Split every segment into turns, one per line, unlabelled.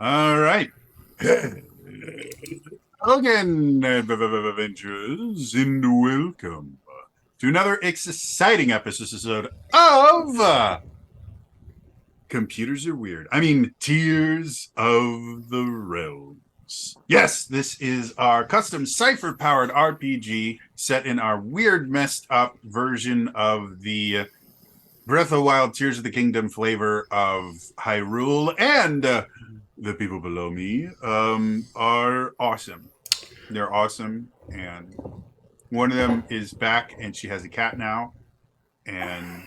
All right. Again, adventures, and welcome to another exciting episode of Computers Are Weird. I mean, Tears of the Realms. Yes, this is our custom cipher powered RPG set in our weird, messed up version of the Breath of the Wild Tears of the Kingdom flavor of Hyrule. And the people below me are awesome. They're awesome. And one of them is back and she has a cat now. And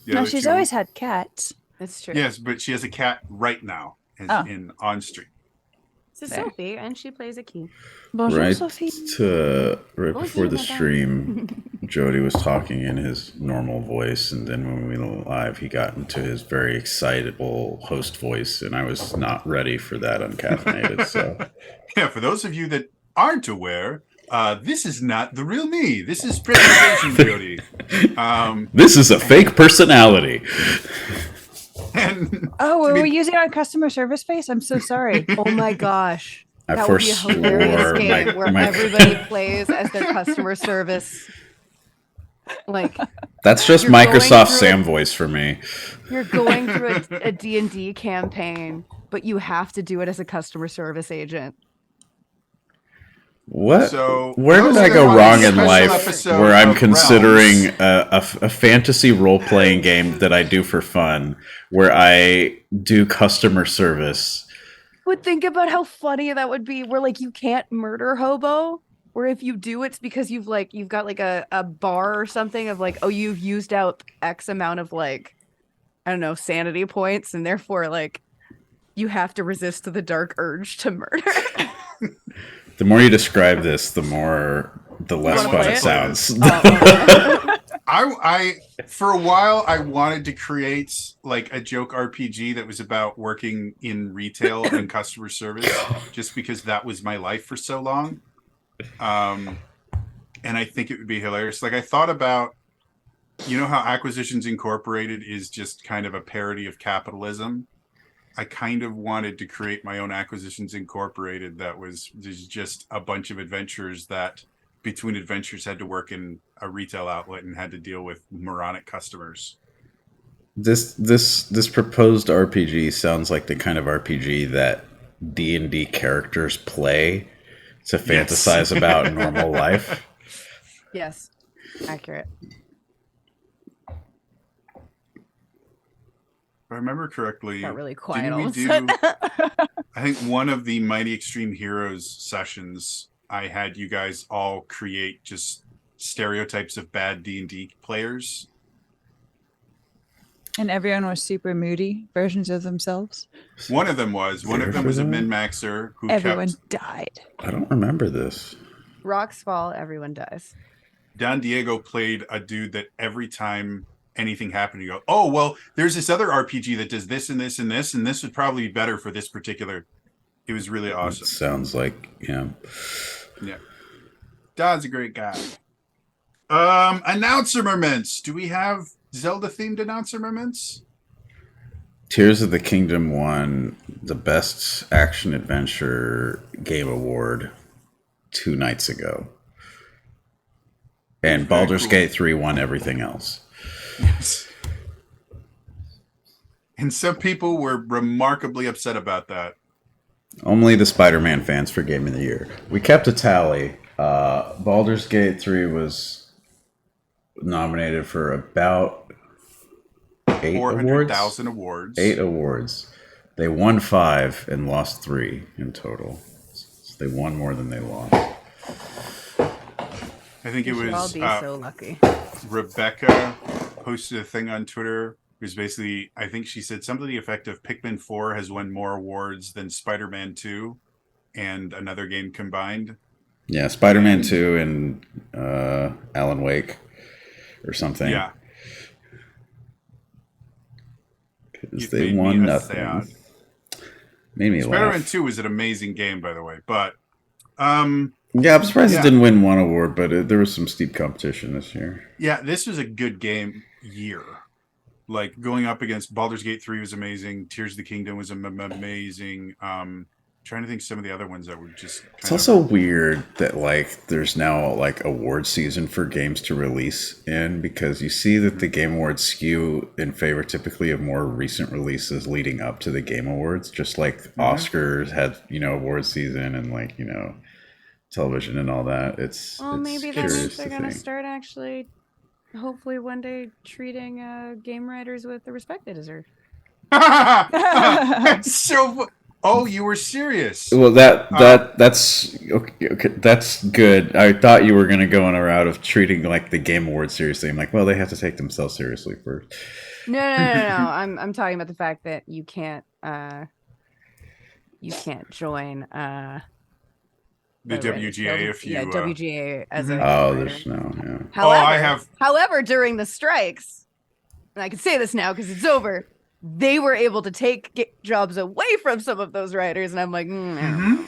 the
No,
other
she's
two,
always had cats.
That's true.
yes, but she has a cat right now
Oh.
in on stream.
This is
There.
Sophie, and she plays a key.
Bonjour,
Right
Sophie.
right before the
madame.
stream, Jody was talking in his normal voice, and then when we went live, he got into his very excitable host voice, and I was not ready for that uncaffeinated. So,
Yeah, for those of you that aren't aware, this is not the real me. This is presentation Jody.
this is a fake personality.
And
Oh, were
I mean-
we using our customer service face? I'm so sorry.
Oh my gosh.
I
That would be a
forswore
hilarious game
my-
where
my-
everybody plays as their customer service. Like,
That's just
You're going
Microsoft
through
Sam voice for me.
you're going through a D&D campaign, but you have to do it as a customer service agent.
What?
So,
Where
those
did I
are
go
the
wrong in
special
life
episode
where I'm
of
considering
Realms.
a fantasy role playing game that I do for fun, where I do customer service?
But think about how funny that would be where like you can't murder hobo. Or if you do, it's because you've got like a bar or something of like, oh, you've used out X amount of like, I don't know, sanity points, and therefore like you have to resist the dark urge to murder.
The more you describe this, the less
wanna
fun
play
it
it?
sounds.
I for a while I wanted to create like a joke RPG that was about working in retail and customer service, just because that was my life for so long. And I think it would be hilarious. Like I thought about, you know how Acquisitions Incorporated is just kind of a parody of capitalism. I kind of wanted to create my own Acquisitions Incorporated that was just a bunch of adventurers that between adventures had to work in a retail outlet and had to deal with moronic customers.
This proposed RPG sounds like the kind of RPG that D&D characters play to fantasize about normal life.
Yes, accurate.
If I remember correctly,
Got really quiet
didn't
all
we
of a
do,
sudden.
I think one of the Mighty Extreme Heroes sessions, I had you guys all create just stereotypes of bad D&D players.
And everyone was super moody versions of themselves.
One of them was a min-maxer who
Everyone
kept
died.
I don't remember this.
Rocks fall, everyone dies.
Don Diego played a dude that every time anything happened, you go, oh, well, there's this other RPG that does this and this and this, and this would probably be better for this particular. It was really
It
awesome.
sounds like,
Yeah. Don's a great guy. Announcer moments. Do we have Zelda themed announcer moments?
Tears of the Kingdom won the Best Action Adventure Game Award 2 nights ago. And
Very
Baldur's
cool.
Gate 3 won everything else.
Yes. And some people were remarkably upset about that.
Only the Spider-Man fans for Game of the Year. We kept a tally. Baldur's Gate 3 was nominated for about 8 awards.
400,000 awards.
8 awards. They won 5 and lost 3 in total. So they won more than they lost.
I think it
We should all
was
be so lucky.
Rebecca posted a thing on Twitter. It was basically, I think she said something to the effect of Pikmin 4 has won more awards than Spider-Man 2 and another game combined.
Yeah, Spider-Man 2 and Alan Wake or something.
Yeah.
Because
It
they
made
won
me
nothing.
sad.
Made me
Spider-Man
laugh.
2 was an amazing game, by the way. But
Yeah, I'm surprised
Yeah.
it didn't win one award, but there was some steep competition this year.
yeah, this was a good game year. Like going up against Baldur's Gate 3 was amazing. Tears of the Kingdom was amazing. Trying to think some of the other ones that were just.
It's also weird that like there's now like award season for games to release in, because you see that the Game Awards skew in favor typically of more recent releases leading up to the Game Awards, just like Oscars had, award season, and like, television and all that.
Well,
it's
maybe that
curious
means they're
to
going to
think.
start actually, hopefully one day, treating game writers with the respect they deserve.
That's so. Oh, you were serious.
Well, that's okay, that's good. I thought you were going to go on a route of treating like the Game Awards seriously. I'm like, well, they have to take themselves seriously first.
No. I'm talking about the fact that you can't join
The WGA if you.
WGA as a
Oh,
game
there's
writer.
no. Yeah.
However,
I have.
during the strikes, and I can say this now because it's over, they were able to take jobs away from some of those writers, and I'm like, I don't know.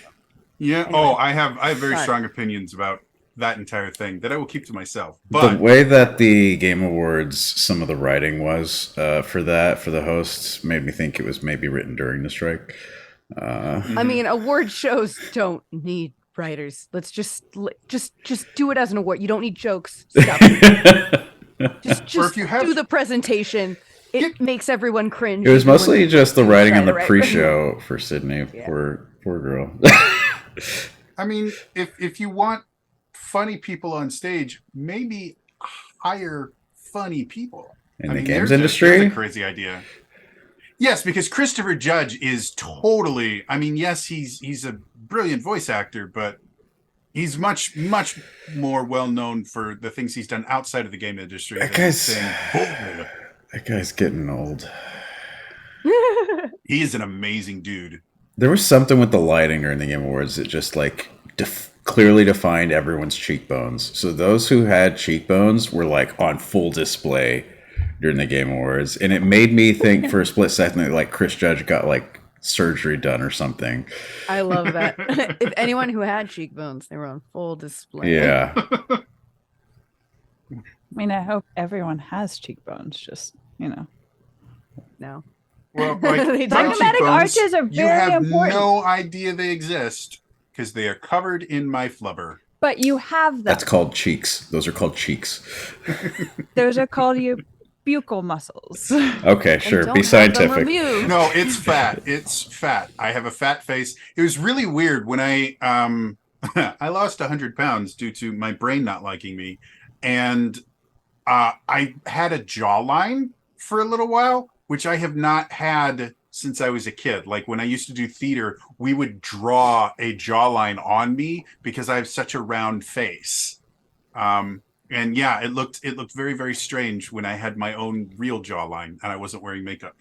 Yeah.
Anyway.
Oh, I have very
Sorry.
strong opinions about that entire thing that I will keep to myself.
The
But
way that the Game Awards, some of the writing was for the hosts, made me think it was maybe written during the strike.
I mean, award shows don't need writers. Let's just do it as an award. You don't need jokes. Stop. Just
Or if you have-
do the presentation. It makes everyone cringe.
It was mostly just the writing
try
on
to
the
write-
pre-show for Sydney.
Yeah.
Poor girl.
I mean, if you want funny people on stage, maybe hire funny people.
In
I
the
mean,
games
there's
industry?
a crazy idea. Yes, because Christopher Judge is totally. I mean, yes, he's a brilliant voice actor, but he's much more well known for the things he's done outside of the game industry.
That
than
guy's-
saying, "Oh."
That guy's getting old.
He is an amazing dude.
There was something with the lighting during the Game Awards that just like clearly defined everyone's cheekbones. So those who had cheekbones were like on full display during the Game Awards, and it made me think for a split second that like Chris Judge got like surgery done or something.
I love that. If anyone who had cheekbones, they were on full display.
Yeah.
I mean, I hope everyone has cheekbones. Just
No.
Well, like,
They
my
don't.
Cybernetic
cheekbones,
arches are
you
very
have
important.
no idea they exist because they are covered in my flubber.
But you have them.
That's called cheeks. Those are called cheeks.
Those are called your buccal muscles.
Okay,
And
sure.
don't
Be
have them
scientific.
removed.
No, it's fat. It's fat. I have a fat face. It was really weird when I I lost 100 pounds due to my brain not liking me, and I had a jawline for a little while, which I have not had since I was a kid. Like when I used to do theater, we would draw a jawline on me because I have such a round face. And yeah, it looked very, very strange when I had my own real jawline and I wasn't wearing makeup.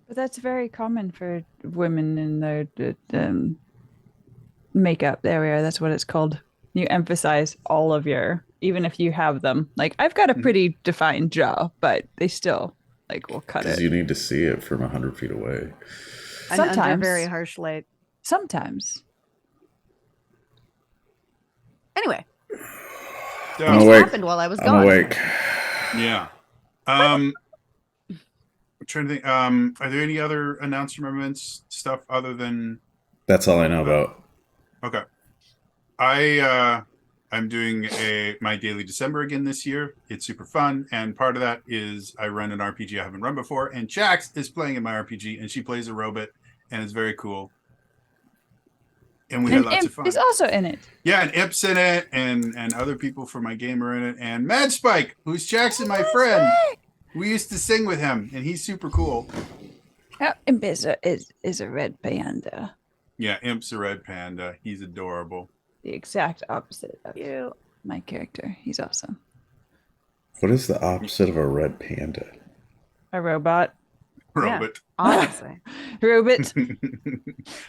But that's very common for women in their makeup. There we are. That's what it's called. You emphasize all of your, even if you have them. Like I've got a pretty defined jaw, but they still like will cut
Because
it.
you need to see it from 100 feet away.
And under
Sometimes.
very harsh light.
Sometimes.
Anyway,
I'm
this
awake.
happened while I was
I'm
gone.
awake.
Yeah. I'm trying to think. Are there any other announcements stuff other than
That's all I know about.
okay? I'm doing my daily December again this year. It's super fun, and part of that is I run an RPG I haven't run before, and Jax is playing in my RPG, and she plays a robot, and it's very cool. And we had
And
lots of
Imp
fun.
is also in it.
Yeah, and Ip's in it, and other people from my game are in it, and Mad Spike, who's Jackson, my friend. We used to sing with him, and he's super cool.
Oh, Imp is a red panda.
Yeah, Imp's a red panda. He's adorable.
The exact opposite of
You.
my character. He's awesome.
What is the opposite of a red panda?
A robot.
Robot.
Honestly.
Robot.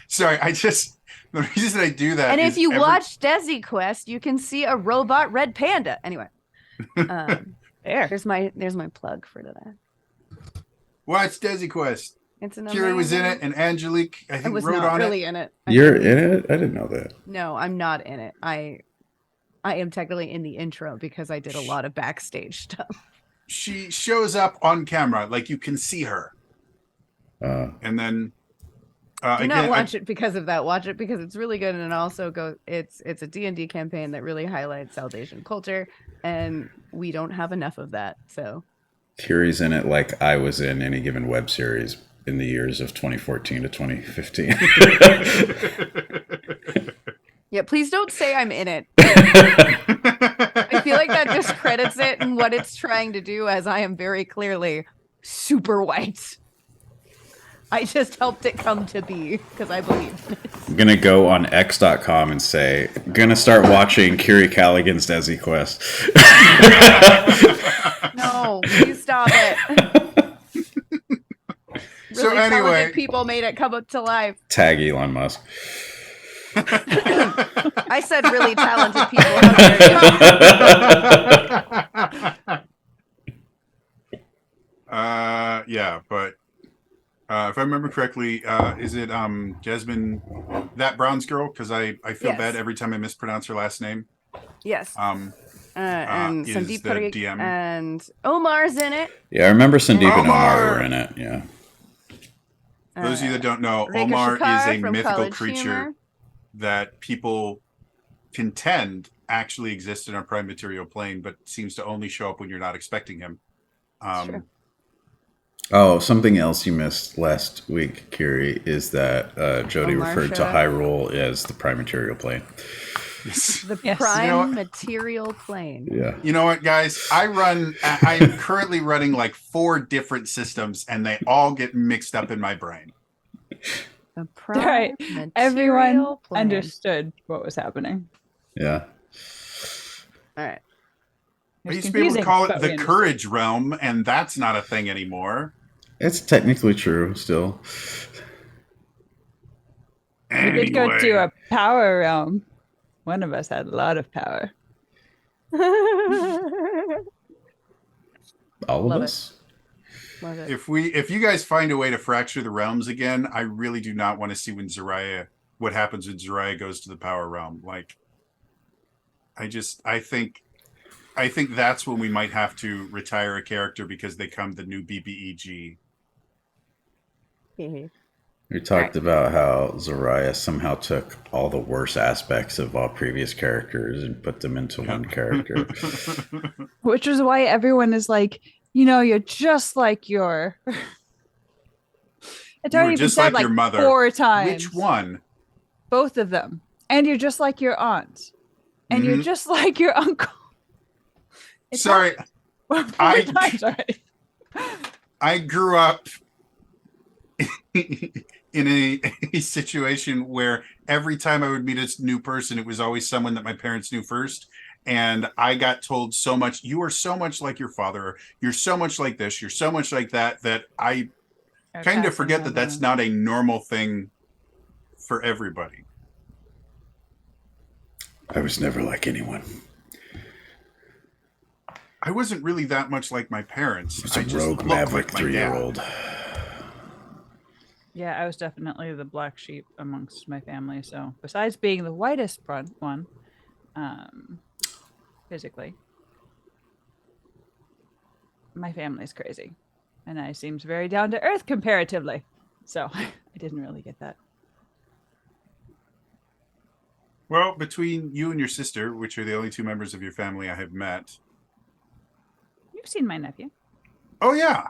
Sorry, the reason I do that
And
is
if you
every-
watch Desi Quest, you can see a robot red panda. Anyway,
There.
there's my plug for that.
watch Desi Quest.
It's an
Kira was in it,
amazing-
and Angelique, I
I
think,
was
wrote
not
on
really
it.
in it.
You're in it? I didn't know that.
No, I'm not in it. I am technically in the intro because I did a lot of backstage stuff.
she shows up on camera, like you can see her,
Uh,
and then
Do
again,
not watch it because of that. Watch it because it's really good, and it also it's a D&D campaign that really highlights South Asian culture, and we don't have enough of that. So
Kiri's in it like I was in any given web series in the years of 2014 to 2015.
yeah, please don't say I'm in it. I feel like that discredits it and what it's trying to do, as I am very clearly super white. I just helped it come to be because I believe in it.
I'm gonna go on X.com and say, I'm gonna start watching Kiri Callaghan's Desi Quest.
No, please stop it.
So
Really
anyway-
talented people made it come up to life.
Tag Elon Musk.
I said really talented people. How dare you?
Yeah, but if I remember correctly, is it Jasmine, that Brown's girl? Because I feel
Yes.
bad every time I mispronounce her last name.
Yes.
Um,
And
is
Sandeep
the
Parekh
DM.
and Omar's in it.
Yeah, I remember Sandeep and Omar
Omar!
were in it. Yeah.
those of you that don't know,
Rekha
Omar
Shakar
is a
from
mythical
College
creature
Humor.
that people actually exist in our prime material plane, but seems to only show up when you're not expecting him.
Sure.
Oh, something else you missed last week, Kiri, is that Jody
Omar
referred to
showed up.
Hyrule as the prime material plane.
The
Yes.
prime
You know what?
material plane.
Yeah.
You know what, guys? I'm currently running like 4 different systems, and they all get mixed up in my brain.
The prime
Right.
material
Everyone
plane.
understood what was happening.
Yeah.
All right.
It
I
was
used to be able to
confusing,
call it
but we
the
understood.
courage realm, and that's not a thing anymore.
It's technically true still.
We
Anyway,
did go to a power realm. One of us had a lot of power.
All of
Love it.
us.
Love it.
if you guys find a way to fracture the realms again, I really do not want to see what happens when Zariah goes to the power realm. Like, I think that's when we might have to retire a character because they come the new BBEG.
We talked about how Zariah somehow took all the worst aspects of all previous characters and put them into one character.
Which is why everyone is like, you're just like your. It's
You were
already been
just
said
like your mother.
4 times.
Which one?
Both of them. And you're just like your aunt. And you're
Mhm.
just like your uncle. It's
Sorry,
four
I-
times already.
I grew up in a situation where every time I would meet a new person, it was always someone that my parents knew first. And I got told so much, you are so much like your father, or you're so much like this, you're so much like that, that I kind of forget that that's not a normal thing for everybody.
I was never like anyone.
I wasn't really that much like my parents.
I was
I
a
just
rogue
looked
maverick
like my dad.
3-year-old.
Yeah, I was definitely the black sheep amongst my family. So besides being the whitest one, physically, my family's crazy, and I seems very down to earth comparatively. So I didn't really get that.
Well, between you and your sister, which are the only 2 members of your family I have met.
You've seen my nephew.
Oh, yeah.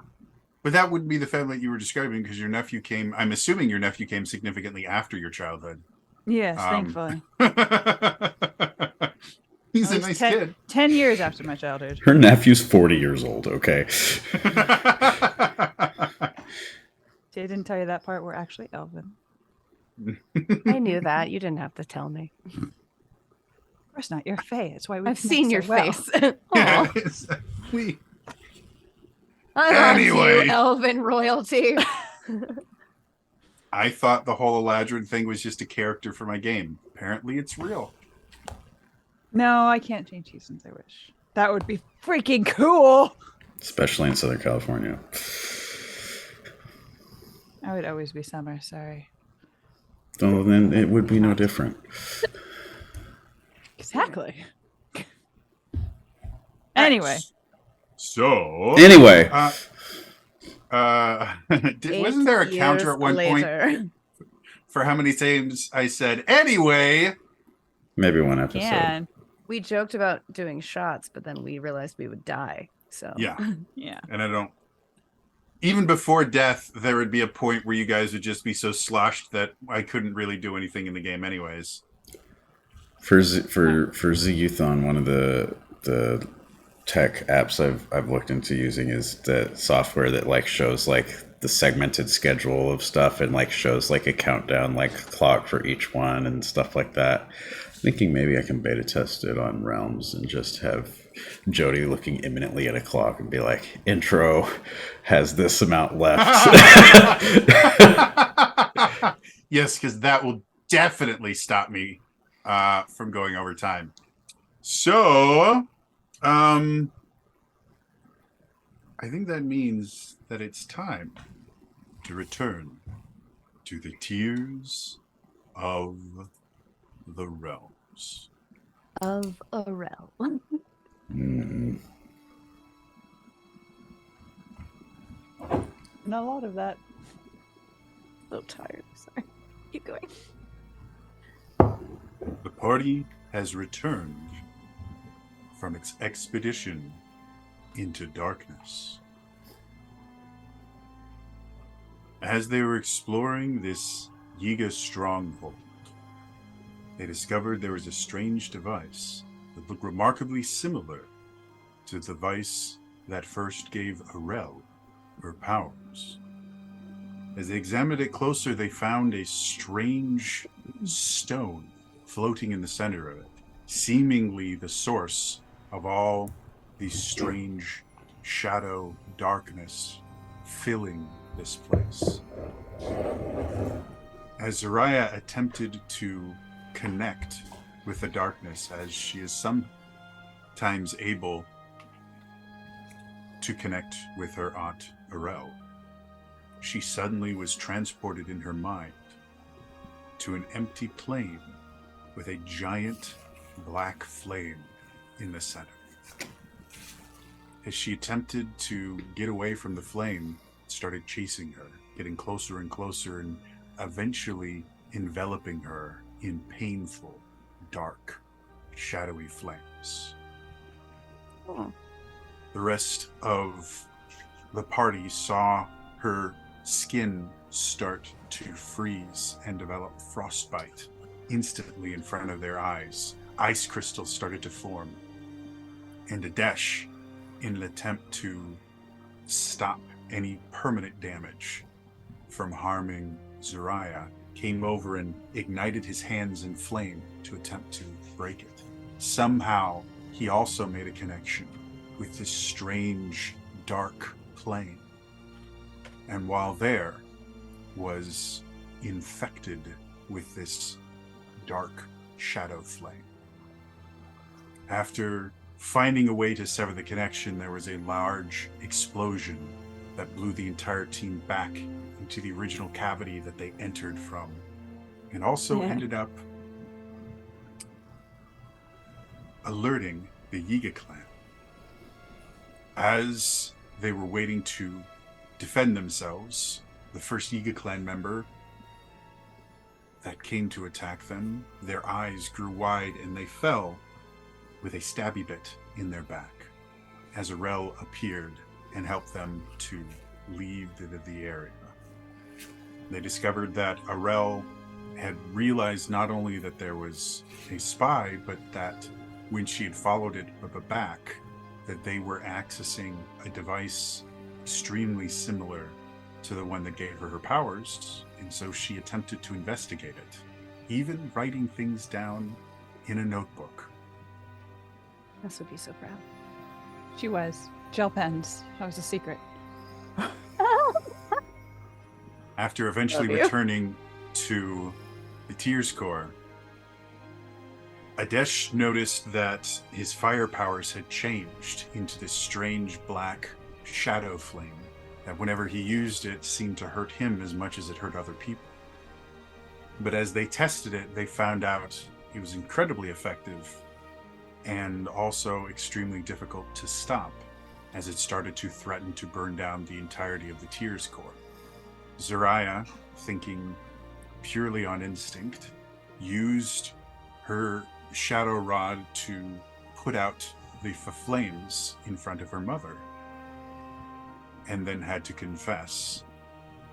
But that wouldn't be the family you were describing because your nephew came, I'm assuming your nephew came significantly after your childhood.
Yes,
Um,
thankfully.
He's
At
a
least
nice
10,
kid.
10 years after my childhood.
Her nephew's 40 years old, okay?
See, I didn't tell you that part. We're actually Elven.
I knew that. You didn't have to tell me.
Of course not. You're Fae. That's why we
I've
connect
seen
so
your
well.
face.
Yeah,
Aw,
it's- we-
I love
Anyway.
you, elven royalty.
I thought the whole Eladrin thing was just a character for my game. Apparently, it's real.
No, I can't change seasons. I wish. That would be freaking cool.
Especially in Southern California.
I would always be summer. Sorry.
So then it would be no different.
Exactly. Anyway,
So
Anyway,
wasn't there a
8
counter
years
at one point
later.
for how many times I said anyway?
maybe one episode.
Can.
We joked about doing shots, but then we realized we would die. So
Yeah.
Yeah.
And I don't. Even before death, there would be a point where you guys would just be so sloshed that I couldn't really do anything in the game, anyways.
For Ziguthon, one of the tech apps I've looked into using is the software that like shows like the segmented schedule of stuff and like shows like a countdown like clock for each one and stuff like that. Thinking maybe I can beta test it on Realms and just have Jody looking imminently at a clock and be like, intro has this amount left.
Yes, because that will definitely stop me from going over time. So, I think that means that it's time to return to the Tears of the Realms.
of a realm.
Mm.
Not a lot of that.
So tired. Sorry. Keep going.
The party has returned from its expedition into darkness. As they were exploring this Yiga stronghold, they discovered there was a strange device that looked remarkably similar to the device that first gave Arel her powers. As they examined it closer, they found a strange stone floating in the center of it, seemingly the source of all the strange shadow darkness filling this place. As Zariah attempted to connect with the darkness, as she is sometimes able to connect with her aunt Arel, she suddenly was transported in her mind to an empty plain with a giant black flame in the center. As she attempted to get away from the flame, it started chasing her, getting closer and closer, and eventually enveloping her in painful, dark, shadowy flames.
Oh.
The rest of the party saw her skin start to freeze and develop frostbite instantly in front of their eyes. Ice crystals started to form. And Adesh, in an attempt to stop any permanent damage from harming Zariah, came over and ignited his hands in flame to attempt to break it. Somehow, he also made a connection with this strange, dark plane. And while there, was infected with this dark shadow flame. After finding a way to sever the connection, there was a large explosion that blew the entire team back into the original cavity that they entered from, and also ended up alerting the Yiga clan. As they were waiting to defend themselves, the first Yiga clan member that came to attack them, their eyes grew wide and they fell with a stabby bit in their back as Arel appeared and helped them to leave the area. They discovered that Arel had realized not only that there was a spy, but that when she had followed it back, that they were accessing a device extremely similar to the one that gave her powers, and so she attempted to investigate it, even writing things down in a notebook.
This would be so proud.
She was. Gel pens. That was a secret.
After eventually
Love you.
returning to the Tears Core, Adesh noticed that his fire powers had changed into this strange black shadow flame that whenever he used it seemed to hurt him as much as it hurt other people. But as they tested it, they found out it was incredibly effective and also extremely difficult to stop. as it started to threaten to burn down the entirety of the Tears Core. Zariah, thinking purely on instinct, used her shadow rod to put out the flames in front of her mother, and then had to confess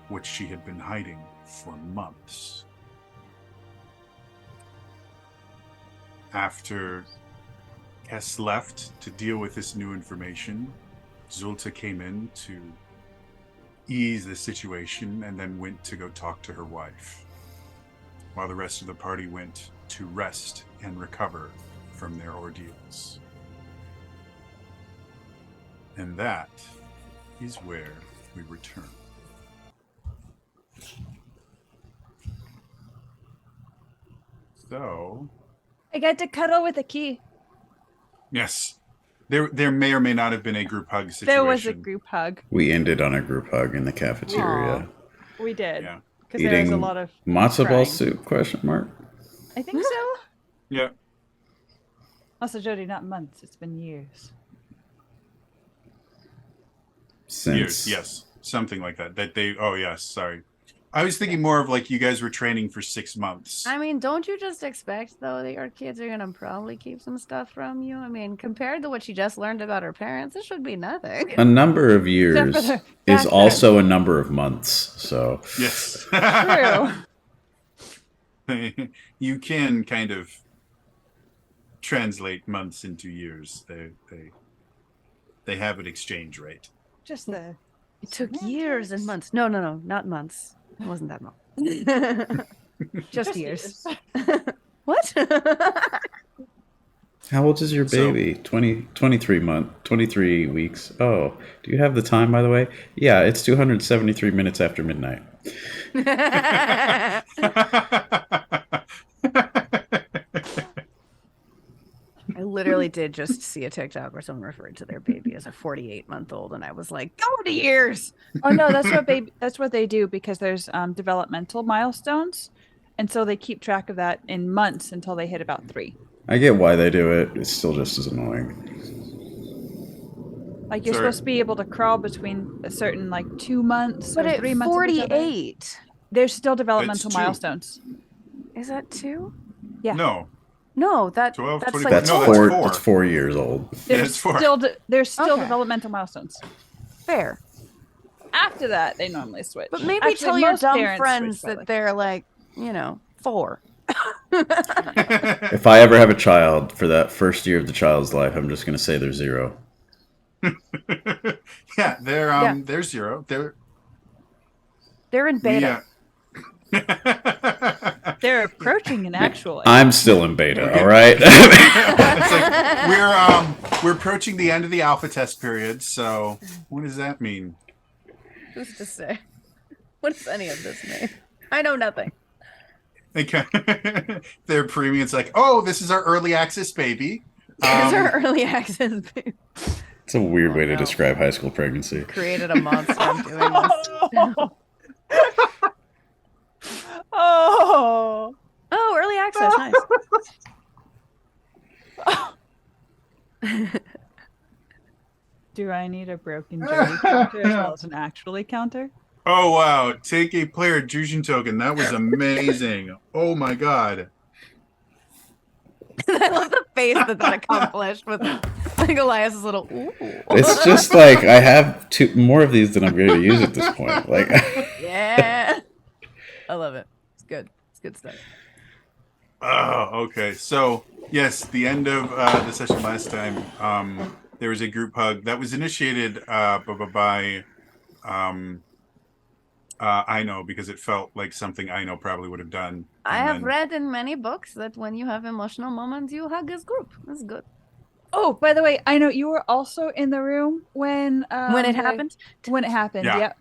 what she had been hiding for months. After Kess left to deal with this new information, Zulta came in to ease the situation and then went to go talk to her wife, while the rest of the party went to rest and recover from their ordeals. And that is where we return. So,
I got to cuddle with a key.
yes, there may or may not have been a group hug situation.
There was a group hug.
We ended on a group hug in the cafeteria.
We did.
Yeah.
Because there was a
Eating
lot of
matzo ball
crying.
soup? Question mark.
I think so.
Yeah.
Also, Jody, not months. It's been years.
Since
Years, yes, something like that. That they. Oh yes, sorry. I was thinking more of like you guys were training for 6 months.
I mean, don't you just expect though that your kids are gonna probably keep some stuff from you? I mean, compared to what she just learned about her parents, it should be nothing.
a number of
Except
years
for the
is
fact
also a number of months. So
Yes.
True.
You can kind of translate months into years. They have an exchange rate.
Just the.
It took years and months. No, not months. It wasn't that long. Just years. What?
how old is your
So-
baby? 23 weeks. Oh, do you have the time, by the way? Yeah, it's 273 minutes after midnight.
I literally did just see a TikTok where someone referred to their baby as a 48-month-old, and I was like, go to years.
Oh no, that's what baby. That's what they do because there's developmental milestones, and so they keep track of that in months until they hit about 3.
I get why they do it. It's still just as annoying.
Like you're
Sorry.
supposed to be able to crawl between a certain like 2 months
But
or
at
3 months. of each other.
48,
There's still developmental
2.
milestones.
is that 2?
Yeah.
No.
No,
12,
that's
24.
like
That's
No,
four.
that's 4.
That's 4 years old.
There's
it's 4.
there's still
Okay.
developmental milestones.
fair.
After that, they normally switch.
But maybe
Actually,
tell your
most
dumb
parents
friends
switch, by the
that
way.
they're like, 4.
If I ever have a child, for that first year of the child's life, I'm just going to say they're 0.
Yeah, they're
Yeah.
they're 0. They're
They're in beta.
yeah.
They're approaching an actual.
I'm still in beta. All right.
It's like we're approaching the end of the alpha test period. So what does that mean?
Who's to say? What does any of this mean? I know nothing.
Okay. Their premium. It's like, oh, this is our early access baby.
These are early access. Baby.
It's a weird way to
no.
describe high school pregnancy.
Created a monster. I'm doing this.
Oh.
Oh, early access. Nice.
Do I need a broken Jody counter as well as an actually counter?
Oh wow! Take a player Jushin token. That was amazing. Oh my god.
I love the face that accomplished with like Elias's little ooh.
It's just like I have more of these than I'm going to use at this point. Like,
Yeah. I love it. It's good. It's good stuff.
Oh, okay. So yes, the end of the session last time, there was a group hug that was initiated by I know, because it felt like something I know probably would have done.
I
And
have
then-
read in many books that when you have emotional moments, you hug as group. That's good.
Oh, by the way, I know you were also in the room when
when it happened,
When it happened,
Yeah.
yep.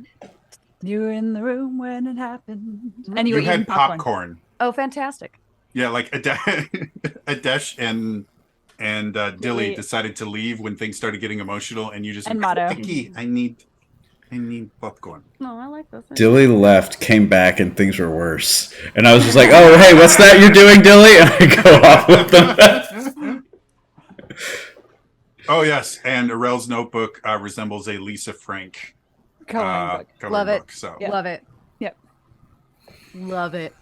You were in the room when it happened, and you
You
were eating
had
popcorn.
popcorn.
oh, fantastic.
Yeah, like Adesh and Dilly
Dilly.
decided to leave when things started getting emotional, and you just
And
went,
Motto.
Vicky, I need popcorn.
No, I like this.
Dilly left, came back, and things were worse. And I was just like, "Oh, hey, what's that you're doing, Dilly?" And I go off with them.
Oh yes, and Arel's notebook resembles a Lisa Frank
Coloring book.
coloring
Love it.
book. So
Yeah.
Love it.
Yep.
Love it.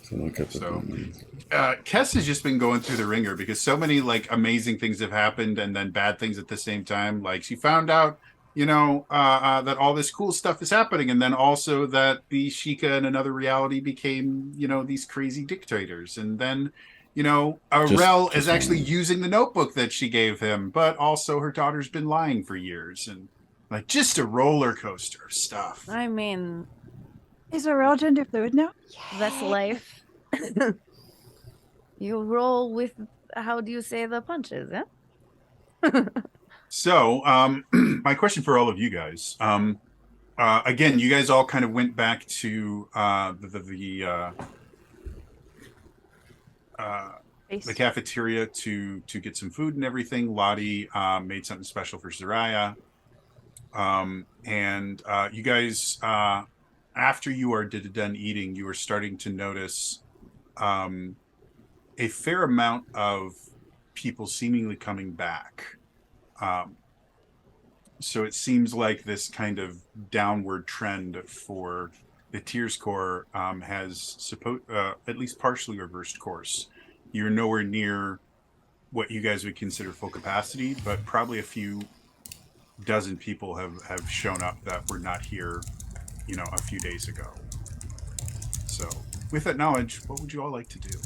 So look at the
So-
domains.
Kess has just been going through the ringer because so many like amazing things have happened and then bad things at the same time. Like she found out, that all this cool stuff is happening, and then also that the Sheikah in another reality became, these crazy dictators, and then, Arel
Just
is actually
one.
using the notebook that she gave him, but also her daughter's been lying for years, and like just a roller coaster of stuff.
I mean,
Is Aurel gender fluid now?
that's life. You roll with, how do you say, the punches, yeah?
So, my question for all of you guys, again, you guys all kind of went back to the cafeteria to get some food and everything. Lottie made something special for Zaraya, and you guys, after you are done eating, you are starting to notice a fair amount of people seemingly coming back. So it seems like this kind of downward trend for the Tears Corps has at least partially reversed course. You're nowhere near what you guys would consider full capacity, but probably a few dozen people have shown up that were not here, a few days ago. So with that knowledge, what would you all like to do?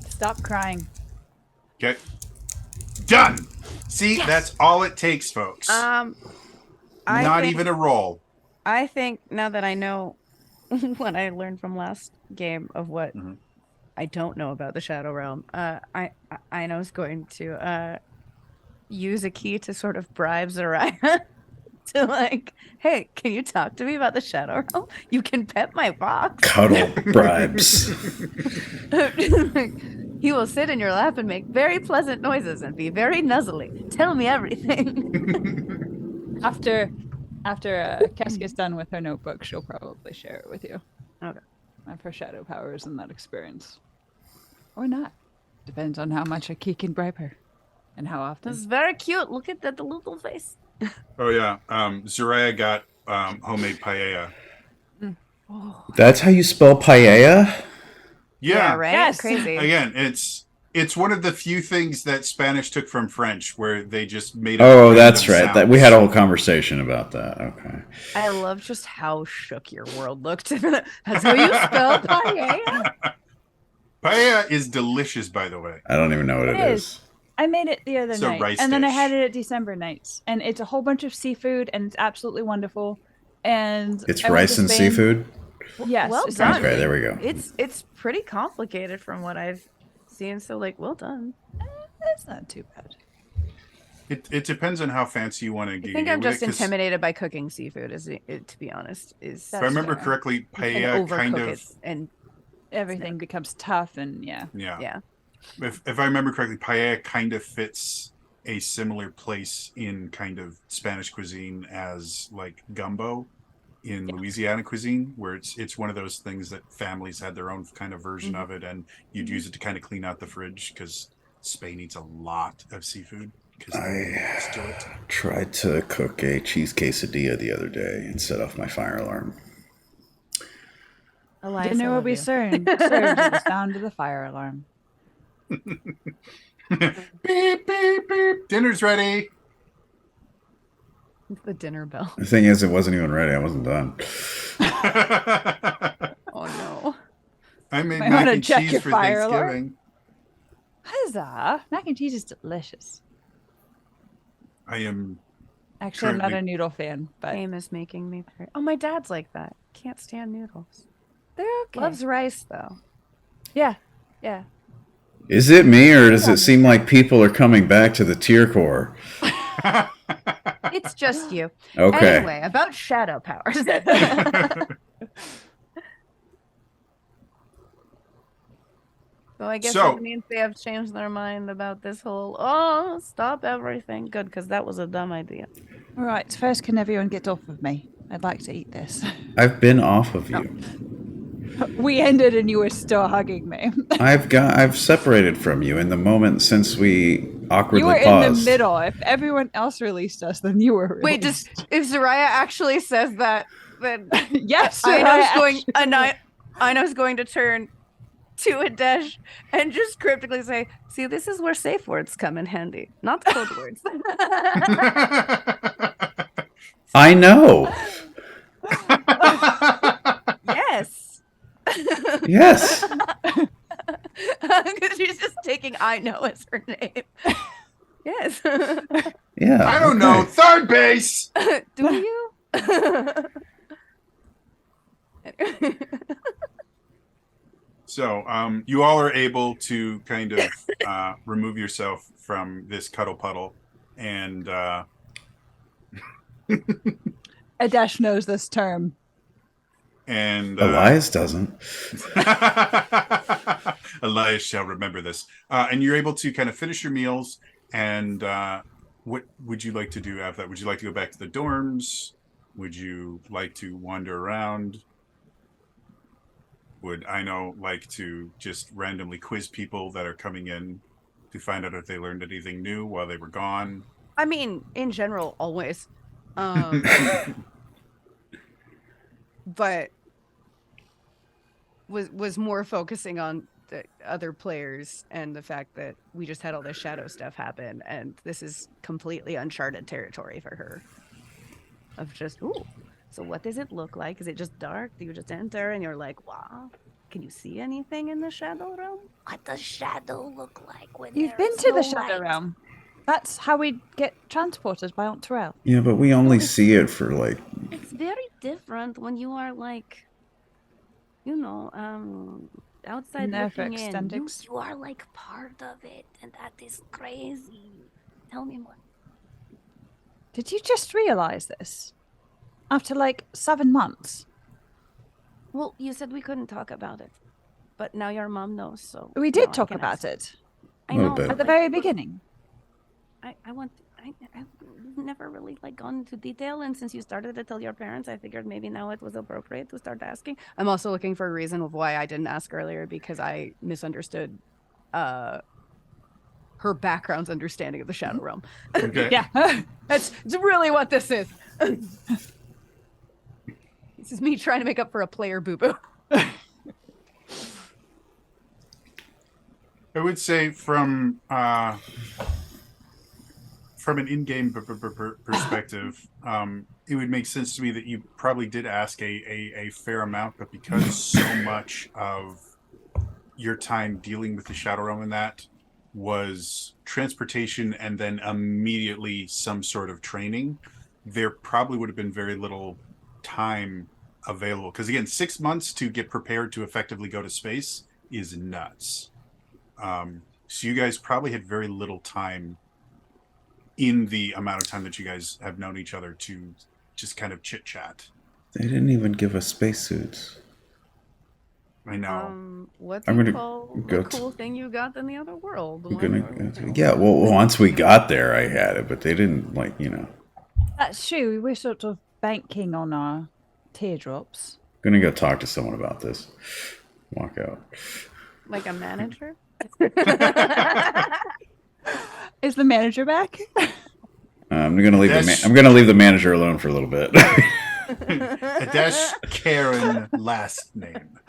Stop crying.
Okay. Done. See, that's all it takes, folks.
I
Not
think,
even a roll.
I think now that I know what I learned from last game of what
Mhm.
I don't know about the Shadow Realm, I know is going to use a key to sort of bribe Zaraya to like, hey, can you talk to me about the Shadow Realm? You can pet my fox.
Cuddle bribes.
He will sit in your lap and make very pleasant noises and be very nuzzly. Tell me everything.
After Cass gets done with her notebook, she'll probably share it with you.
Okay.
Of her shadow powers and that experience. Or not. Depends on how much a key can bribe her. And how often.
This is very cute. Look at that little face.
Oh yeah, Zaraya got homemade paella.
Oh.
That's how you spell paella?
Yeah,
right?
Yes.
Crazy.
again, it's one of the few things that Spanish took from French, where they just made.
Oh, that's right. That we had a whole conversation about that. Okay.
I love just how shook your world looked. That's how you spell paella?
Paella is delicious, by the way.
I don't even know what
It
it
is.
is.
I made it the other
It's a
night.
rice
And then I
dish.
had it at December nights. And it's a whole bunch of seafood and it's absolutely wonderful. And
It's
I went
rice
to
and
Spain.
seafood?
Yes.
Well
it's
done.
Okay, there we go.
It's pretty complicated from what I've seen. So like, well done.
That's not too bad.
It depends on how fancy you want to get.
I think I'm just
with it, 'cause
intimidated by cooking seafood. To be honest, is
If I
That's
remember
fair.
correctly,
and
paella kind
overcook
of
it and
Everything becomes tough and yeah.
yeah.
If I remember correctly, paella kind of fits a similar place in kind of Spanish cuisine as like gumbo in Louisiana cuisine, where it's one of those things that families had their own kind of version of it, and you'd use it to kind of clean out the fridge because Spain eats a lot of seafood because they still it.
Tried to cook a cheese quesadilla the other day and set off my fire alarm.
Elias,
Dinner
I
will
love
be
you.
served at the sound of the fire alarm.
Beep beep beep. Dinner's ready.
The dinner bell.
The thing is, it wasn't even ready. I wasn't done.
Oh no.
I made
Might
mac
wanna
and
check
cheese
your
for
fire alarm.
Thanksgiving.
Huzzah! Mac and cheese is delicious.
I am
Actually, I'm not
Currently-
a noodle fan, but
Fame is making me very. Oh, my dad's like that. Can't stand noodles.
they're okay.
Loves rice though.
Yeah, yeah.
Is it me, or does it seem like people are coming back to the tier core?
It's just you.
Okay.
Anyway, about shadow powers. So I guess
So-
that means they have changed their mind about this whole stop everything. Good, because that was a dumb idea.
All right. First, can everyone get off of me? I'd like to eat this.
I've been off of you.
We ended, and you were still hugging me.
I've separated from you in the moment since we awkwardly
You were
paused.
in the middle. If everyone else released us, then you were
Wait,
released.
if Soraya actually says that, then
yes,
Aino's
Soraya
going.
actually-
Aino's going to turn to Adesh and just cryptically say, "See, this is where safe words come in handy, not code words."
I know.
Yes.
Yes.
Because she's just taking "I know" as her name. Yes.
Yeah.
I don't know.
okay.
Third base.
Do you?
So, you all are able to kind of remove yourself from this cuddle puddle, and
Adesh knows this term.
Elias doesn't.
Elias shall remember this. And you're able to kind of finish your meals. And what would you like to do after that? Would you like to go back to the dorms? Would you like to wander around? Would Aino like to just randomly quiz people that are coming in to find out if they learned anything new while they were gone?
I mean, in general, always. But was more focusing on the other players and the fact that we just had all this shadow stuff happen, and this is completely uncharted territory for her. Of just, ooh, so what does it look like? Is it just dark? Do you just enter and you're like, wow, can you see anything in the shadow realm?
What does shadow look like when
You've
there
been
is
to
no
the Shadow
light?
Realm. That's how we get transported by Aunt Terrell.
Yeah, but we only see it for like.
It's very different when you are like, you know, outside
Never
looking in.
extend
You are like part of it, and that is crazy. Tell me more.
Did you just realize this? After like 7 months?
Well, you said we couldn't talk about it, but now your mom knows, so
We
now
did
I
talk
can
about
ask.
it
I
A little
know
bit.
at the
but
very beginning.
I've never really like gone into detail, and since you started to tell your parents, I figured maybe now it was appropriate to start asking.
I'm also looking for a reason of why I didn't ask earlier, because I misunderstood her background's understanding of the Shadow Realm.
Okay.
Yeah.
It's really what this is. This is me trying to make up for a player boo-boo.
I would say from an in-game perspective, it would make sense to me that you probably did ask a fair amount, but because so much of your time dealing with the Shadow Realm and that was transportation and then immediately some sort of training, there probably would have been very little time available. Because again, 6 months to get prepared to effectively go to space is nuts. So you guys probably had very little time in the amount of time that you guys have known each other to just kind of chit chat.
They didn't even give us spacesuits.
I know.
What
I'm
do you
gonna
call
go
the cool thing you got in the other world?
Yeah, well, once we got there, I had it, but they didn't like,
That's true. We were sort of banking on our teardrops.
Gonna go talk to someone about this. Walk out.
Like a manager?
Is the manager back?
I'm gonna leave
Adesh-
I'm gonna leave the manager alone for a little bit.
Adesh Karen last name.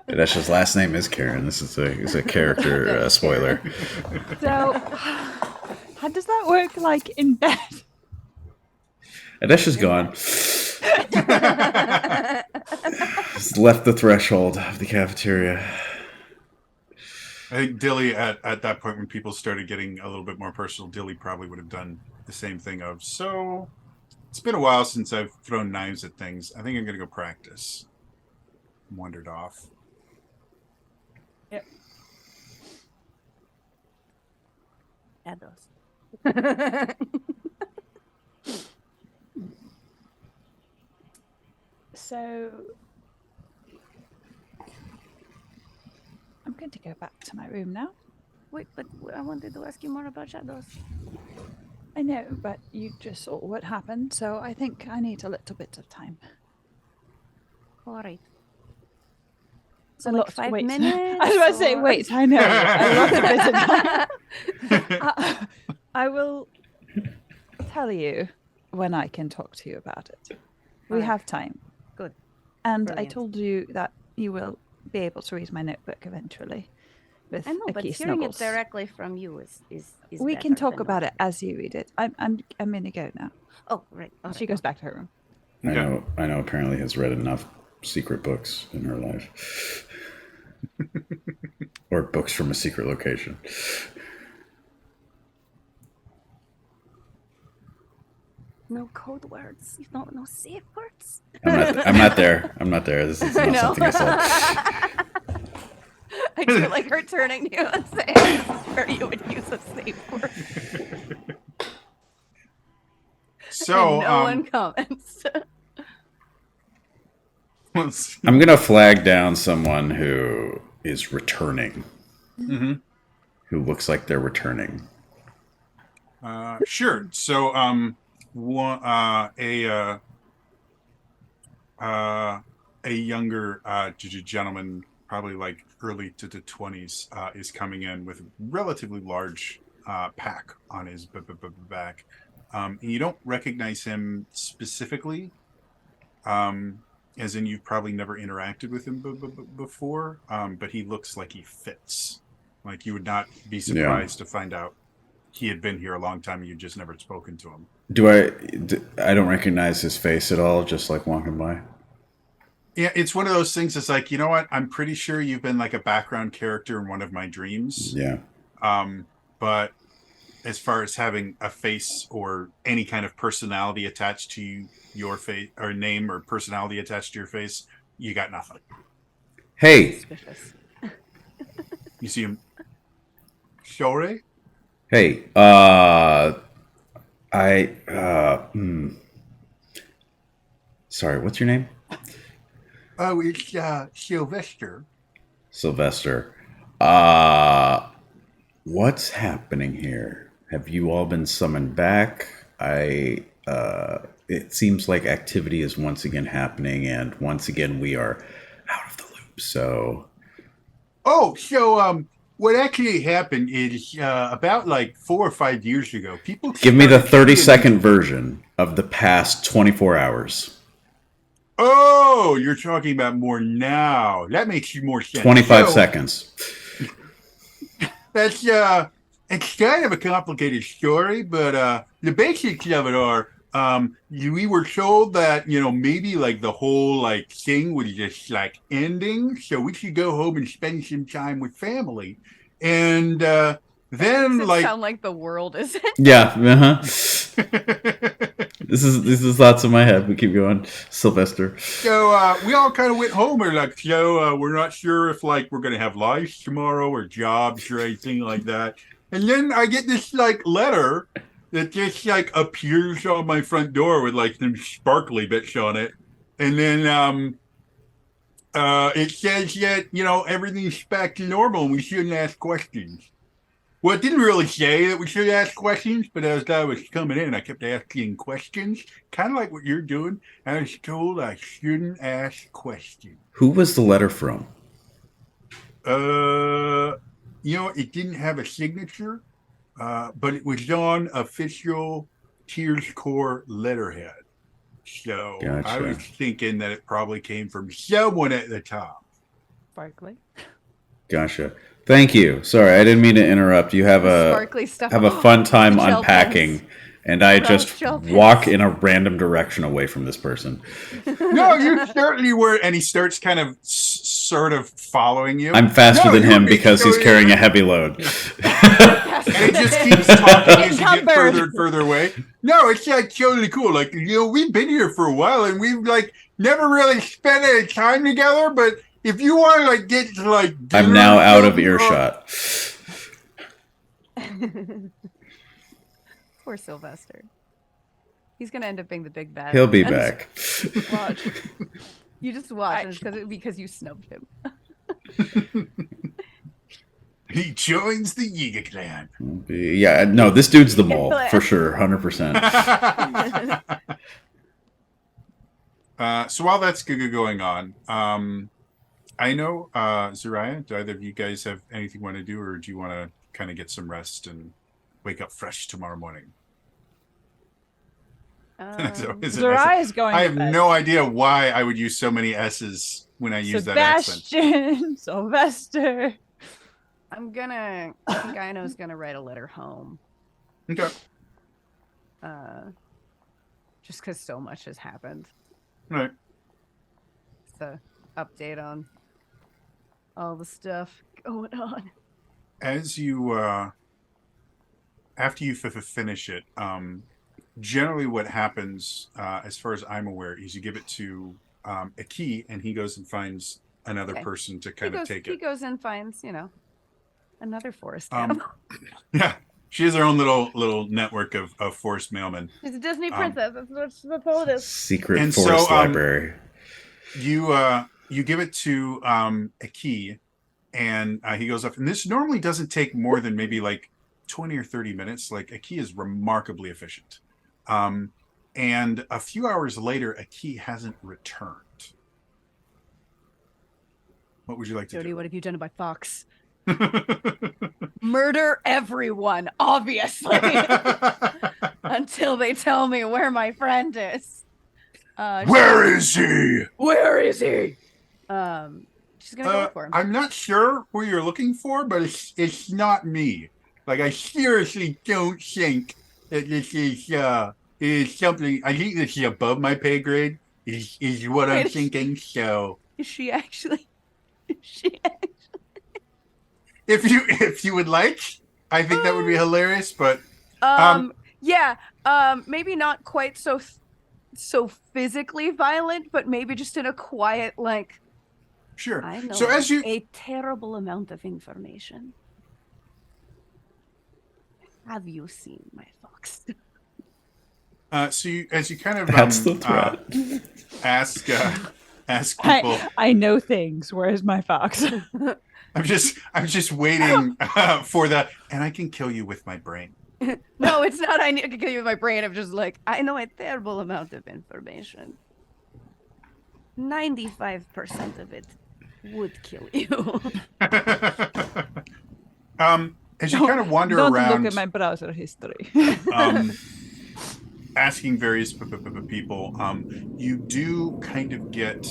Adesh's last name is Karen. This is a character spoiler.
So, how does that work like in bed?
Adesh is gone. Just left the threshold of the cafeteria.
I think Dilly at that point, when people started getting a little bit more personal, Dilly probably would have done the same thing of, so it's been a while since I've thrown knives at things. I think I'm going to go practice. Wandered off.
Yep.
Shadows.
So, I'm going to go back to my room now.
Wait, but I wanted to ask you more about shadows.
I know, but you just saw what happened, so I think I need a little bit of time.
All right.
So
like
lots
5
wait.
minutes,
I was about to say,
or-
wait, I know. A lot of bit of time. I will tell you when I can talk to you about it. We
Alright.
have time.
Good.
And
Brilliant.
I told you that you will be able to read my notebook eventually with
I know,
a
but
key
hearing
snuggles.
it directly from you is
We can
better
talk
than
about
not.
it as you read it. I'm gonna go now.
Oh, right. All
She
right,
goes back to her room.
Okay.
I know. Apparently, has read enough secret books in her life, or books from a secret location.
No code words. You don't know safe words.
I'm not there. I'm not there. This is
I
not
know.
something I said.
I do like her turning to you and saying, "This is where you would use a safe word."
So,
And no one comments.
let's-
I'm gonna flag down someone who is returning,
Mhm.
who looks like they're returning.
Sure. So, a younger gentleman, probably like early to the 20s, is coming in with a relatively large pack on his back. And you don't recognize him specifically, as in you've probably never interacted with him before, but he looks like he fits. Like you would not be surprised to find out he had been here a long time and you'd just never spoken to him.
I don't recognize his face at all, just like walking by.
Yeah, it's one of those things. It's like, you know what? I'm pretty sure you've been like a background character in one of my dreams.
Yeah.
But as far as having a face or any kind of personality attached to your face, or name or personality attached to your face, you got nothing.
Hey,
Suspicious.
You see him. Sorry?
hey. Sorry, what's your name?
Oh, it's Sylvester.
Sylvester. What's happening here? Have you all been summoned back? It seems like activity is once again happening, and once again we are out of the loop. So,
Oh, so what actually happened is about like 4 or 5 years ago, people
give me the
started
30-second version of the past 24 hours.
Oh, you're talking about more now. That makes you more sense.
25
So,
seconds.
That's it's kind of a complicated story, but the basics of it are we were told that, you know, maybe like the whole like thing was just like ending, so we should go home and spend some time with family. And then
Makes it
like
sound like the world is
Yeah. This is thoughts in my head. We keep going. Sylvester.
So we all kind of went home. We're like, so we're not sure if like we're gonna have lives tomorrow or jobs or anything like that. And then I get this like letter that just like appears on my front door with like some sparkly bits on it, and then it says that, you know, everything's back to normal and we shouldn't ask questions. Well, it didn't really say that we should ask questions, but as I was coming in, I kept asking questions, kind of like what you're doing. I was told I shouldn't ask questions.
Who was the letter from?
You know, it didn't have a signature, but it was on official Tears Core letterhead. So I
Gotcha.
was thinking that it probably came from someone at the top.
Sparkly.
Gotcha. Thank you. Sorry, I didn't mean to interrupt. You have
sparkly stuff.
have a fun time
The gel
unpacking,
pens.
and I
Oh,
just
gel pens.
walk in a random direction away from this person.
No, you certainly were. And he starts kind of sort of following you.
I'm faster
No,
than
you
him
were
because he's
totally-
carrying a heavy load.
And it just keeps talking as you get
Encumbered.
further and further away. No, it's like totally cool. Like, you know, we've been here for a while and we've like never really spent any time together. But if you want to like get to like,
I'm
dinner
now
or
out of
something,
earshot.
Poor Sylvester. He's gonna end up being the big bad.
He'll be
And
back.
Watch.
You just watch, and it's because you snubbed him.
he joins the Yiga clan.
Yeah, no, this dude's the mole for sure, 100%.
So while that's going on, I know, Zariah, do either of you guys have anything you want to do, or do you want to kind of get some rest and wake up fresh tomorrow morning. So, is it nice?
Zerai is going
I
to
have
bed.
no idea why I would use so many S's when I use that accent.
Sebastian, Sylvester.
I think Aino's gonna write a letter home.
Okay.
Just because so much has happened.
Right.
It's a update on all the stuff going on.
As you after you finish it, generally what happens, as far as I'm aware, is you give it to a key, and he goes and finds another
Okay.
person to kind of take
He
it.
goes and finds, another forest
Um,
animal.
Yeah, she has her own little network of forest mailmen.
She's a Disney princess. That's all it is.
Secret
And
forest
so,
library.
You give it to a key, and he goes up. And this normally doesn't take more than maybe like 20 or 30 minutes. Like, a key is remarkably efficient. And a few hours later, a key hasn't returned. What would you like to
Jody,
do?
what have you done about Fox? Murder everyone, obviously, until they tell me where my friend is.
Where is he?
Where is he? She's gonna go look for him.
I'm not sure who you're looking for, but it's not me. Like, I seriously don't think that this is something. I think this is above my pay grade. Is what I'm
Wait,
thinking. So,
Is she actually? Is she?
if you would like, I think that would be hilarious. But
Yeah. Maybe not quite so physically violent, but maybe just in a quiet, like,
sure.
I know
So as you
a terrible amount of information. Have you seen my fox?
as you kind of
That's the threat.
ask people.
I know things. Where's my fox?
I'm just waiting for that, and I can kill you with my brain.
no, it's not. I need to kill you with my brain. I'm just like, I know a terrible amount of information.
95% of it would kill you.
As you kind of wander
Don't
around,
look at my browser history.
asking various people, you do kind of get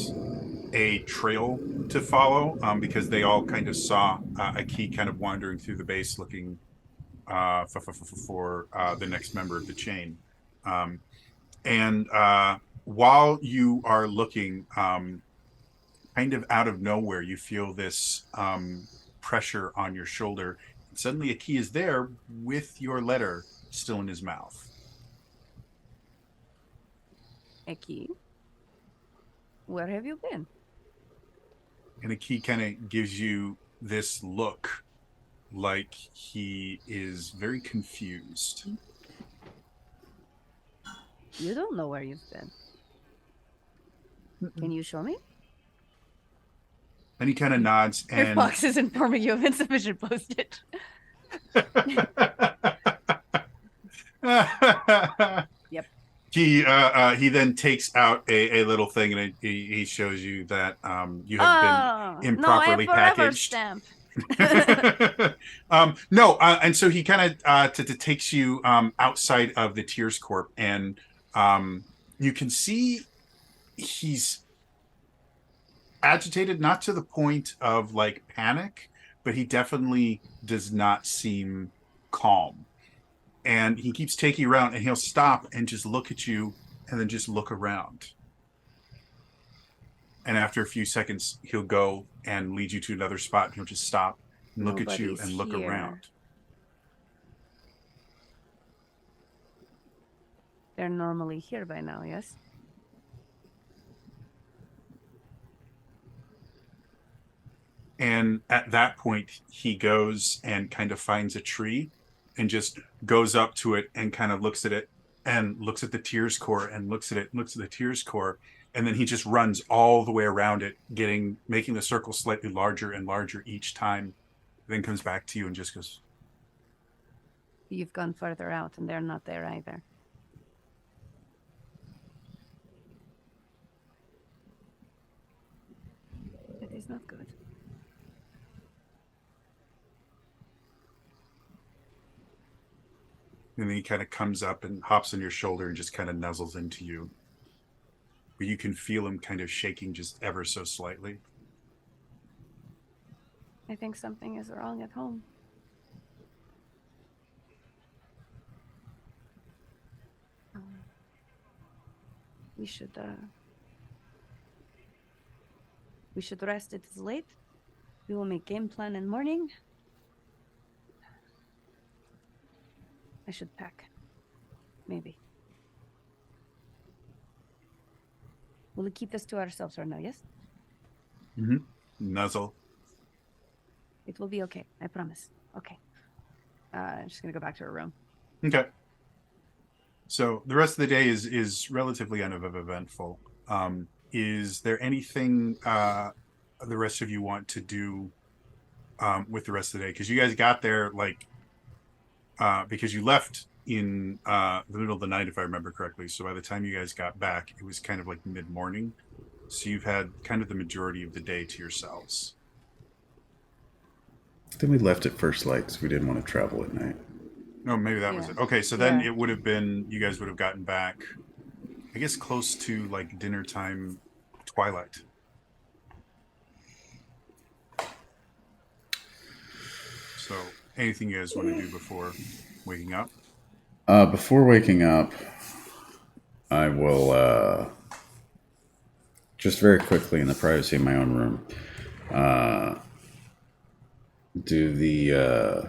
a trail to follow, because they all kind of saw a key kind of wandering through the base looking for the next member of the chain. And while you are looking, kind of out of nowhere, you feel this pressure on your shoulder. Suddenly a key is there with your letter still in his mouth.
Eki, where have you been?
And a key kind of gives you this look like he is very confused.
You don't know where you've been. Can you show me?
And he kind of nods,
Your
and
fox is informing you of insufficient postage. Yep.
He then takes out a little thing, and he shows you that you have been improperly
no, I have forever
packaged.
stamp.
No, and so he kind of takes you outside of the Tears Corp, and you can see he's agitated, not to the point of like panic, but he definitely does not seem calm. And he keeps taking you around, and he'll stop and just look at you, and then just look around. And after a few seconds, he'll go and lead you to another spot, and he'll just stop and look at you and
Nobody's
look
here.
around.
They're normally here by now, yes?
And at that point, he goes and kind of finds a tree and just goes up to it and kind of looks at it and looks at the Tears Core and looks at it and looks at the Tears Core. And then he just runs all the way around it, making the circle slightly larger and larger each time. Then comes back to you and just goes,
You've gone further out and they're not there either. It is not good.
And then he kind of comes up and hops on your shoulder and just kind of nuzzles into you. But you can feel him kind of shaking just ever so slightly.
I think something is wrong at home. We should rest. It is late. We will make game plan in morning. I should pack. Maybe. We'll keep this to ourselves right now, yes?
Mm-hmm. Nuzzle.
It will be okay. I promise. Okay.
I'm just gonna go back to her room.
Okay. So the rest of the day is relatively uneventful. Is there anything the rest of you want to do with the rest of the day? Because you guys got there like because you left in the middle of the night, if I remember correctly. So by the time you guys got back, it was kind of like mid-morning. So you've had kind of the majority of the day to yourselves.
Then we left at first light because we didn't want to travel at night.
No, maybe that was
Yeah.
it. Okay, so then
Yeah.
it would have been you guys would have gotten back, I guess, close to like dinner time, twilight. So anything you guys want to do before waking up?
Before waking up, I will just very quickly in the privacy of my own room do the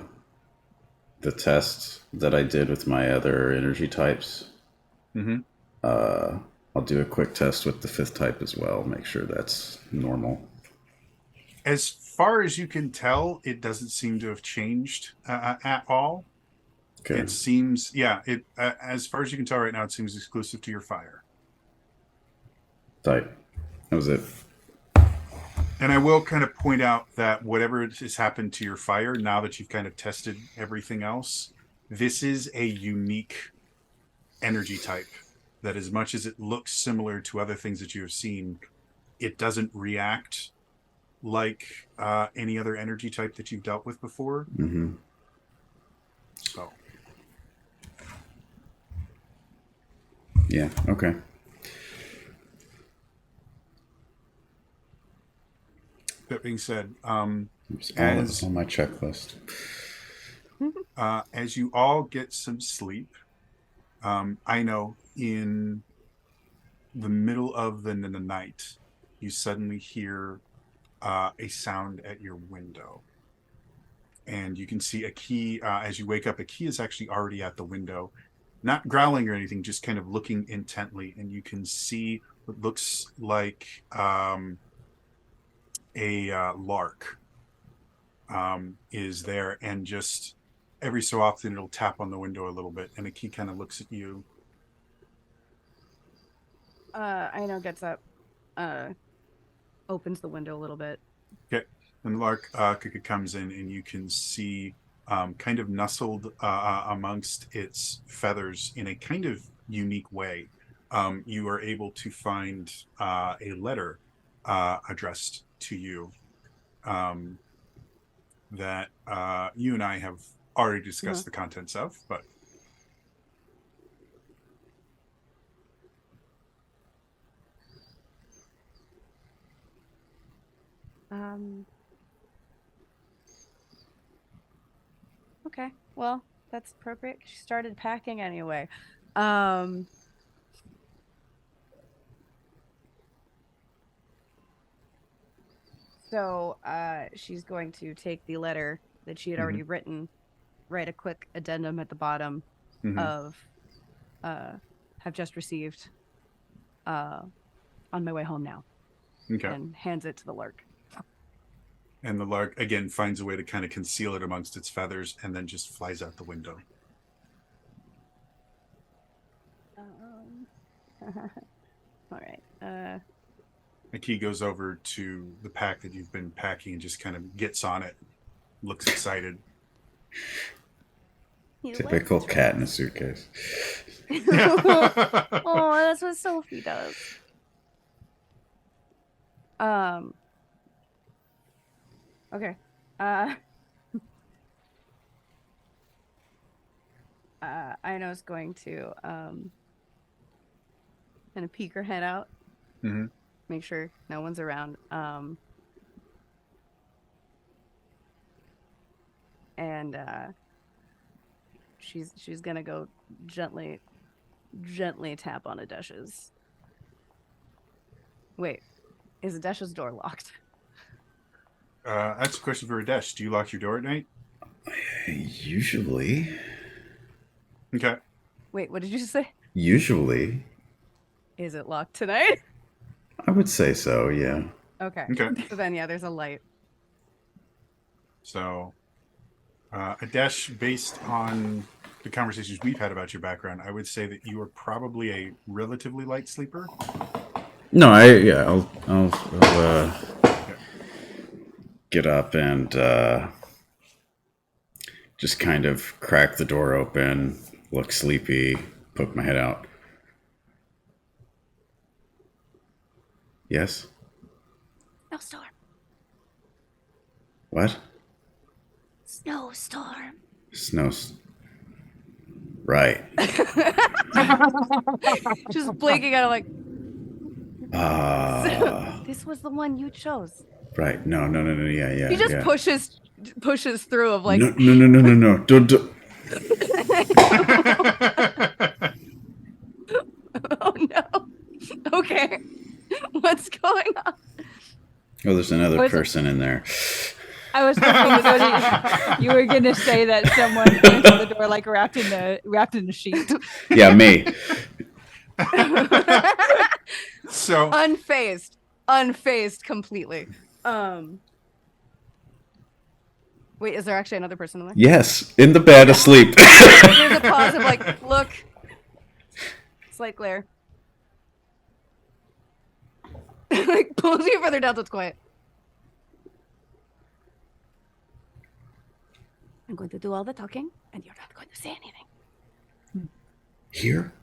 test that I did with my other energy types.
Mm-hmm.
I'll do a quick test with the 5th type as well. Make sure that's normal.
As far as you can tell, it doesn't seem to have changed at all.
Okay.
It seems, yeah. It as far as you can tell right now, it seems exclusive to your fire.
Type. That was it.
And I will kind of point out that whatever has happened to your fire, now that you've kind of tested everything else, this is a unique energy type that, as much as it looks similar to other things that you have seen, it doesn't react like any other energy type that you've dealt with before.
Mm-hmm.
So,
Yeah. Okay.
that being said,
It's
as
on my checklist.
as you all get some sleep, I know in the middle of the night, you suddenly hear a sound at your window. And you can see a key, as you wake up, a key is actually already at the window, not growling or anything, just kind of looking intently. And you can see what looks like a lark is there. And just every so often, it'll tap on the window a little bit. And the key kind of looks at you.
Aino gets up, opens the window a little bit.
Okay. And Lark comes in, and you can see kind of nestled amongst its feathers in a kind of unique way. You are able to find a letter addressed to you that you and I have already discussed the contents of, but
Okay, well, that's appropriate. She started packing anyway. So she's going to take the letter that she had already written, write a quick addendum at the bottom of have just received on my way home now,
okay.
and hands it to the lark.
And the lark again finds a way to kind of conceal it amongst its feathers, and then just flies out the window.
All right.
A key goes over to the pack that you've been packing and just kind of gets on it, looks excited.
He
Typical
likes
cat in a suitcase.
Oh, that's what Sophie does.
Okay. Aino's going to kind of peek her head out,
Mhm.
make sure no one's around. And she's gonna go gently tap on Adesh's. Wait, is Adesh's door locked?
That's a question for Adesh. Do you lock your door at night?
Usually.
Okay.
Wait, what did you say?
Usually.
Is it locked tonight?
I would say so, yeah.
Okay.
Okay.
So then, yeah, there's a light.
So, Adesh, based on the conversations we've had about your background, I would say that you are probably a relatively light sleeper.
No, I'll get up and just kind of crack the door open, look sleepy, poke my head out. Yes?
Snowstorm.
What?
Snowstorm.
Snows. Right.
Just blinking at it like,
This was the one you chose.
Right. No, yeah.
he just
yeah.
pushes through of like,
No. Don't.
oh no. Okay. What's going on?
Oh, there's another
Was it-
person in there.
I was thinking that you were gonna say that someone answered the door like wrapped in a sheet.
Yeah, me.
So,
Unfazed completely. Wait, is there actually another person in there?
Yes, in the bed, asleep.
There's a pause of like, look. Slight glare. Like pulls you further down so it's quiet.
I'm going to do all the talking, and you're not going to say anything.
Here?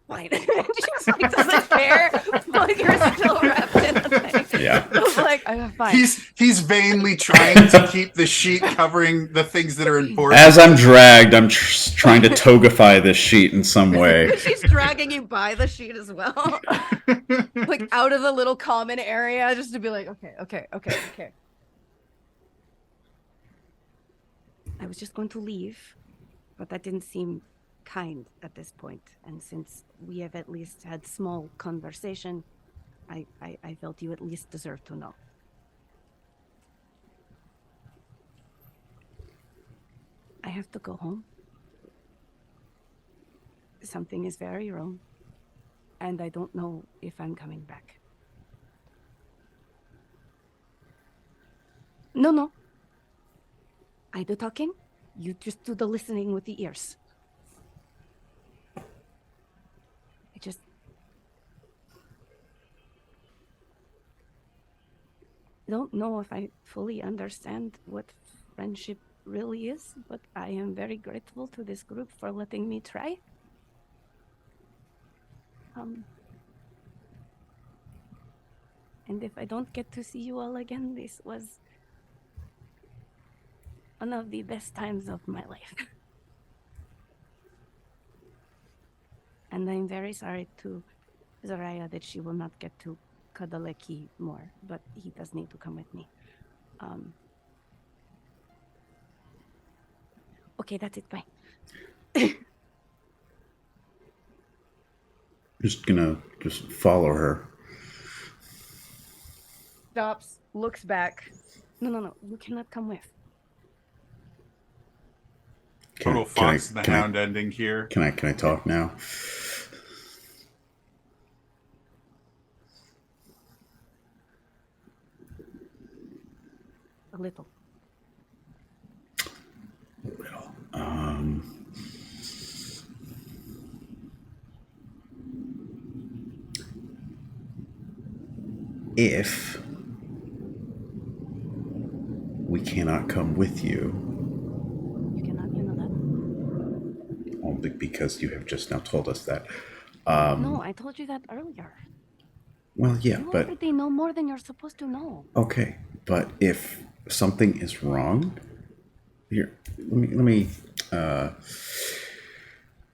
Fine. Just like doesn't care. Like you're still wrapped in a thing.
Yeah.
It's like, fine.
he's vainly trying to keep the sheet covering the things that are important.
As I'm dragged, I'm trying to togify this sheet in some way.
She's dragging you by the sheet as well. Like out of the little common area just to be like, okay.
I was just going to leave, but that didn't seem kind at this point. And since we have at least had small conversation, I felt you at least deserve to know. I have to go home. Something is very wrong, and I don't know if I'm coming back. No. I do talking, you just do the listening with the ears. I don't know if I fully understand what friendship really is, but I am very grateful to this group for letting me try. And if I don't get to see you all again, this was one of the best times of my life. And I'm very sorry to Zaraya that she will not get to cuddle Eki more, but he does need to come with me. Okay, that's it. Bye.
Just gonna follow her.
Stops, looks back.
No. You cannot come with.
Total Fox and the Hound ending here.
Can I talk now?
A little.
If we cannot come with you,
You cannot, you know that?
only because you have just now told us that.
No, I told you that earlier.
Well, yeah,
You
but
already know more than you're supposed to know.
okay. But if something is wrong, here. Let me.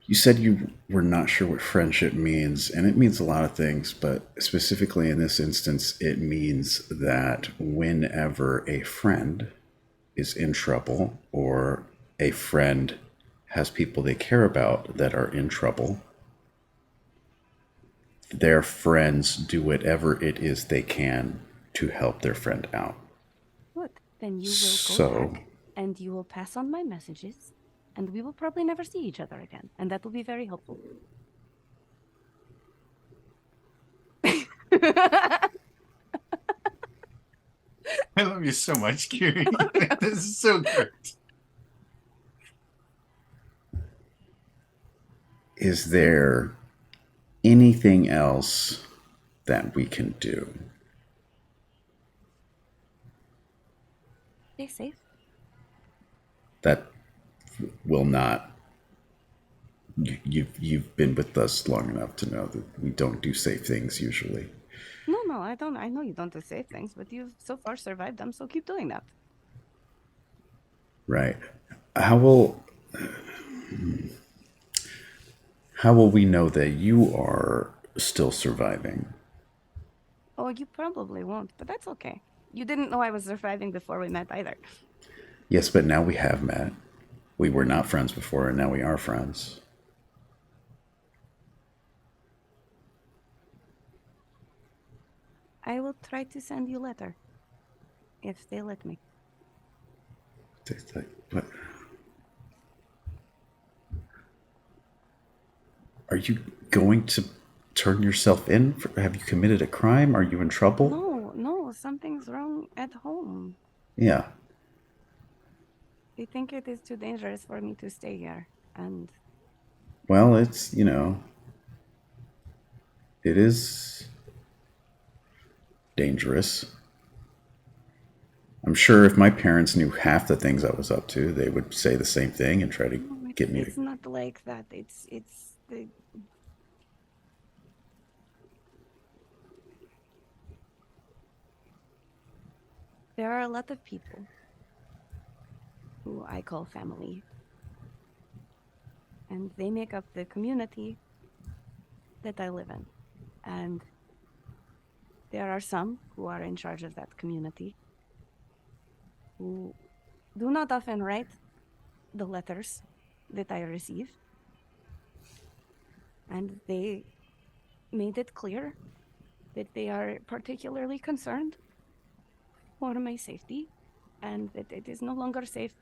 You said you were not sure what friendship means, and it means a lot of things, but specifically in this instance, it means that whenever a friend is in trouble or a friend has people they care about that are in trouble, their friends do whatever it is they can to help their friend out.
Good. Then you will
So-
go back and you will pass on my messages, and we will probably never see each other again, and that will be very helpful.
I love you so much, Kiri. This is so great.
Is there anything else that we can do?
Stay safe.
That will not. You've been with us long enough to know that we don't do safe things usually.
No, I don't. I know you don't do safe things, but you've so far survived them, so keep doing that.
Right. How will we know that you are still surviving?
Oh, you probably won't, but that's okay. You didn't know I was surviving before we met either.
Yes, but now we have met. We were not friends before, and now we are friends.
I will try to send you a letter. If they let me.
What? Are you going to turn yourself in? Have you committed a crime? Are you in trouble?
No, something's wrong at home.
Yeah.
They think it is too dangerous for me to stay here, and
Well, it's, it is dangerous. I'm sure if my parents knew half the things I was up to, they would say the same thing and try to
no,
get me
it's
to.
not like that. It's the there are a lot of people who I call family, and they make up the community that I live in. And there are some who are in charge of that community who do not often write the letters that I receive. And they made it clear that they are particularly concerned for my safety and that it is no longer safe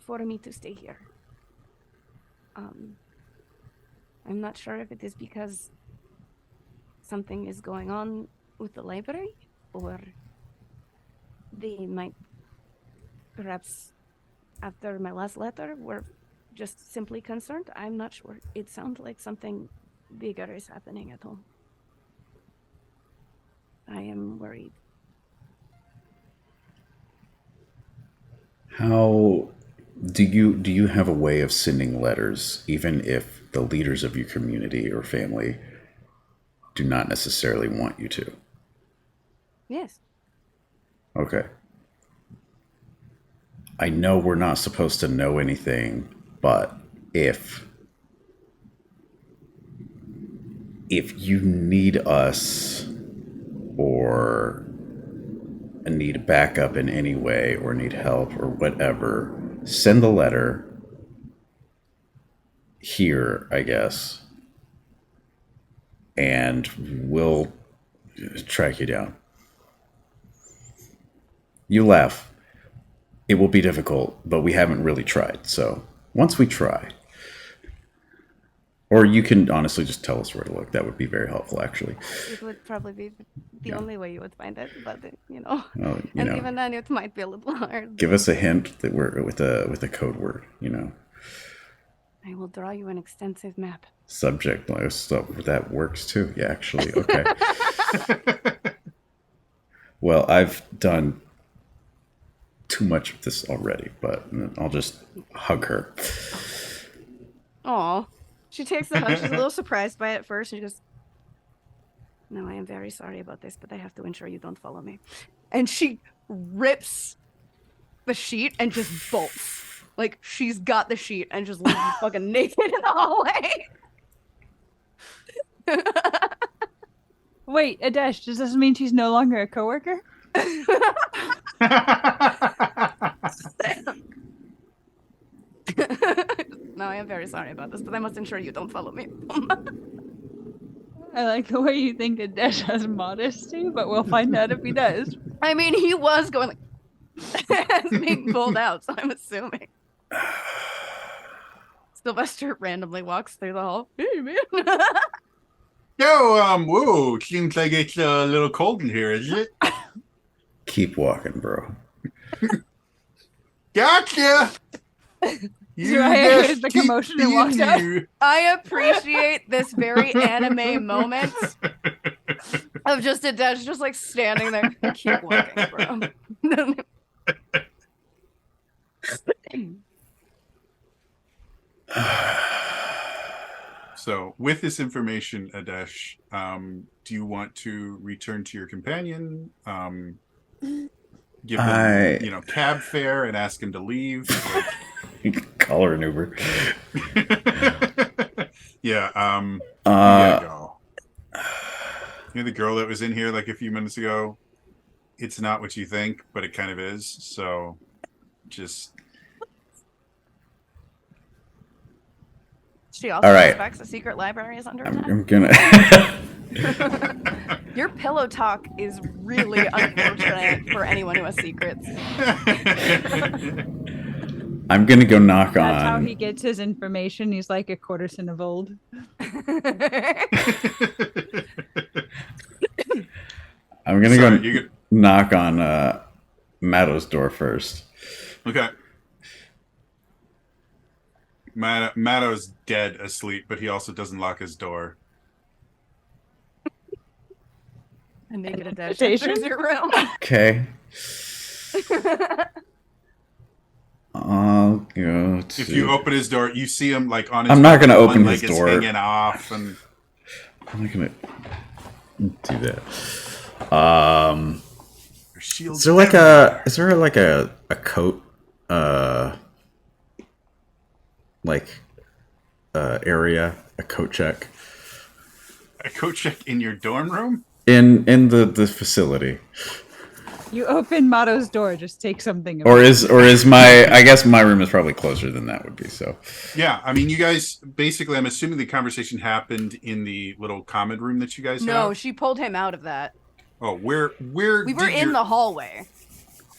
for me to stay here. I'm not sure if it is because something is going on with the library, or they might, perhaps after my last letter, were just simply concerned. I'm not sure. It sounds like something bigger is happening at home. I am worried.
How do you have a way of sending letters, even if the leaders of your community or family do not necessarily want you to?
Yes.
Okay. I know we're not supposed to know anything, but if you need us or need backup in any way or need help or whatever, send a letter here, I guess, and we'll track you down. You laugh. It will be difficult, but we haven't really tried. So once we try, or you can honestly just tell us where to look. That would be very helpful, actually.
It would probably be the
Yeah.
only way you would find it, but
Well,
and even then it might be a little hard.
give us a hint that we're with a code word.
I will draw you an extensive map.
Subject line stuff that works too. Yeah, actually, okay. Well, I've done too much of this already, but I'll just hug her.
Aw. She takes the hug. She's a little surprised by it at first. And she goes, "No, I am very sorry about this, but I have to ensure you don't follow me." And she rips the sheet and just bolts. Like she's got the sheet and just leaves you fucking naked in the hallway.
Wait, Adesh, does this mean she's no longer a coworker?
No, I am very sorry about this, but I must ensure you don't follow me.
I like the way you think Adesh has modesty, but we'll find out if he does.
I mean, he was going like as being pulled out, so I'm assuming. Sylvester randomly walks through the hall. Hey, man.
Yo, whoa, seems like it's a little cold in here, is it?
Keep walking, bro.
Gotcha!
Soraya hears the commotion and walks out.
I appreciate this very anime moment of just Adesh just like standing there. Keep walking, bro.
So, with this information, Adesh, do you want to return to your companion? Give him, cab fare and ask him to leave?
Call her an Uber.
Yeah, you gotta go. You're the girl that was in here like a few minutes ago. It's not what you think, but it kind of is. So, just...
She also
All right.
suspects a secret library is under attack.
I'm gonna.
Your pillow talk is really unfortunate for anyone who has secrets.
I'm gonna go knock
That's how
on.
he gets his information. He's like a courtesan of old.
I'm gonna
Sorry,
go knock on Matto's door first.
Okay. Matto's dead asleep, but he also doesn't lock his door.
A naked Adesh
Invitation?
enters your room.
Okay. I'll go to.
If you open his door, you see him like on his.
I'm not gonna
one
open
leg
his
is
door.
hanging off, and
I'm not gonna do that.
your shield's
Is there like
everywhere.
a? Is there like a coat? Area, a coat check
A coat check in your dorm room?
in the facility,
You open Mato's door, just take something.
or is my? I guess my room is probably closer than that would be. So
Yeah, I mean, you guys basically. I'm assuming the conversation happened in the little common room that you guys
No,
have.
she pulled him out of that.
Oh, where?
We were in the hallway.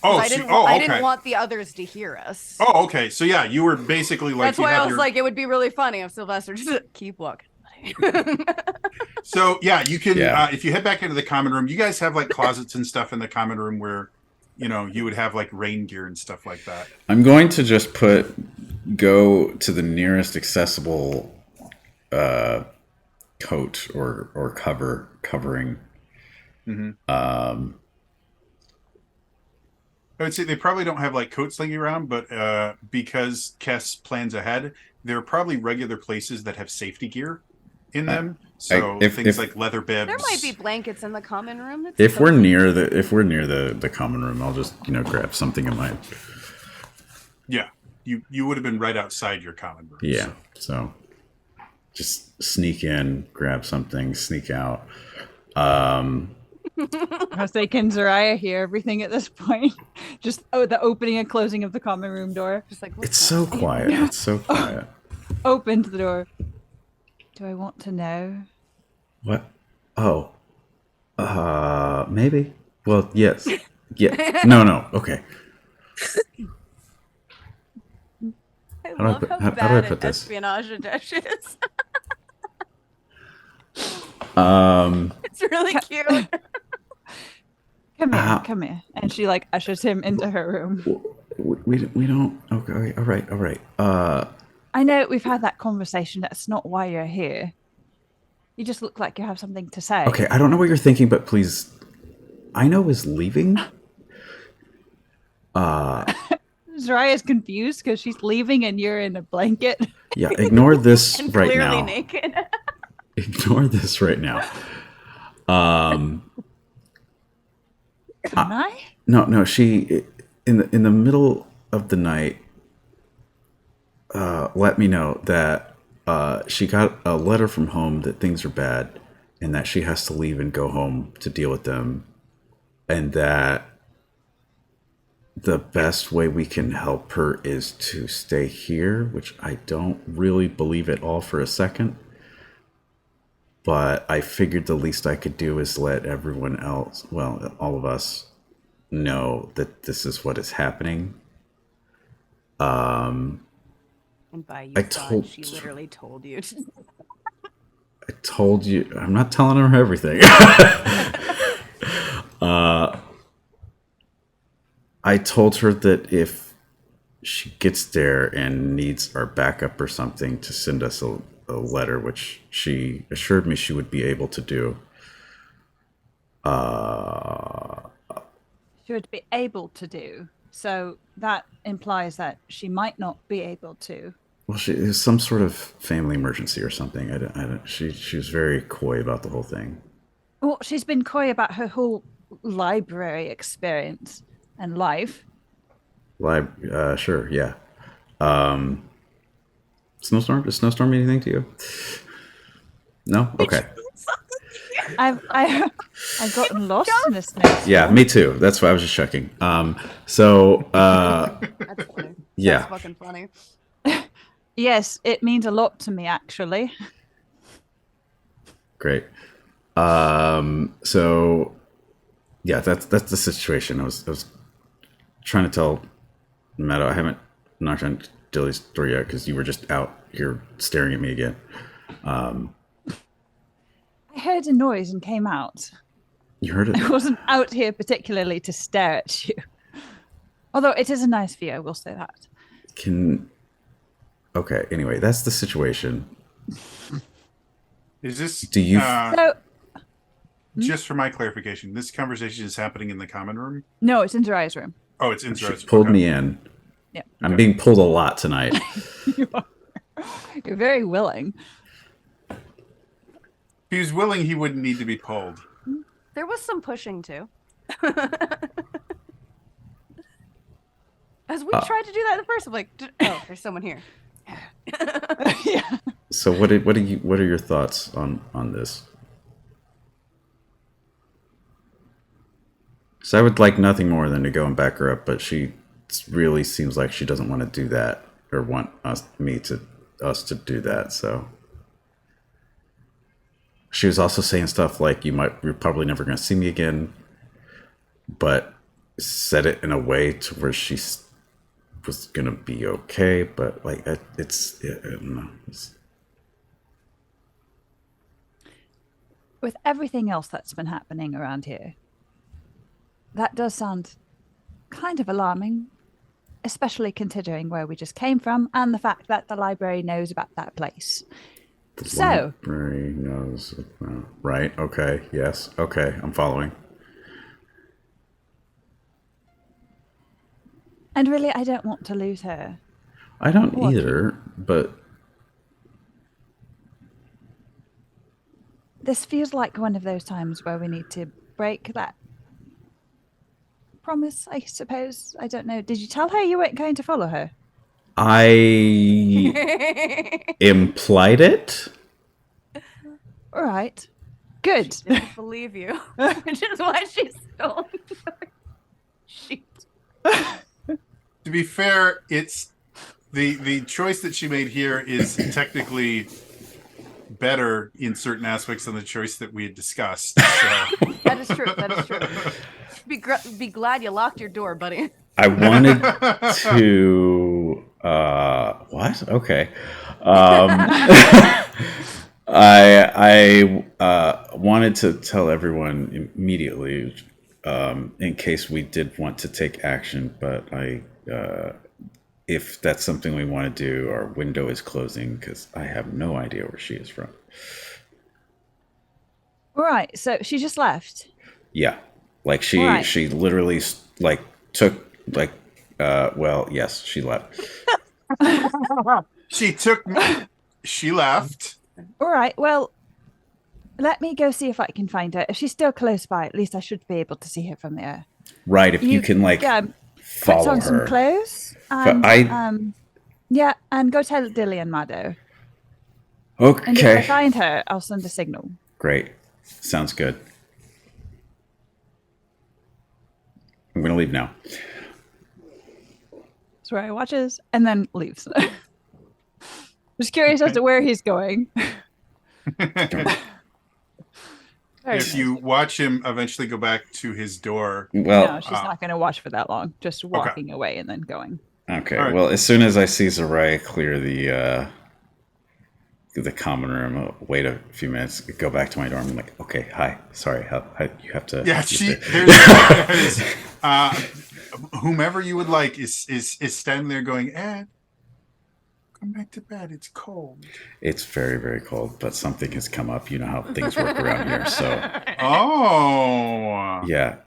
Oh,
I
so,
didn't.
oh,
I
okay.
didn't want the others to hear us.
Oh, okay. So yeah, you were basically like.
That's
you
why
have
I was
your-
like, it would be really funny if Sylvester just keep walking.
So yeah, you can
Yeah.
if you head back into the common room, you guys have like closets and stuff in the common room where, you would have like rain gear and stuff like that.
I'm going to just go to the nearest accessible coat or covering.
Mm-hmm. I would say they probably don't have like coats laying around, but because Kess plans ahead, there are probably regular places that have safety gear in them. So
if-
things like leather bibs.
There might be blankets in the common room. That's
If we're
totally-
near the common room, I'll just grab something in mine.
Yeah, you would have been right outside your common room.
Yeah. So just sneak in, grab something, sneak out.
I was like, can Zaraya hear everything at this point? Just the opening and closing of the common room door.
Just like
It's so quiet. It's so quiet.
Opened the door. Do I want to know?
What? Oh. Maybe. Well, yes. Yeah. No. Okay.
I
do I
love
put-
how
how do
bad
I
at
put this?
espionage Adesh is.
Um.
It's really cute.
Come here,
Ow.
come here. And she like ushers him into her room.
We don't. Okay. All right.
I know we've had that conversation. That's not why you're here. You just look like you have something to say.
Okay. I don't know what you're thinking, but please. Aino is leaving.
Zaraya's confused because she's leaving and you're in a blanket.
Yeah. Ignore this
And
right
clearly
now.
naked.
Ignore this right now.
Can I?
No. She. in the middle of the night, let me know that she got a letter from home that things are bad and that she has to leave and go home to deal with them, and that the best way we can help her is to stay here, which I don't really believe at all for a second. But I figured the least I could do is let everyone else, well, all of us, know that this is what is happening.
And by you
I
thought,
told-
she literally told you.
I told you, I'm not telling her everything. I told her that if she gets there and needs our backup or something, to send us a letter, which she assured me she would be able to do.
She would be able to do. So that implies that she might not be able to.
Well, it was some sort of family emergency or something. I don't, she was very coy about the whole thing.
Well, she's been coy about her whole library experience and life.
Sure, yeah. Snowstorm? Does snowstorm mean anything to you? No? Okay.
I've gotten lost in this next.
Yeah, me too. That's why I was just checking. So,
That's funny.
yeah.
That's fucking funny.
Yes, it means a lot to me, actually.
Great. So, yeah, that's the situation. I was trying to tell Meadow. I haven't knocked on Dilly's door yet because you were just out here staring at me again.
I heard a noise and came out.
You heard it?
I wasn't out here particularly to stare at you. Although it is a nice view, I will say that.
Okay, anyway, that's the situation.
Is this?
Do you-
So,
Just for my clarification, this conversation is happening in the common room.
no, it's in Zarai's room.
Oh, it's in
She
Zara's.
pulled
Okay.
me in.
Yeah.
I'm being pulled a lot tonight.
You're very willing.
If he was willing, he wouldn't need to be pulled.
There was some pushing too. As we tried to do that at first, I'm like, oh, there's someone here.
Yeah.
So what are your thoughts on this? So I would like nothing more than to go and back her up, but she really seems like she doesn't want to do that or want us to do that. So she was also saying stuff like you're probably never going to see me again, but said it in a way to where she was going to be okay. But like I don't know.
With everything else that's been happening around here, that does sound kind of alarming, especially considering where we just came from and the fact that the library knows about that place. So,
Library knows. Right. Okay. Yes. Okay. I'm following.
and really, I don't want to lose her.
I don't
What?
either, but
This feels like one of those times where we need to break that promise, I suppose. I don't know. Did you tell her you weren't going to follow her?
I implied it.
All right. Good.
Didn't believe you, which is why she's so. Shoot.
To be fair, it's the choice that she made here is technically better in certain aspects than the choice that we had discussed. So.
That is true. That is true. Be glad you locked your door, buddy.
I wanted to. What? Okay. I wanted to tell everyone immediately, in case we did want to take action. But if that's something we want to do, our window is closing because I have no idea where she is from.
All right. So she just left.
Yeah, like she
Right.
she literally like took like well, yes, she left.
She left.
All right. Well, let me go see if I can find her. If she's still close by, at least I should be able to see her from the air.
Right, if you can like
Yeah. Puts
follow
on some
her.
clothes and
I-
yeah, and go tell Dilly and Mado. And if I
Okay.
find her, I'll send a signal.
Great. Sounds good. I'm gonna leave now.
Soraya watches and then leaves. Just curious as to where he's going. Very
If you watch him eventually go back to his door,
Well,
no, she's not going to watch for that long. Just walking away and then going.
okay.
All right.
Well, as soon as I see Zaraya clear the common room, I'll wait a few minutes, go back to my dorm. I'm like, okay, hi, sorry, how you have to.
yeah, there's whomever you would like is standing there going, Ed, come back to bed. It's cold.
It's very, very cold, but something has come up. You know how things work around here, so
Oh,
yeah.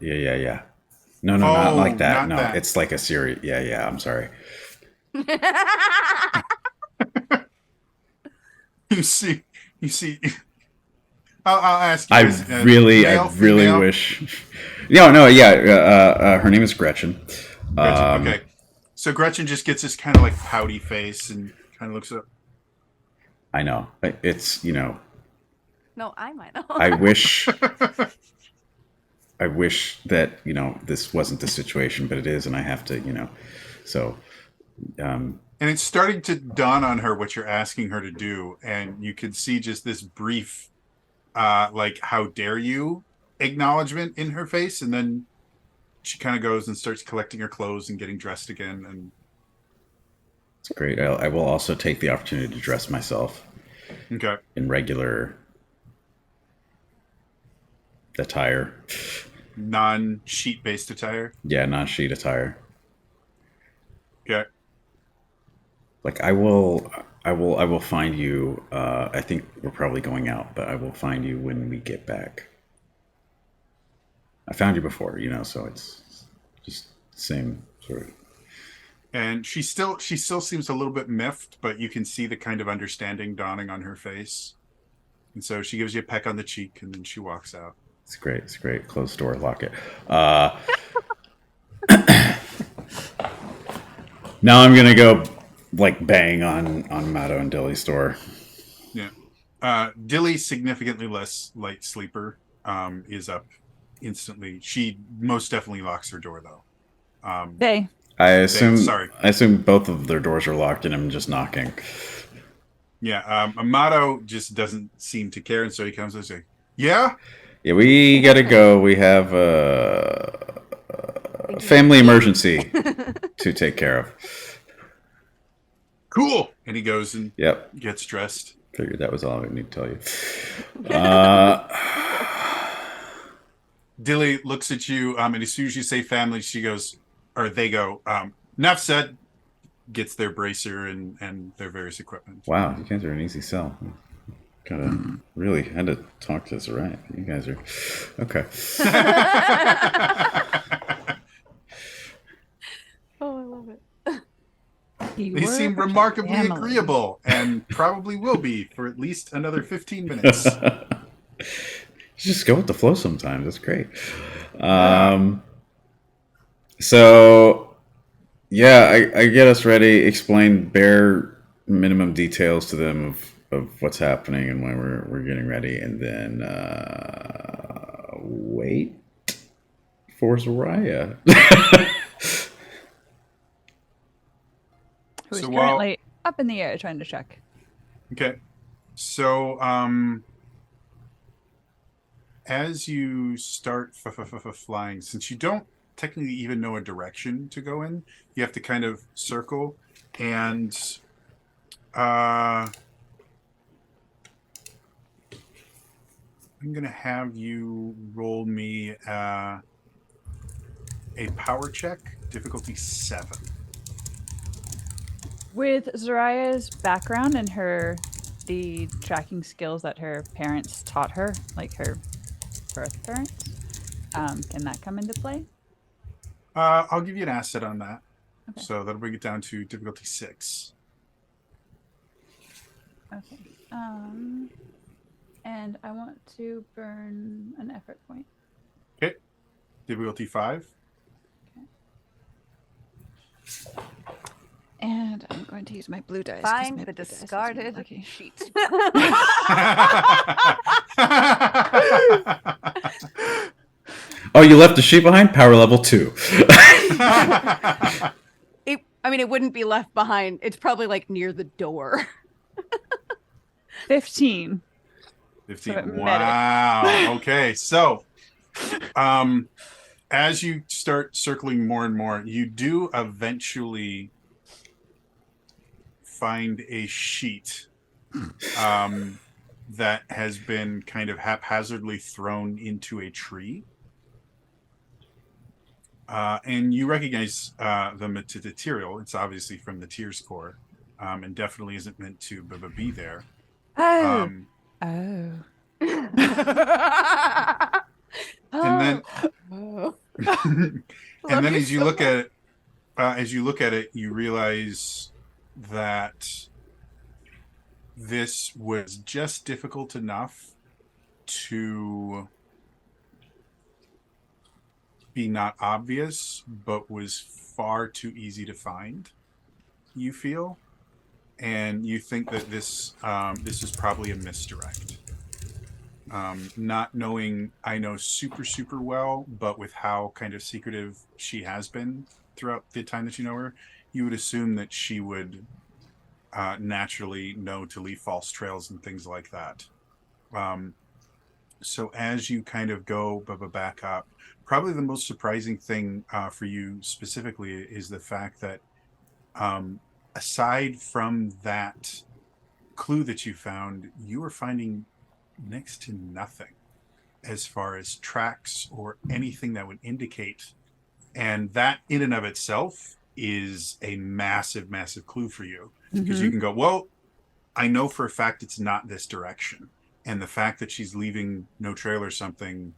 No, not like that.
not
No,
that.
it's like a series. Yeah. I'm sorry.
you see. I'll ask you.
I
this,
really
male,
really
female?
wish. No, yeah. Her name is Gretchen.
Gretchen, okay. So Gretchen just gets this kind of like pouty face and kind of looks up.
I know. It's
No, I might know.
I wish. I wish that this wasn't the situation, but it is, and I have to So,
And it's starting to dawn on her what you're asking her to do, and you can see just this brief, like "how dare you" acknowledgement in her face, and then she kind of goes and starts collecting her clothes and getting dressed again. And
it's great. I will also take the opportunity to dress myself
okay,
in regular attire.
non-sheet based attire.
Yeah, non-sheet attire.
Okay,
Like I will find you. I think we're probably going out, but I will find you when we get back. I found you before, so it's just same sort of.
and she still seems a little bit miffed, but you can see the kind of understanding dawning on her face. And so she gives you a peck on the cheek, and then she walks out.
It's great. It's great. Close door, lock it. Now I'm gonna go like bang on Mato and Dilly's door.
Yeah. Dilly, significantly less light sleeper, is up instantly. She most definitely locks her door though.
They.
I assume.
sorry.
I assume both of their doors are locked, and I'm just knocking.
Yeah. Amato just doesn't seem to care, and so he comes and says, "Yeah,
Yeah, we gotta go. We have a family emergency to take care of.
cool." And he goes and
Yep.
gets dressed.
Figured that was all I need to tell you.
Dilly looks at you, and as soon as you say family, she goes, or they go, enough said, gets their bracer and their various equipment.
Wow, you guys are an easy sell. Kind of really had to talk to us, right? You guys are okay.
Oh, I love it.
They seem remarkably agreeable and probably will be for at least another 15 minutes.
Just go with the flow sometimes. That's great. So, yeah, I get us ready, explain bare minimum details to them of what's happening and when we're getting ready, and then wait for Zaraya.
Who's
So while-
currently up in the air trying to check.
Okay. So, as you start flying, since you don't technically even know a direction to go in, you have to kind of circle, and I'm gonna have you roll me a power check, difficulty 7.
With Zaraya's background and the tracking skills that her parents taught her, like her birth parents, can that come into play?
I'll give you an asset on that.
Okay.
So that'll bring it down to difficulty 6.
Okay. And I want to burn an effort point.
Okay. Difficulty 5.
And I'm going to use my blue dice. 'cause
Find
my
the
blue dice is
discarded
lucky.
sheet.
Oh, you left the sheet behind? Power level 2.
It wouldn't be left behind. It's probably like near the door.
15.
15.
So it met it.
Wow. Okay. So, as you start circling more and more, you do eventually find a sheet that has been kind of haphazardly thrown into a tree. And you recognize the material. It's obviously from the Tears Core, and definitely isn't meant to be there.
Oh.
Um,
Oh.
and then
Oh.
and
Love
then
you
as you
so
look at it, you realize that this was just difficult enough to be not obvious, but was far too easy to find. You feel, and you think that this is probably a misdirect. Not knowing I know super well, but with how kind of secretive she has been throughout the time that you know her, you would assume that she would naturally know to leave false trails and things like that. So as you kind of go back up, probably the most surprising thing for you specifically is the fact that aside from that clue that you found, you are finding next to nothing as far as tracks or anything that would indicate. And that in and of itself is a massive clue for you, because you can go, well, I know for a fact it's not this direction. And the fact that she's leaving no trail or something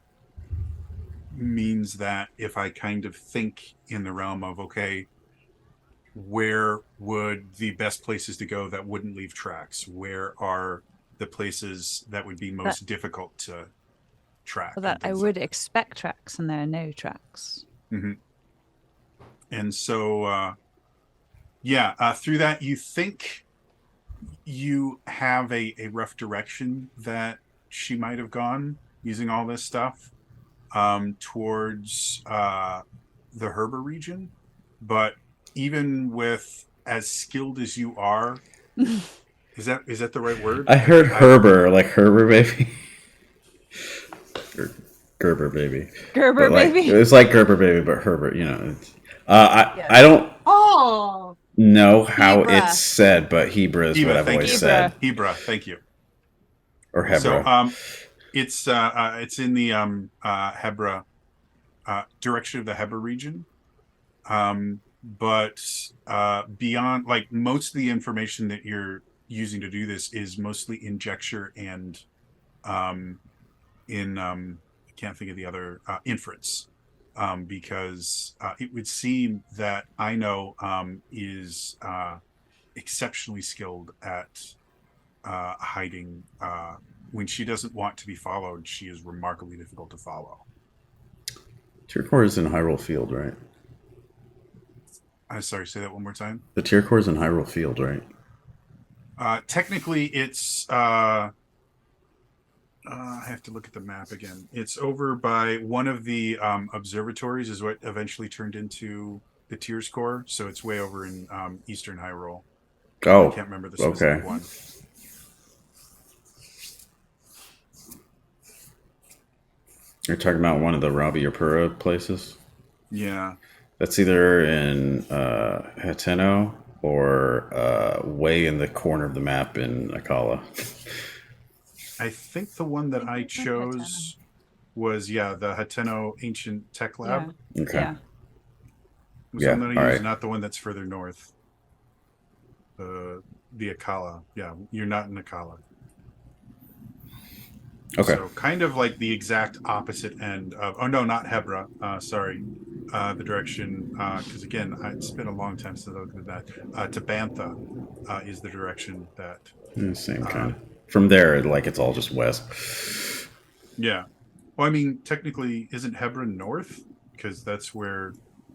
means that if I kind of think in the realm of, okay, where would the best places to go that wouldn't leave tracks? Where are the places that would be most difficult to track?
Well, that I would expect tracks, and there are no tracks.
Mm-hmm. And so, through that, you think you have a rough direction that she might have gone using all this stuff towards the Herber region. But even with as skilled as you are, is that the right word?
I heard Herber, like Herber baby. Or Gerber baby.
Gerber baby.
It was like Gerber baby, but Herbert, you know. I don't know how
Hebra.
it's said, but Hebra is what I've
thank
always
you.
said.
Hebra, thank you.
Or Hebra.
So it's in the Hebra direction of the Hebra region. But beyond, like, most of the information that you're using to do this is mostly injecture and I can't think of the other inference, because it would seem that Ino is exceptionally skilled at hiding. When she doesn't want to be followed, she is remarkably difficult to follow.
Tier core is in Hyrule Field, right?
I'm sorry, say that one more time.
The tier core is in Hyrule Field, right?
Technically, it's I have to look at the map again. It's over by one of the observatories, is what eventually turned into the Tears Core. So it's way over in Eastern Hyrule.
Oh,
I can't remember the specific one.
You're talking about one of the Rabi or Pura places?
Yeah.
That's either in Hateno or way in the corner of the map in Akala.
I think the one that I chose was, the Hateno Ancient Tech Lab.
Yeah.
Okay.
Yeah.
Was the one that I
all
used,
right.
not the one that's further north. The Akala. Yeah, you're not in Akala.
Okay.
So kind of like the exact opposite end of, oh no, not Hebra. Sorry. The direction, because again, it's been a long time since I looked at that. Tabantha is the direction that.
Yeah, same kind of. From there, like, it's all just west.
Yeah. Well, I mean, technically, isn't Hebra north? Because that's where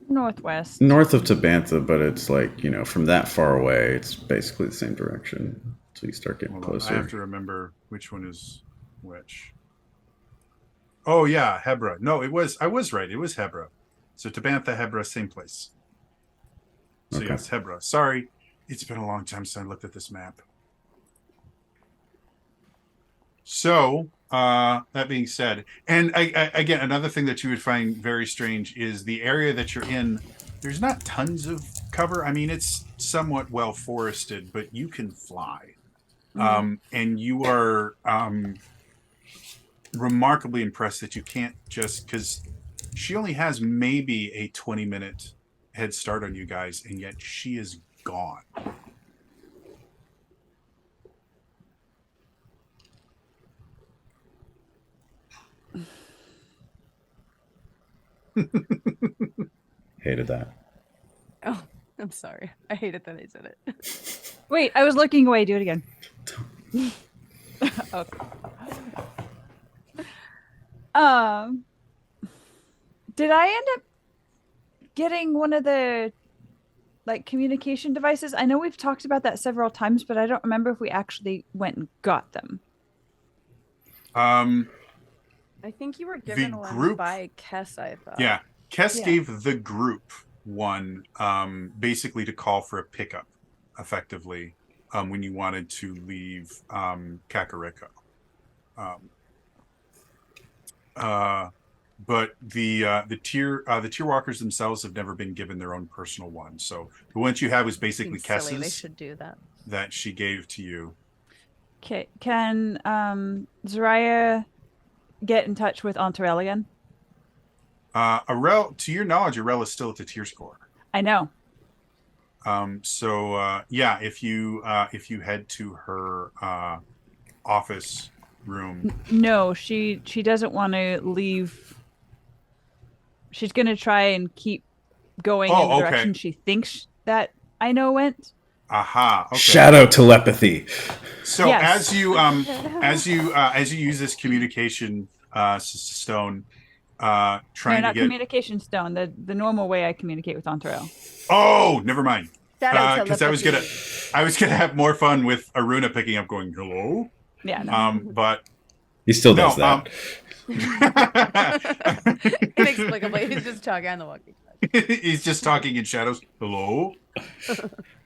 Northwest.
North of Tabantha, but it's like, from that far away, it's basically the same direction. So you start getting
Hold on,
closer.
I have to remember which one is which. Oh yeah, Hebra. No, I was right. It was Hebra. So Tabantha, Hebra, same place. So
Okay.
yes, Hebra. Sorry, it's been a long time since I looked at this map. So that being said, and again, another thing that you would find very strange is the area that you're in. There's not tons of cover. I mean, it's somewhat well forested, but you can fly. And you are remarkably impressed that you can't just, because she only has maybe a 20-minute head start on you guys, and yet she is gone.
Hated that.
Oh, I'm sorry. I hated that I said it.
Wait, I was looking away. Do it again. Okay. Did I end up getting one of the communication devices? I know we've talked about that several times, but I don't remember if we actually went and got them.
I think you were given one
group-
by Kess, I thought.
Yeah, Kess
Yeah.
gave the group one basically to call for a pickup, effectively, when you wanted to leave Kakariko. But the tier walkers themselves have never been given their own personal one. So the one you have was basically
Seems silly. They
Kess's
should do that.
that she gave to you.
Okay, can Zaraya get in touch with Antarel again?
Arel, to your knowledge, Arel is still at the tier score.
I know.
So yeah, if you head to her office room.
No, she doesn't want to leave. She's going to try and keep going in the
okay.
direction she thinks that I know went.
Aha. Okay.
Shadow telepathy.
So
Yes.
as you use this communication stone,
No,
trying to
not
get.
communication stone. The normal way I communicate with Antarel.
Oh, never mind.
Shadow
Because I was gonna have more fun with Aruna picking up, going hello.
Yeah. No.
But
He still
no.
does that.
Inexplicably, he's just talking on the walkie.
He's just talking in shadows. Hello.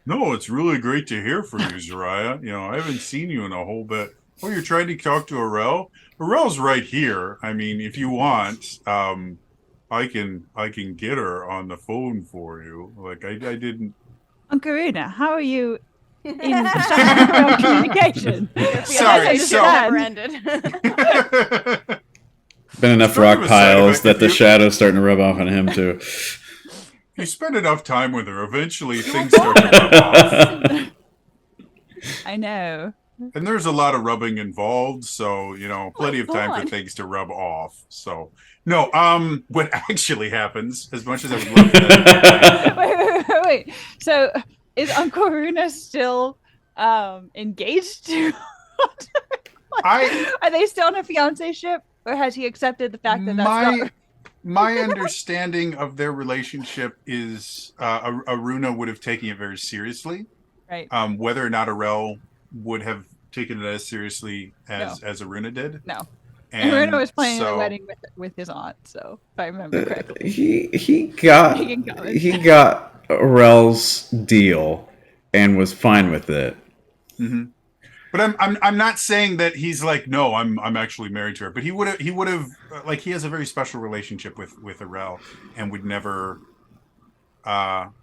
No, it's really great to hear from you, Zaraya. I haven't seen you in a whole bit. Oh, you're trying to talk to Arel? Arel's right here. I mean, if you want, I can get her on the phone for you. Like I didn't.
Uncle Runa, how are you in Shadow communication?
Sorry, so-
never ended.
Been enough
Sort of
rock
a side
piles
effect
that
if
the
you-
shadow's starting to rub off on him too.
You spend enough time with her, eventually things start to rub off.
I know.
And there's a lot of rubbing involved, so plenty of time for
fun.
things to rub off. So no, what actually happens, as much as I would love that.
Wait. So is Uncle Runa still engaged to? Are they still in a fiancé-ship, or has he accepted the fact that that's not?
My understanding of their relationship is Aruna would have taken it very seriously.
Right.
Whether or not Arel would have taken it as seriously as Aruna did.
No.
And
Runa was planning
so,
a wedding with his aunt, so if I remember correctly.
He got
He can comment.
he got Aurel's deal and was fine with it.
Mhm. But I'm not saying that he's like, no, I'm actually married to her. But he would have like, he has a very special relationship with Arel and would never kind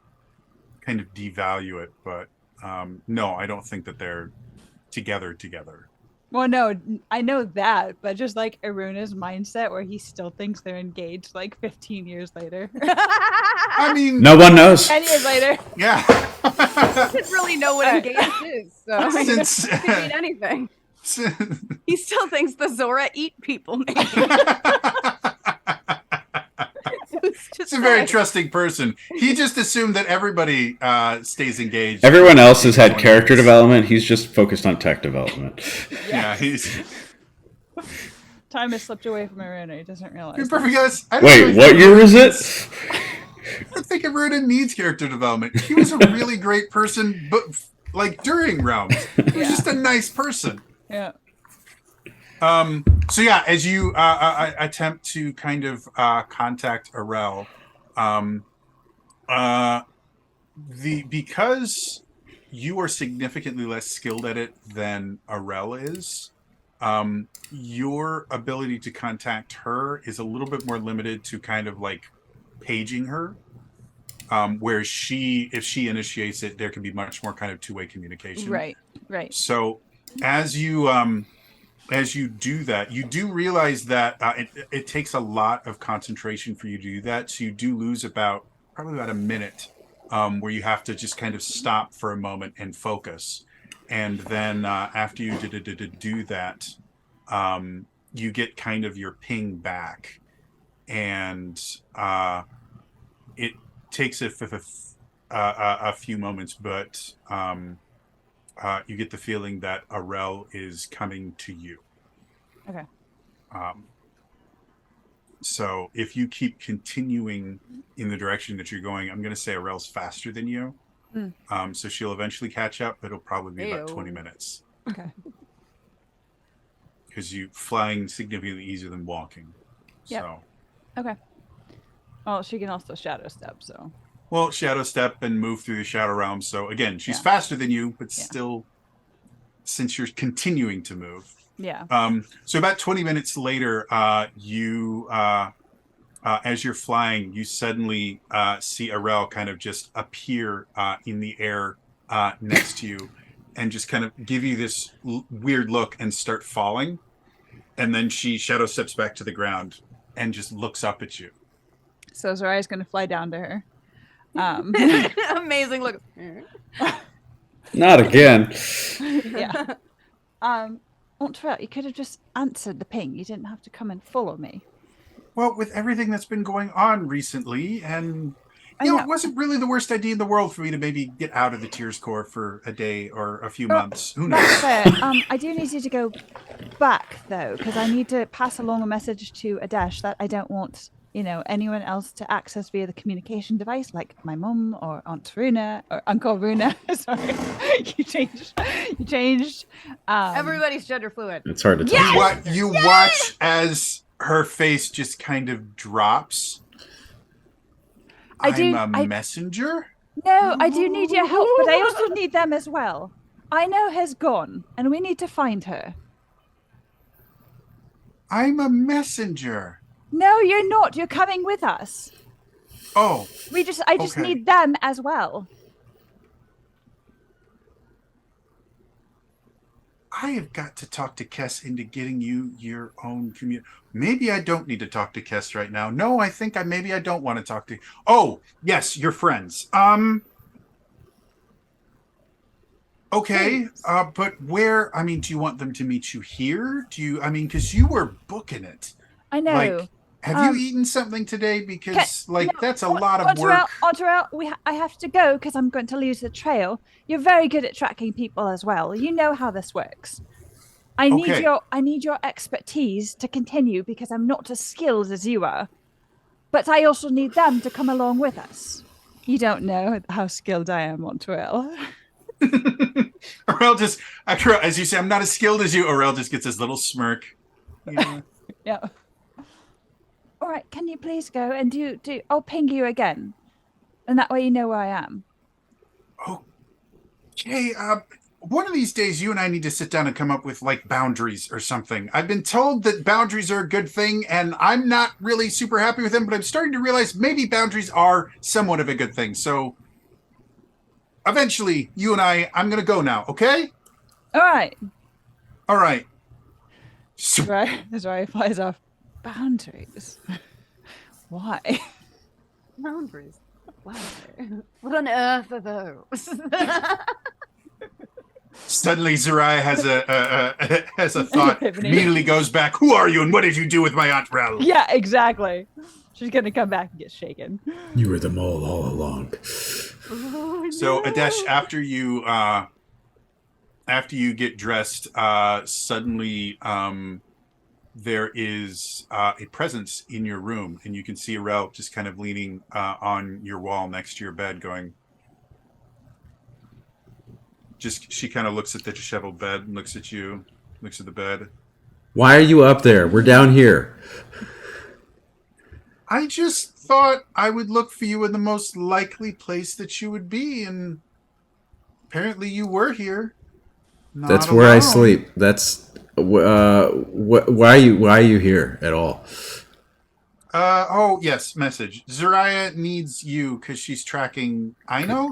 of devalue it. But no, I don't think that they're together.
Well, no, I know that, but just like Aruna's mindset, where he still thinks they're engaged, 15 years later,
I mean,
No one knows.
10 years later.
yeah.
Doesn't really know what engaged is. So
Since
it could mean anything. He still thinks the Zora eat people name.
He's a very trusting person. He just assumed that everybody stays engaged.
Everyone else has had character development. He's just focused on tech development.
Yeah, he's.
Time has slipped away from Aruna. He doesn't realize.
Perfect, guys.
Wait, what year is it?
I think Aruna needs character development. He was a really great person, but like during Realms, he was
Yeah.
just a nice person.
Yeah.
So yeah, as you attempt to kind of contact Arel, because you are significantly less skilled at it than Arel is, your ability to contact her is a little bit more limited to kind of like paging her. Whereas if she initiates it, there can be much more kind of two-way communication.
Right. Right.
So as you do that, you do realize that it takes a lot of concentration for you to do that. So you do lose probably about a minute where you have to just kind of stop for a moment and focus. And then after you do that, you get kind of your ping back. And it takes a few moments, but you get the feeling that Arel is coming to you.
Okay.
So if you keep continuing in the direction that you're going, I'm going to say Arel's faster than you. So she'll eventually catch up, but it'll probably be about 20 minutes.
Okay.
Because you flying significantly easier than walking.
Yep.
So.
Okay. Well, she can also shadow step, so.
Well, shadow step and move through the shadow realm. So again, she's
Yeah.
faster than you, but
Yeah.
still, since you're continuing to move.
Yeah.
So about 20 minutes later, as you're flying, you suddenly see Arel kind of just appear in the air next to you and just kind of give you this weird look and start falling. And then she shadow steps back to the ground and just looks up at you.
So Zariah's going to fly down to her.
Amazing. Look.
Not again.
Yeah. Montreal, you could have just answered the ping. You didn't have to come and follow me.
Well, with everything that's been going on recently, and
I
you know,
know.
it wasn't really the worst idea in the world for me to maybe get out of the Tears Corps for a day or a few months. Who knows?
That's fair. I do need you to go back though, because I need to pass along a message to Adesh that I don't want, anyone else to access via the communication device, like my mum or Aunt Runa or Uncle Runa. Sorry, you changed.
Everybody's gender fluid.
It's hard to tell.
You watch as her face just kind of drops. I'm a messenger?
No, I do need your help, but I also need them as well. I know has gone, and we need to find her.
I'm a messenger.
No, you're not. You're coming with us.
Oh,
I just
Okay.
need them as well.
I have got to talk to Kess into getting you your own community. Maybe I don't need to talk to Kess right now. No, I think maybe I don't want to talk to. Oh, yes, your friends. Okay, but where? I mean, do you want them to meet you here? Because you were booking it.
I know.
Like, have you eaten something today? Because that's a lot of work.
Onterel, I have to go because I'm going to lose the trail. You're very good at tracking people as well. You know how this works. I need your expertise to continue because I'm not as skilled as you are. But I also need them to come along with us. You don't know how skilled I am, Onterel.
Aurel just, as you say, I'm not as skilled as you. Aurel just gets this little smirk. Yeah.
Yeah. All right, can you please go and do I'll ping you again. And that way you know where I am.
Okay, one of these days you and I need to sit down and come up with like boundaries or something. I've been told that boundaries are a good thing and I'm not really super happy with them, but I'm starting to realize maybe boundaries are somewhat of a good thing. So eventually you and I'm going to go now, okay?
All right.
All right.
Right. That's why he flies off. Boundaries. Why?
Boundaries. Wow. What on earth are those?
Suddenly Zerai has a thought,
Epiphany.
immediately goes back. Who are you and what did you do with my Aunt Rel?
Yeah, exactly. She's gonna come back and get shaken.
You were the mole all along.
So Adesh, after you get dressed, suddenly there is a presence in your room, and you can see Arel just kind of leaning on your wall next to your bed, going. She kind of looks at the disheveled bed and looks at you, looks at the bed.
Why are you up there? We're down here.
I just thought I would look for you in the most likely place that you would be, and apparently you were here.
That's where I sleep. That's why are you here at all?
Oh yes, message. Zariah needs you because she's tracking Ino.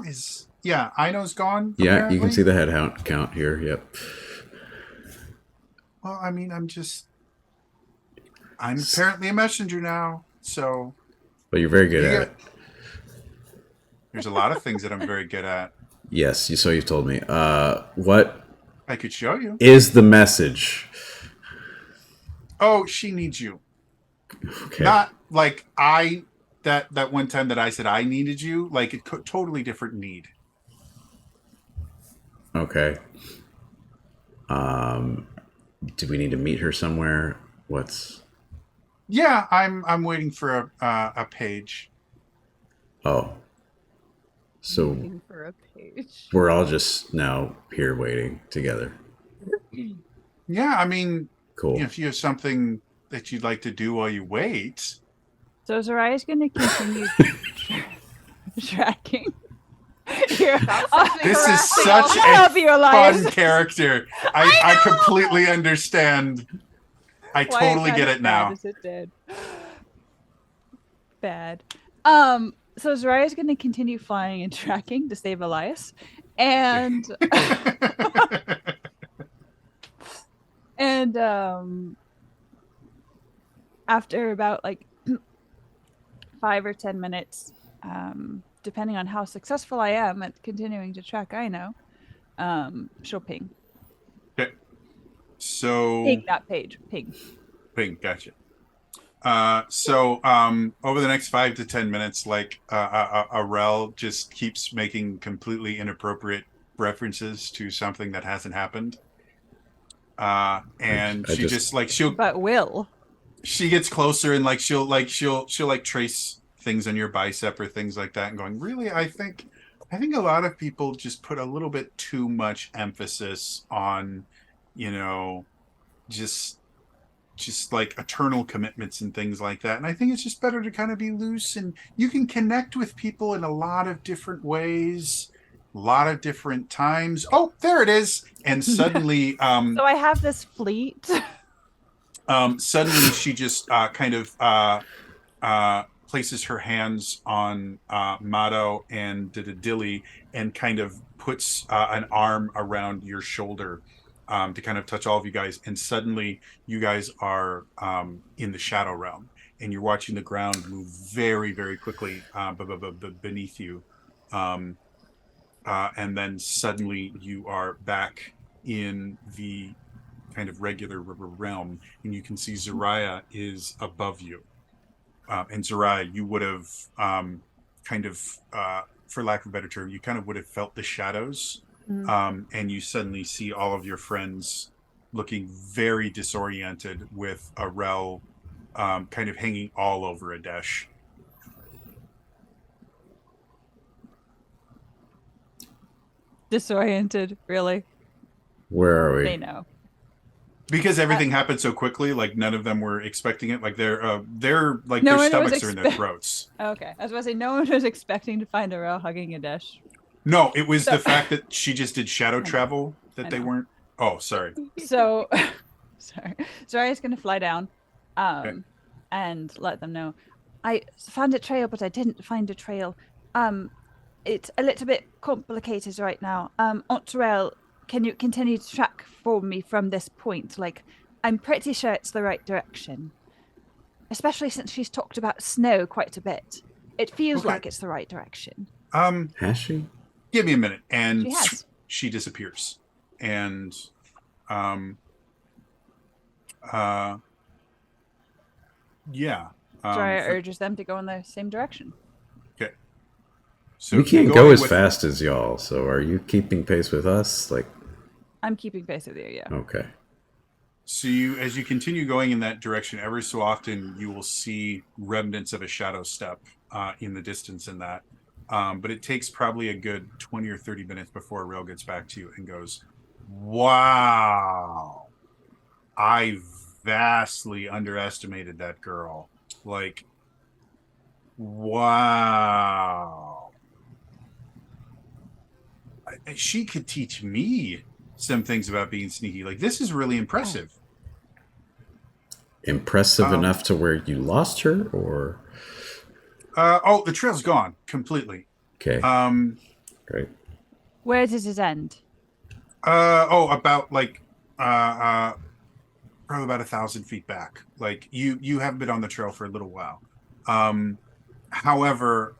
Ino's gone.
Yeah,
apparently.
you can see the head count here. Yep.
Well, I mean, I'm apparently a messenger now, so.
But you're very good at it.
There's a lot of things that I'm very good at.
Yes, you've told me. What
I could show you.
is the message?
Oh, she needs you.
Okay.
Not like that one time that I said I needed you. Like a totally different need.
Okay. Do we need to meet her somewhere?
Yeah, I'm waiting for a page.
Oh. So
Waiting for a page.
we're all just now here waiting together.
Yeah, I mean,
Cool.
if you have something that you'd like to do while you wait.
So Zariah's going to continue tracking. Your,
This is such
I love
a
you, Elias.
fun character. I completely understand. I
Why
totally
is
get
that
it
as
now.
bad as it did? Bad. So Zariah's going to continue flying and tracking to save Elias, and after about like 5 or 10 minutes, depending on how successful I am at continuing to track Ino, she'll ping.
Okay. So
Ping that page. Ping.
gotcha. So over the next 5 to 10 minutes, like Arel just keeps making completely inappropriate references to something that hasn't happened. And she gets closer and she'll trace things on your bicep or things like that, and going, really, I think a lot of people just put a little bit too much emphasis on, just like eternal commitments and things like that. And I think it's just better to kind of be loose, and you can connect with people in a lot of different ways, a lot of different times. Oh, there it is. And suddenly,
So I have this fleet.
suddenly she just places her hands on Mato and Dilly and kind of puts an arm around your shoulder to kind of touch all of you guys. And suddenly you guys are in the shadow realm, and you're watching the ground move very, very quickly beneath you. And then suddenly you are back in the kind of regular realm, and you can see Zariah is above you. And Zariah, you would have for lack of a better term, you kind of would have felt the shadows. And you suddenly see all of your friends looking very disoriented, with Arel kind of hanging all over Adesh.
Disoriented, really?
Where are we?
They know.
Because everything happened so quickly, like none of them were expecting it. Like their like
No
their
one was
stomachs are in their throats.
Okay, I was about to say, no one was expecting to find Arel hugging Adesh.
No, it was the fact that she just did shadow travel that they weren't. Oh, sorry.
So, sorry. Zariah's going to fly down
Okay.
and let them know. I found a trail, but I didn't find a trail. It's a little bit complicated right now. Ontrell, can you continue to track for me from this point? Like, I'm pretty sure it's the right direction. Especially since she's talked about snow quite a bit. It feels
Okay.
like it's the right direction.
Has she?
Give me a minute, and
She has.
she disappears. And yeah.
Zariah urges them to go in the same direction.
Okay. So
We
you
can't
go
go
in
as
with-
fast as y'all, so are you keeping pace with us? Like,
I'm keeping pace with you, yeah.
okay.
So as you continue going in that direction, every so often you will see remnants of a shadow step in the distance in that. But it takes probably a good 20 or 30 minutes before Rail gets back to you and goes, wow, I vastly underestimated that girl. Like, wow. She could teach me some things about being sneaky. Like, this is really impressive.
Impressive enough to where you lost her, or
the trail's gone completely.
okay, great.
Where does it end?
About like probably about 1,000 feet back. Like you have been on the trail for a little while. However,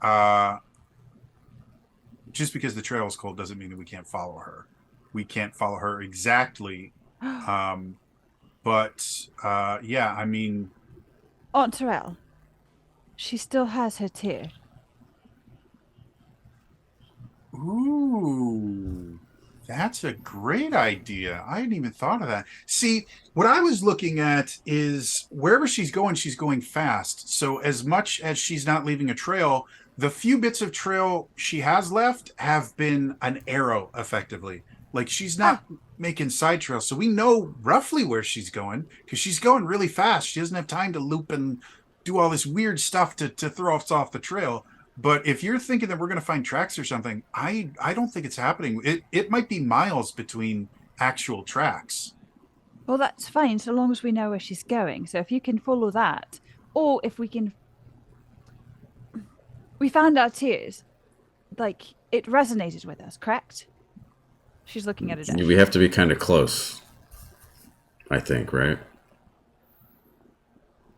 just because the trail is cold doesn't mean that we can't follow her. We can't follow her exactly. But yeah, I mean,
Aunt Terrell, she still has her tear.
ooh, that's a great idea. I hadn't even thought of that. See, what I was looking at is wherever she's going fast. So as much as she's not leaving a trail, the few bits of trail she has left have been an arrow, effectively. Like she's not making side trails. So we know roughly where she's going because she's going really fast. She doesn't have time to loop and do all this weird stuff to throw us off the trail. But if you're thinking that we're going to find tracks or something, I don't think it's happening. It might be miles between actual tracks.
Well, that's fine so long as we know where she's going. So if you can follow that, or if we can. We found our tears. Like, it resonated with us, correct? She's looking at it.
We have to be kind of close, I think, right?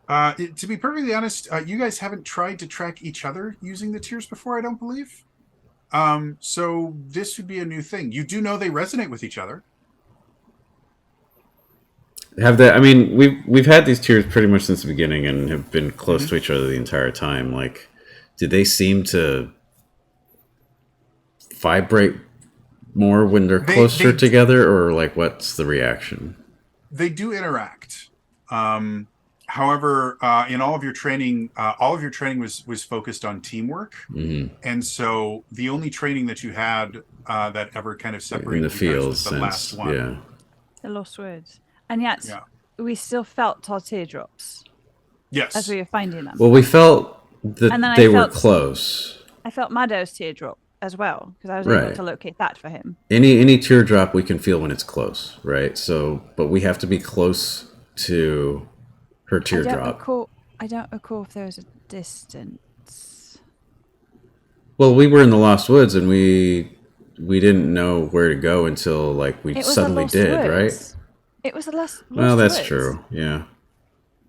To be perfectly honest, you guys haven't tried to track each other using the tears before, I don't believe. So this would be a new thing. You do know they resonate with each other.
Have that? I mean, we've had these tears pretty much since the beginning and have been close to each other the entire time. Like, do they seem to vibrate more when they're closer together, or like what's the reaction?
They do interact. However, in all of your training was focused on teamwork, and so the only training that you had that ever kind of separated
in the
you guys
fields,
was the last one.
Yeah,
The lost words. And yet, we still felt our teardrops
Yes.
as we were finding them.
well, we felt that
And then
they
I
were
felt-
close.
I felt Maddo's teardrop as well, because I was able
Right.
to locate that for him.
Any teardrop we can feel when it's close, right? So, but we have to be close to her teardrop.
I don't recall if there was a distance.
Well, we were in the Lost Woods, and we didn't know where to go until like we
It was
suddenly
Lost
did,
Woods.
right?
It was the Lost
Well, that's
Woods.
true. Yeah,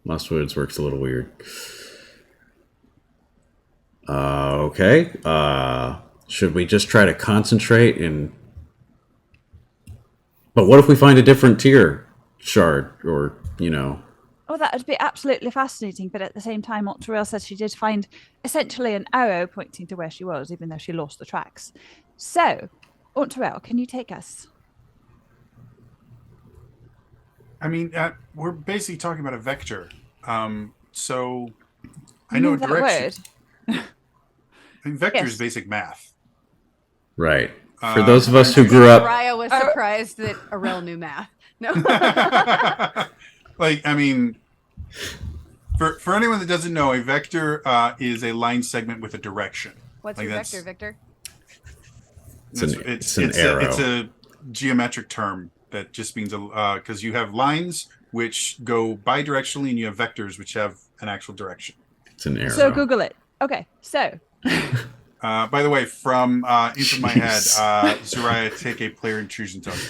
Lost Woods works a little weird. Okay. Should we just try to concentrate and? But what if we find a different tier shard, or
Oh, that would be absolutely fascinating. But at the same time, Aunt Terrell said she did find essentially an arrow pointing to where she was, even though she lost the tracks. So, Aunt Terrell, can you take us?
I mean, we're basically talking about a vector. So I know
that
direction.
word.
I mean, vector is
Yes.
basic math.
right? For those of us who grew up,
Raya was surprised that Arel knew math. No.
Like, I mean, for anyone that doesn't know, a vector is a line segment with a direction.
What's
Like
your
that's-
vector, Victor?
it's an arrow.
It's a geometric term that just means because you have lines which go bidirectionally and you have vectors which have an actual direction.
It's an arrow.
So Google it. Okay, so
By the way, from into my head,
Jeez.
Zariah, take a player intrusion token.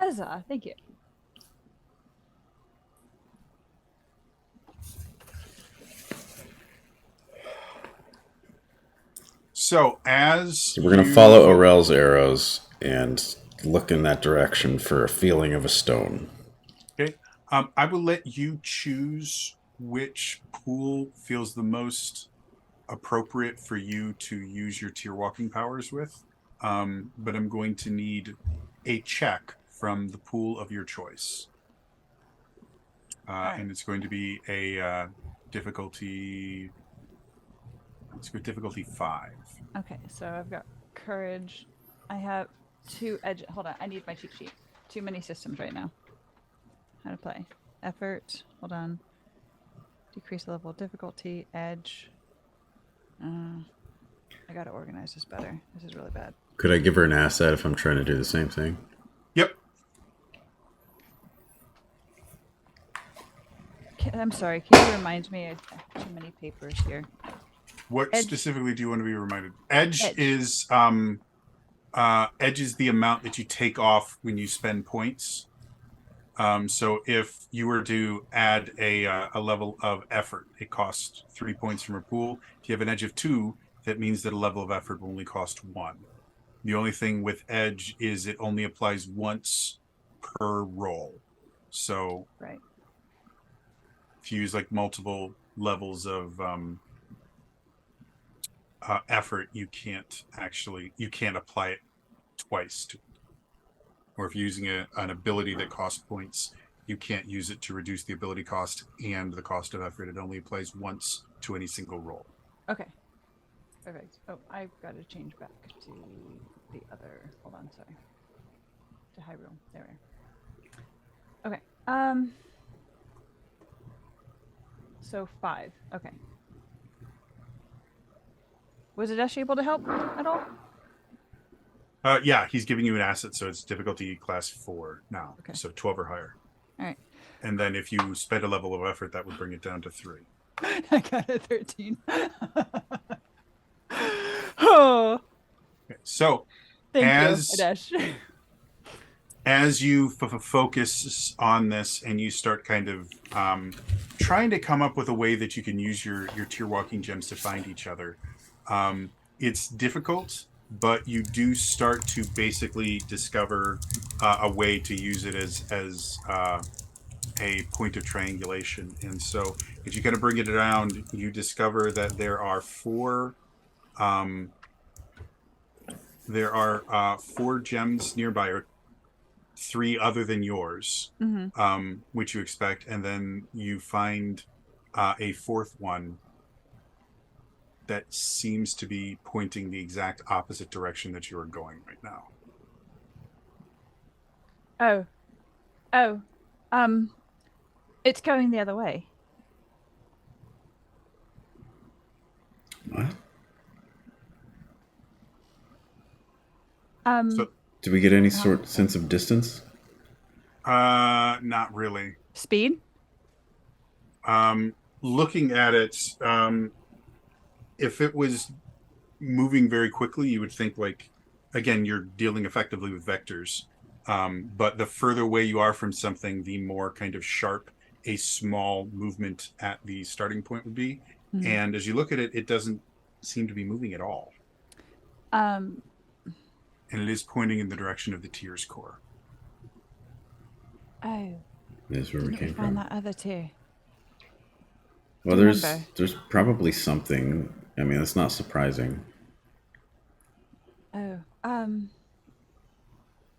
Ezra, thank you.
So as
We're gonna
you-
follow Orel's arrows and look in that direction for a feeling of a stone.
Okay. I will let you choose which pool feels the most appropriate for you to use your tier walking powers with. But I'm going to need a check from the pool of your choice.
Alright.
and it's going to be a difficulty. Let's go difficulty 5.
Okay, so I've got courage. I have 2 edge. Hold on, I need my cheat sheet. Too many systems right now. How to play? Effort. Hold on. Decrease the level of difficulty. Edge. I gotta organize this better. This is really bad.
Could I give her an asset if I'm trying to do the same thing?
Yep.
I'm sorry. Can you remind me? I have too many papers here.
What
Edge.
specifically do you want to be reminded? Edge
Edge.
is edge is the amount that you take off when you spend points. So if you were to add a level of effort, it costs 3 points from a pool. If you have an edge of 2, that means that a level of effort will only cost 1. The only thing with edge is it only applies once per roll. So
Right.
if you use like multiple levels of effort, you can't apply it twice. Or if you're using an ability that costs points, you can't use it to reduce the ability cost and the cost of effort. It only applies once to any single roll.
Okay. Perfect. Oh, I've got to change back to the other. Hold on, sorry. To Hyrule. There we are. Okay. So 5. Okay. Was Adesh able to help at all?
Yeah, he's giving you an asset, so it's difficulty class 4 now.
Okay.
So 12 or higher.
All right.
And then if you spend a level of effort, that would bring it down to 3.
I got a 13. Oh,
Okay. So
thank
As-
you, Adesh.
as you focus on this and you start kind of trying to come up with a way that you can use your tier walking gems to find each other, it's difficult, but you do start to basically discover a way to use it as a point of triangulation. And so if you kind of bring it around, you discover that there are 4 4 gems nearby, or 3 other than yours, which you expect, and then you find a 4th one that seems to be pointing the exact opposite direction that you are going right now.
Oh, it's going the other way.
What?
So,
Do we get any sort sense of distance?
not really.
Speed?
Looking at it, if it was moving very quickly, you would think like, again, you're dealing effectively with vectors. But the further away you are from something, the more kind of sharp a small movement at the starting point would be.
Mhm.
And as you look at it, it doesn't seem to be moving at all.
Um,
And it is pointing in the direction of the Tears core.
oh,
That's where we
didn't we
came
find
from.
that other two?
Well,
remember.
there's probably something. I mean, it's not surprising.
Oh,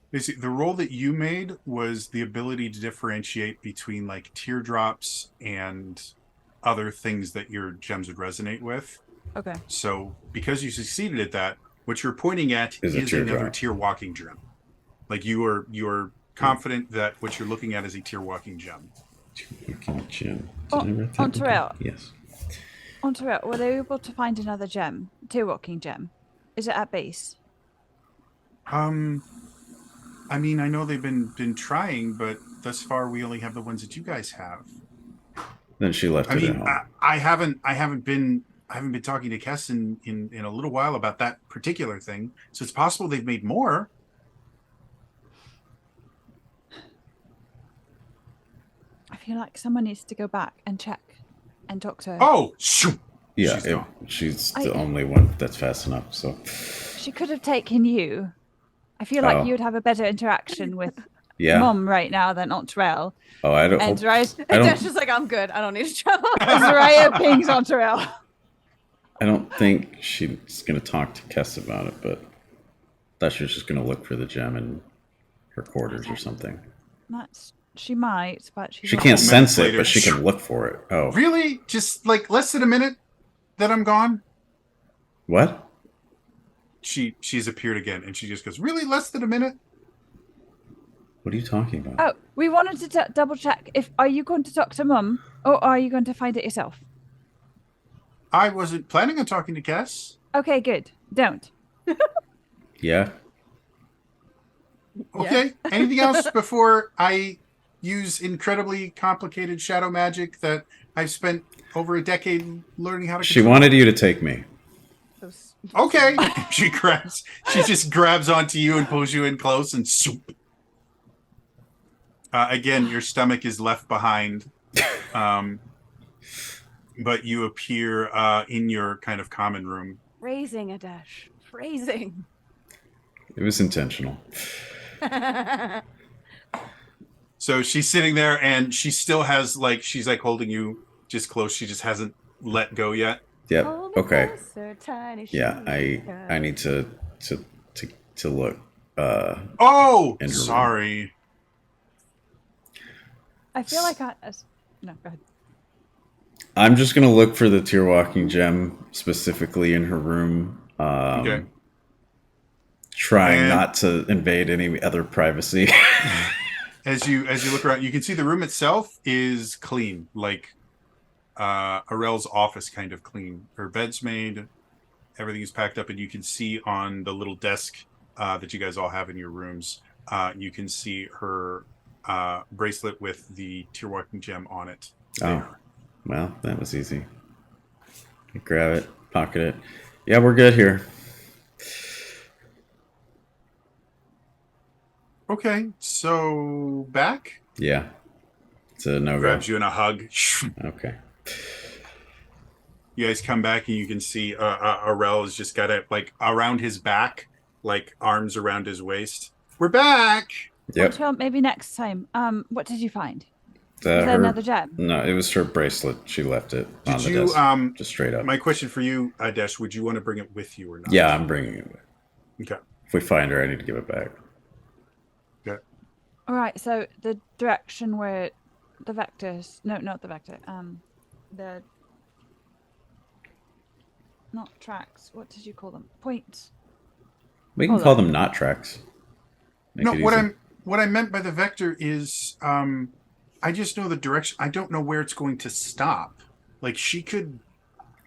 Basically, the role that you made was the ability to differentiate between like teardrops and other things that your gems would resonate with.
okay.
So because you succeeded at that, what you're pointing at
Is a
is another
teardrop.
tier walking gem. Like you're confident that what you're looking at is a tier walking gem.
Fucking Jim.
Oh,
Did I write that
on
one
Terrell.
down? Yes.
On Terrell, were they able to find another gem? Tier walking gem? Is it at base?
I mean, I know they've been trying, but thus far we only have the ones that you guys have.
Then she left
I
it
mean,
at home.
I haven't been talking to Kess in a little while about that particular thing. So it's possible they've made more.
I feel like someone needs to go back and check and talk to her.
Oh, shoot.
Yeah,
she's gone.
she's
I-
the only one that's fast enough. So,
She could have taken you. I feel like
Oh.
you'd have a better interaction with
yeah.
Mom right now than Aunt Terrell.
Oh, I don't.
And Zariah,
I don't-
Dash is like, I'm good. I don't need to travel.
Zariah pings Aunt Terrell.
I don't think she's gonna talk to Kess about it, but I thought she was just gonna look for the gem in her quarters or something.
That's She might, but she's
She
not
can't
gonna-
sense it,
later.
but she can look for it. Oh,
Really? Just like less than a minute that I'm gone?
what?
She's appeared again, and she just goes, really? Less than a minute?
What are you talking about?
Oh, we wanted to double check. Are you going to talk to Mum, or are you going to find it yourself?
I wasn't planning on talking to Cass.
Okay, good. Don't.
Yeah.
Okay. Anything else before I use incredibly complicated shadow magic that I've spent over a decade learning how to
She
control?
wanted you to take me.
Okay. She just grabs onto you and pulls you in close and swoop. Again, your stomach is left behind. But you appear in your kind of common room.
Phrasing, Adesh. Phrasing.
It was intentional.
So she's sitting there and she still has she's holding you just close. She just hasn't let go yet.
Yep.
Hold me
Okay.
closer, tiny
Yeah,
sugar.
I need to look.
Oh,
In her room.
sorry.
I feel like no, go ahead.
I'm just gonna look for the tear walking gem specifically in her room.
Okay.
Trying
And-
not to invade any other privacy.
As you look around, you can see the room itself is clean, like Arel's office kind of clean. Her bed's made, everything is packed up, and you can see on the little desk that you guys all have in your rooms, you can see her bracelet with the tear walking gem on it.
Oh, well, that was easy. Grab it, pocket it. Yeah, we're good here.
Okay, so back
Yeah, it's a no go.
grabs you in a hug.
Okay.
You guys come back and you can see Arel has just got it around his back, arms around his waist. We're back.
Yep.
Well, maybe next time. What did you find? Was
Her-
there another gem?
No, it was her bracelet. She left it on
Did
the
you
desk, just straight up.
My question for you, Adesh, would you want to bring it with you or not?
Yeah, I'm bringing it.
Okay.
If we find her, I need to give it back.
Okay.
All right. So the direction where the vectors. No, not the vector. The. Not tracks. What did you call them? Points.
We can
Hold
call
on.
them not tracks. Make
No,
it
what
easy.
I meant by the vector is I just know the direction. I don't know where it's going to stop. She could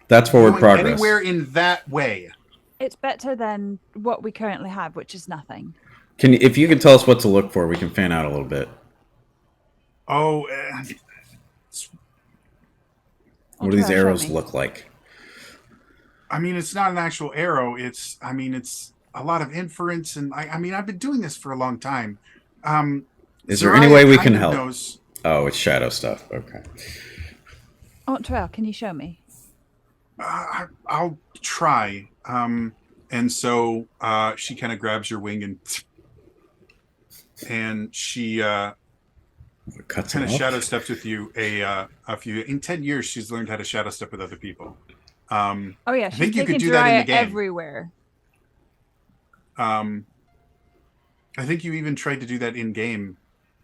That's
be
forward
going
progress.
anywhere in that way.
It's better than what we currently have, which is nothing.
If you can tell us what to look for, we can fan out a little bit.
Oh,
What do these
Ultra, show
arrows
me.
look like?
I mean, it's not an actual arrow. It's a lot of inference, and I've been doing this for a long time.
Is there any way we can
kind of
help?
knows-
Oh, it's shadow stuff. Okay.
Trail, can you show me?
I'll try. And so she kind of grabs your wing and she
Cuts
kind
it
of
off?
shadow steps with you a few. In 10 years, she's learned how to shadow step with other people.
Oh yeah, she's
think you could
taking
do that in the
Jiraiya
game.
everywhere.
I think you even tried to do that in game,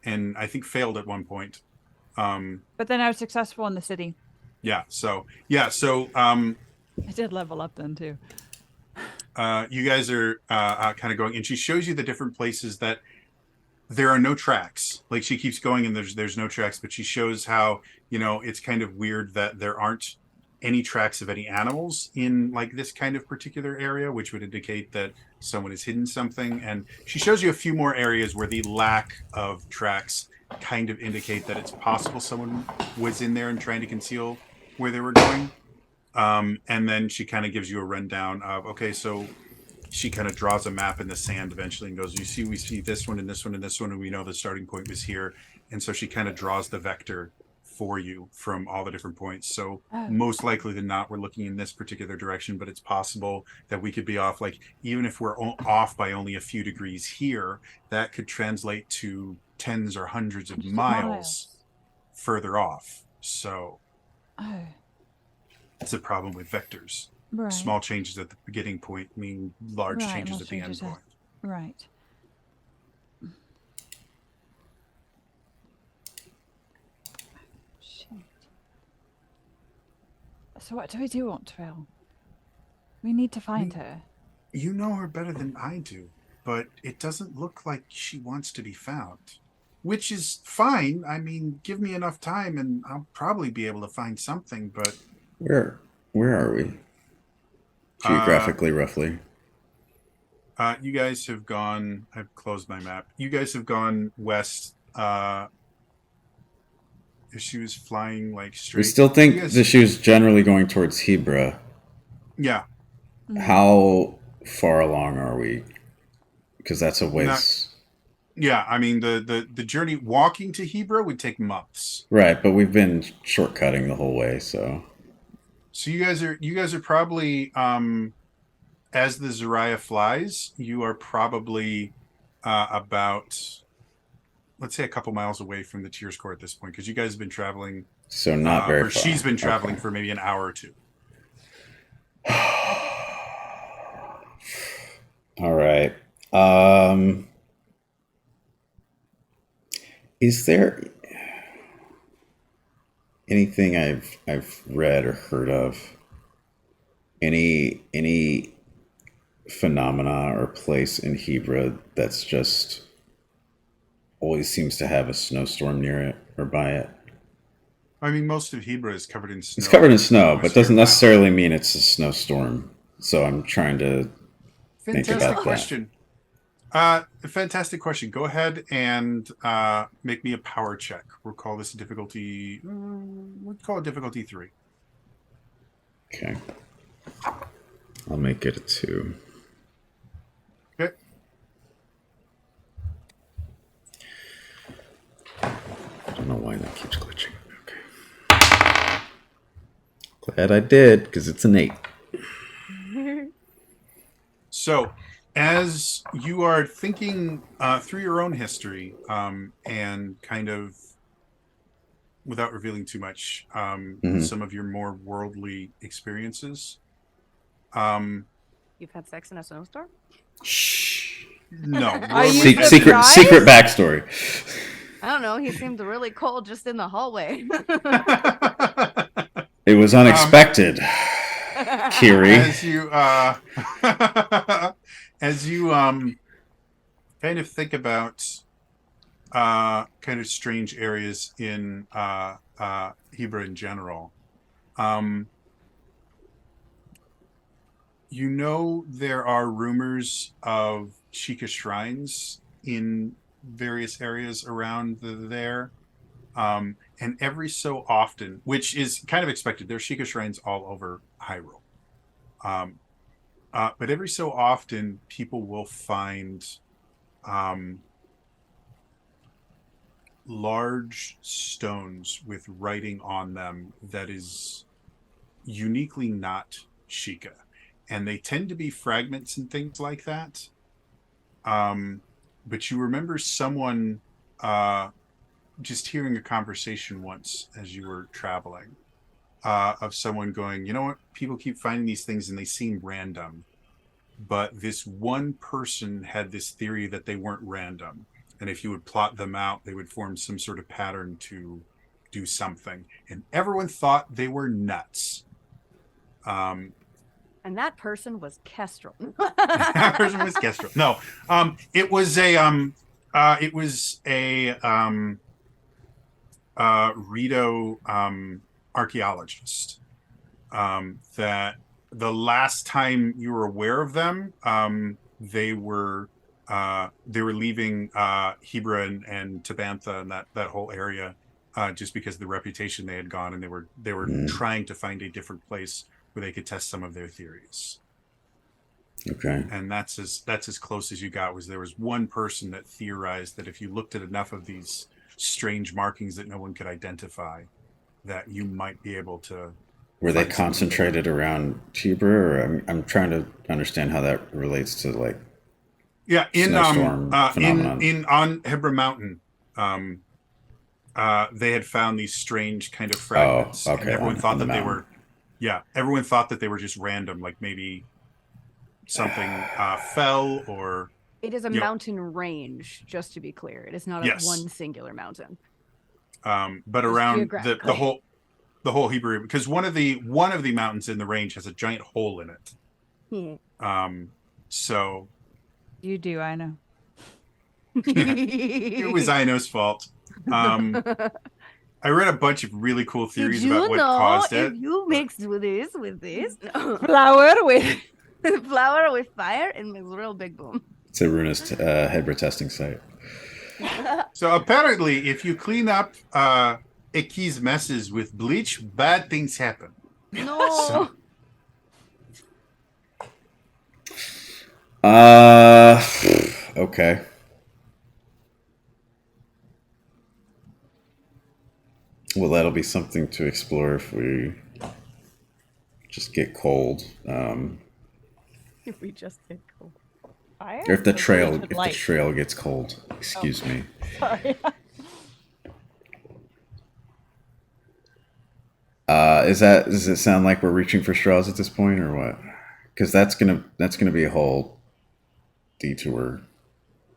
and I think failed at one point.
But then I was successful in the city.
So
I did level up then too.
you guys are kind of going, and she shows you the different places that there are no tracks. She keeps going, and there's no tracks, but she shows how it's kind of weird that there aren't any tracks of any animals in this kind of particular area, which would indicate that someone has hidden something. And she shows you a few more areas where the lack of tracks kind of indicate that it's possible someone was in there and trying to conceal where they were going. And then she kind of gives you a rundown of, okay, so she kind of draws a map in the sand eventually and goes, we see this one and this one and this one, and we know the starting point was here. And so she kind of draws the vector for you from all the different points. So most likely than not, we're looking in this particular direction, but it's possible that we could be off. Even if we're off by only a few degrees here, that could translate to tens or hundreds of miles further off. So it's a problem with vectors.
Right.
Small changes at the beginning point mean large
Right,
changes
large
at the end
changes at-
point.
Right. So what do we do, Aunt Trill? We need to find her.
You know her better than I do, but it doesn't look like she wants to be found. Which is fine. I mean, give me enough time and I'll probably be able to find something, but
Where are we? Geographically, roughly.
you guys have gone. I've closed my map. You guys have gone west. If she was flying like straight,
We still think
you guys-
that she was generally going towards Hebra.
Yeah,
How far along are we? Because that's a ways.
yeah. I mean, the journey walking to Hebra would take months.
Right, but we've been shortcutting the whole way, so.
So you guys are probably as the Zariah flies, you are probably about, let's say, a couple miles away from the Tears Core at this point, because you guys have been traveling.
So not very
or
far.
she's been traveling
Okay.
for maybe an hour or two.
All right. Is there anything I've read or heard of? Any phenomena or place in Hebra that's just always seems to have a snowstorm near it or by it?
I mean, most of Hebra is covered in snow.
It's covered in snow, but
Almost
doesn't
year-round.
necessarily mean it's a snowstorm. So I'm trying to think
Fantastic
about that.
question. Fantastic question. Go ahead and make me a power check. We'll call this a difficulty. We'll call it difficulty 3.
Okay. I'll make it a 2.
Okay.
I don't know why that keeps glitching. Okay. Glad I did, because it's an 8.
So, as you are thinking through your own history and kind of, without revealing too much, some of your more worldly experiences.
You've had sex in a snowstorm?
Shh.
No.
Are you
worldly-
surprised?
Secret backstory.
I don't know. He seemed really cold just in the hallway.
It was unexpected, Kiri.
as you as you kind of think about kind of strange areas in Hebra in general, you know, there are rumors of Sheikah shrines in various areas around there. And every so often, which is kind of expected, there are Sheikah shrines all over Hyrule. But every so often, people will find large stones with writing on them that is uniquely not Sheikah. And they tend to be fragments and things like that. But you remember someone just hearing a conversation once as you were traveling of someone going, you know what, people keep finding these things and they seem random. But this one person had this theory that they weren't random. And if you would plot them out, they would form some sort of pattern to do something. And everyone thought they were nuts.
And that person was Kestrel.
That person was Kestrel. No, it was a Rito archaeologist. That the last time you were aware of them, they were leaving Hebra and Tabantha and that whole area, just because of the reputation they had gone, and they were trying to find a different place where they could test some of their theories.
Okay.
And that's as close as you got. Was there was one person that theorized that if you looked at enough of these strange markings that no one could identify, that you might be able to.
Were they
find something
concentrated around Hebra, or I'm trying to understand how that relates to like.
Yeah, in
Snowstorm phenomenon.
in on Hebra Mountain, they had found these strange kind of fragments, and
okay,
everyone
on
thought
the
that they
mountain.
were. Yeah, everyone thought that they were just random, like maybe something fell or.
It is a
Yep.
mountain range, just to be clear. It is not
Yes.
one singular mountain.
But
Just
around the
geographically.
whole the whole Hebrew, because one of the mountains in the range has a giant hole in it.
Yeah.
So
You do, I know.
it was Ino's fault. I read a bunch of really cool
Did
theories
you
about what
know
caused
if
it.
you mix with this,
Flower with.
flour with fire, it makes real big boom.
It's a Runa's Hebra testing site.
So apparently, if you clean up Iki's messes with bleach, bad things happen.
No.
Okay. Well, that'll be something to explore if we just get cold.
If we just get cold.
Fire?
Or if the
Or
trail
bleach with
if the
light?
trail gets cold. Excuse me.
Sorry.
Does it sound like we're reaching for straws at this point or what? Because that's gonna be a whole detour,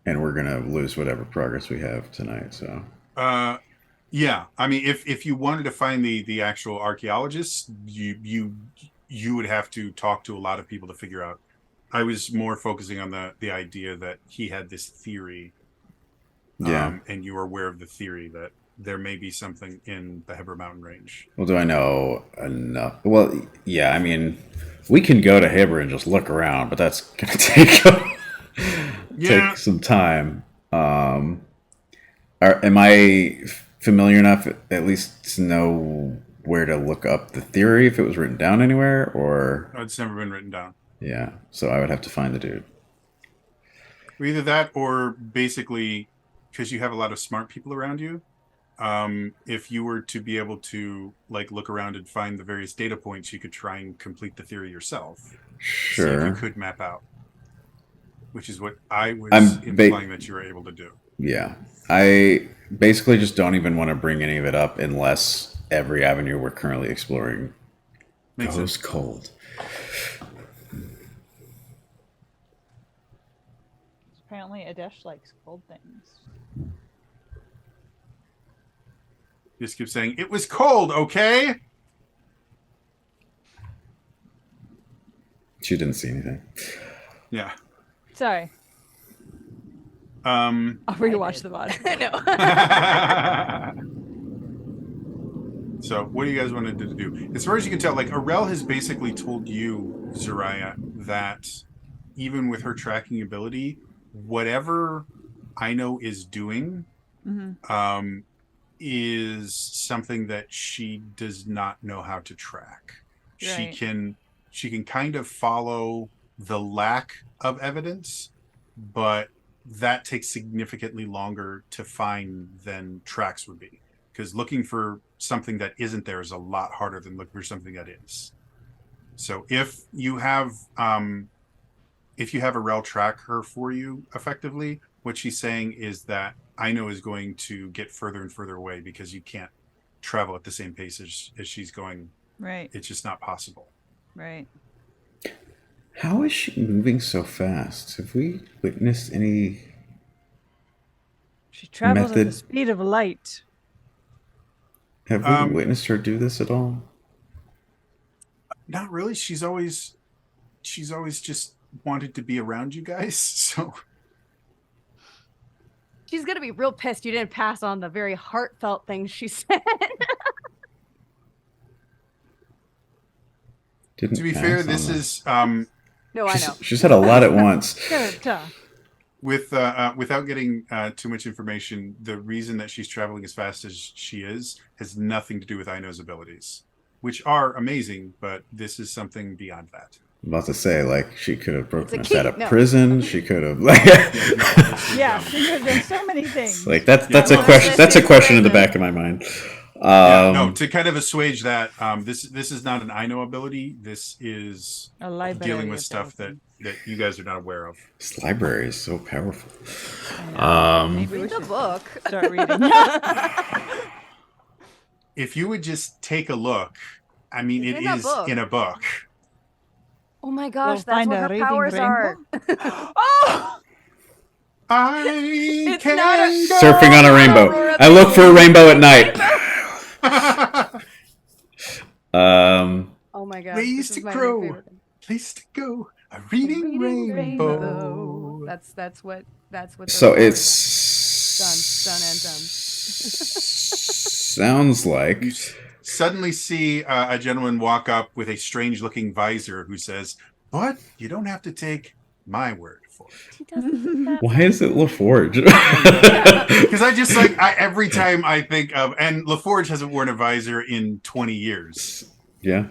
and we're gonna lose whatever progress we have tonight. So
Yeah, I mean, if you wanted to find the actual archaeologists, you would have to talk to a lot of people to figure out. I was more focusing on the idea that he had this theory,
yeah.
and you were aware of the theory that there may be something in the Hebra mountain range.
Well, do I know enough? Well, yeah. I mean, we can go to Hebra and just look around, but that's gonna take
Yeah.
take some time. Am I familiar enough, at least, to know where to look up the theory if it was written down anywhere, or
It's never been written down.
yeah? So I would have to find the dude.
Either that, or basically, because you have a lot of smart people around you. If you were to be able to like look around and find the various data points, you could try and complete the theory yourself. See if
Sure.
you could map out, which is what I was
I'm
implying that you were able to do.
Yeah. I basically just don't even want to bring any of it up unless every avenue we're currently exploring
Makes
goes
sense.
cold.
Apparently, Adesh likes cold things.
Just keep saying it was cold, okay?
She didn't see anything.
Yeah.
Sorry, I'll rewatch the VOD.
So, what do you guys wanted to do? As far as you can tell, like Arel has basically told you, Zariah, that even with her tracking ability, whatever Ino is doing, is something that she does not know how to track.
Right.
She can kind of follow the lack of evidence, but that takes significantly longer to find than tracks would be, because looking for something that isn't there is a lot harder than looking for something that is. So if you have Arel track her for you effectively, what she's saying is that Ino is going to get further and further away because you can't travel at the same pace as she's going.
Right,
It's just not possible.
right.
How is she moving so fast? Have we witnessed any?
She travels at the
Method.
speed of light.
Have we witnessed her do this at all?
Not really. She's always just wanted to be around you guys. So
She's gonna be real pissed you didn't pass on the very heartfelt things she said.
Didn't
to be
pass
fair,
on
this
the-
is
No, I know.
She said a lot at once.
Duh.
without getting too much information. The reason that she's traveling as fast as she is has nothing to do with Ino's abilities, which are amazing, but this is something beyond that.
I'm about to say, like, she could have broken
a
us
key,
out of
no.
prison. She could have, like,
Yeah, because there's so many things.
like that's
well,
a question.
this
That's a
is
question in the
great.
back of my mind.
No, to kind of assuage that, this is not an Ino ability. This is
A library
dealing with stuff
ability.
that you guys are not aware of.
This library is so powerful.
Maybe we
Read the
should
book.
start reading.
If you would just take a look, I mean,
It's
it
in that
is
book.
in a book.
Oh my
We'll
gosh, that's
find
what
a
her
reading
powers are.
rainbow. Oh!
I
It's
can
not a-
go.
Surfing on a rainbow.
Aurora
I look for a rainbow at night.
Oh my god.
Ways
This
to
is my
grow.
favorite thing.
Place to go. A reading, rainbow.
That's what those
So
flowers
it's
Done and done.
sounds like
You suddenly see a gentleman walk up with a strange-looking visor who says, "But you don't have to take my word for it."
He doesn't do that.
why is it LaForge?
Because I just like every time I think of, and LaForge hasn't worn a visor in 20 years
Yeah,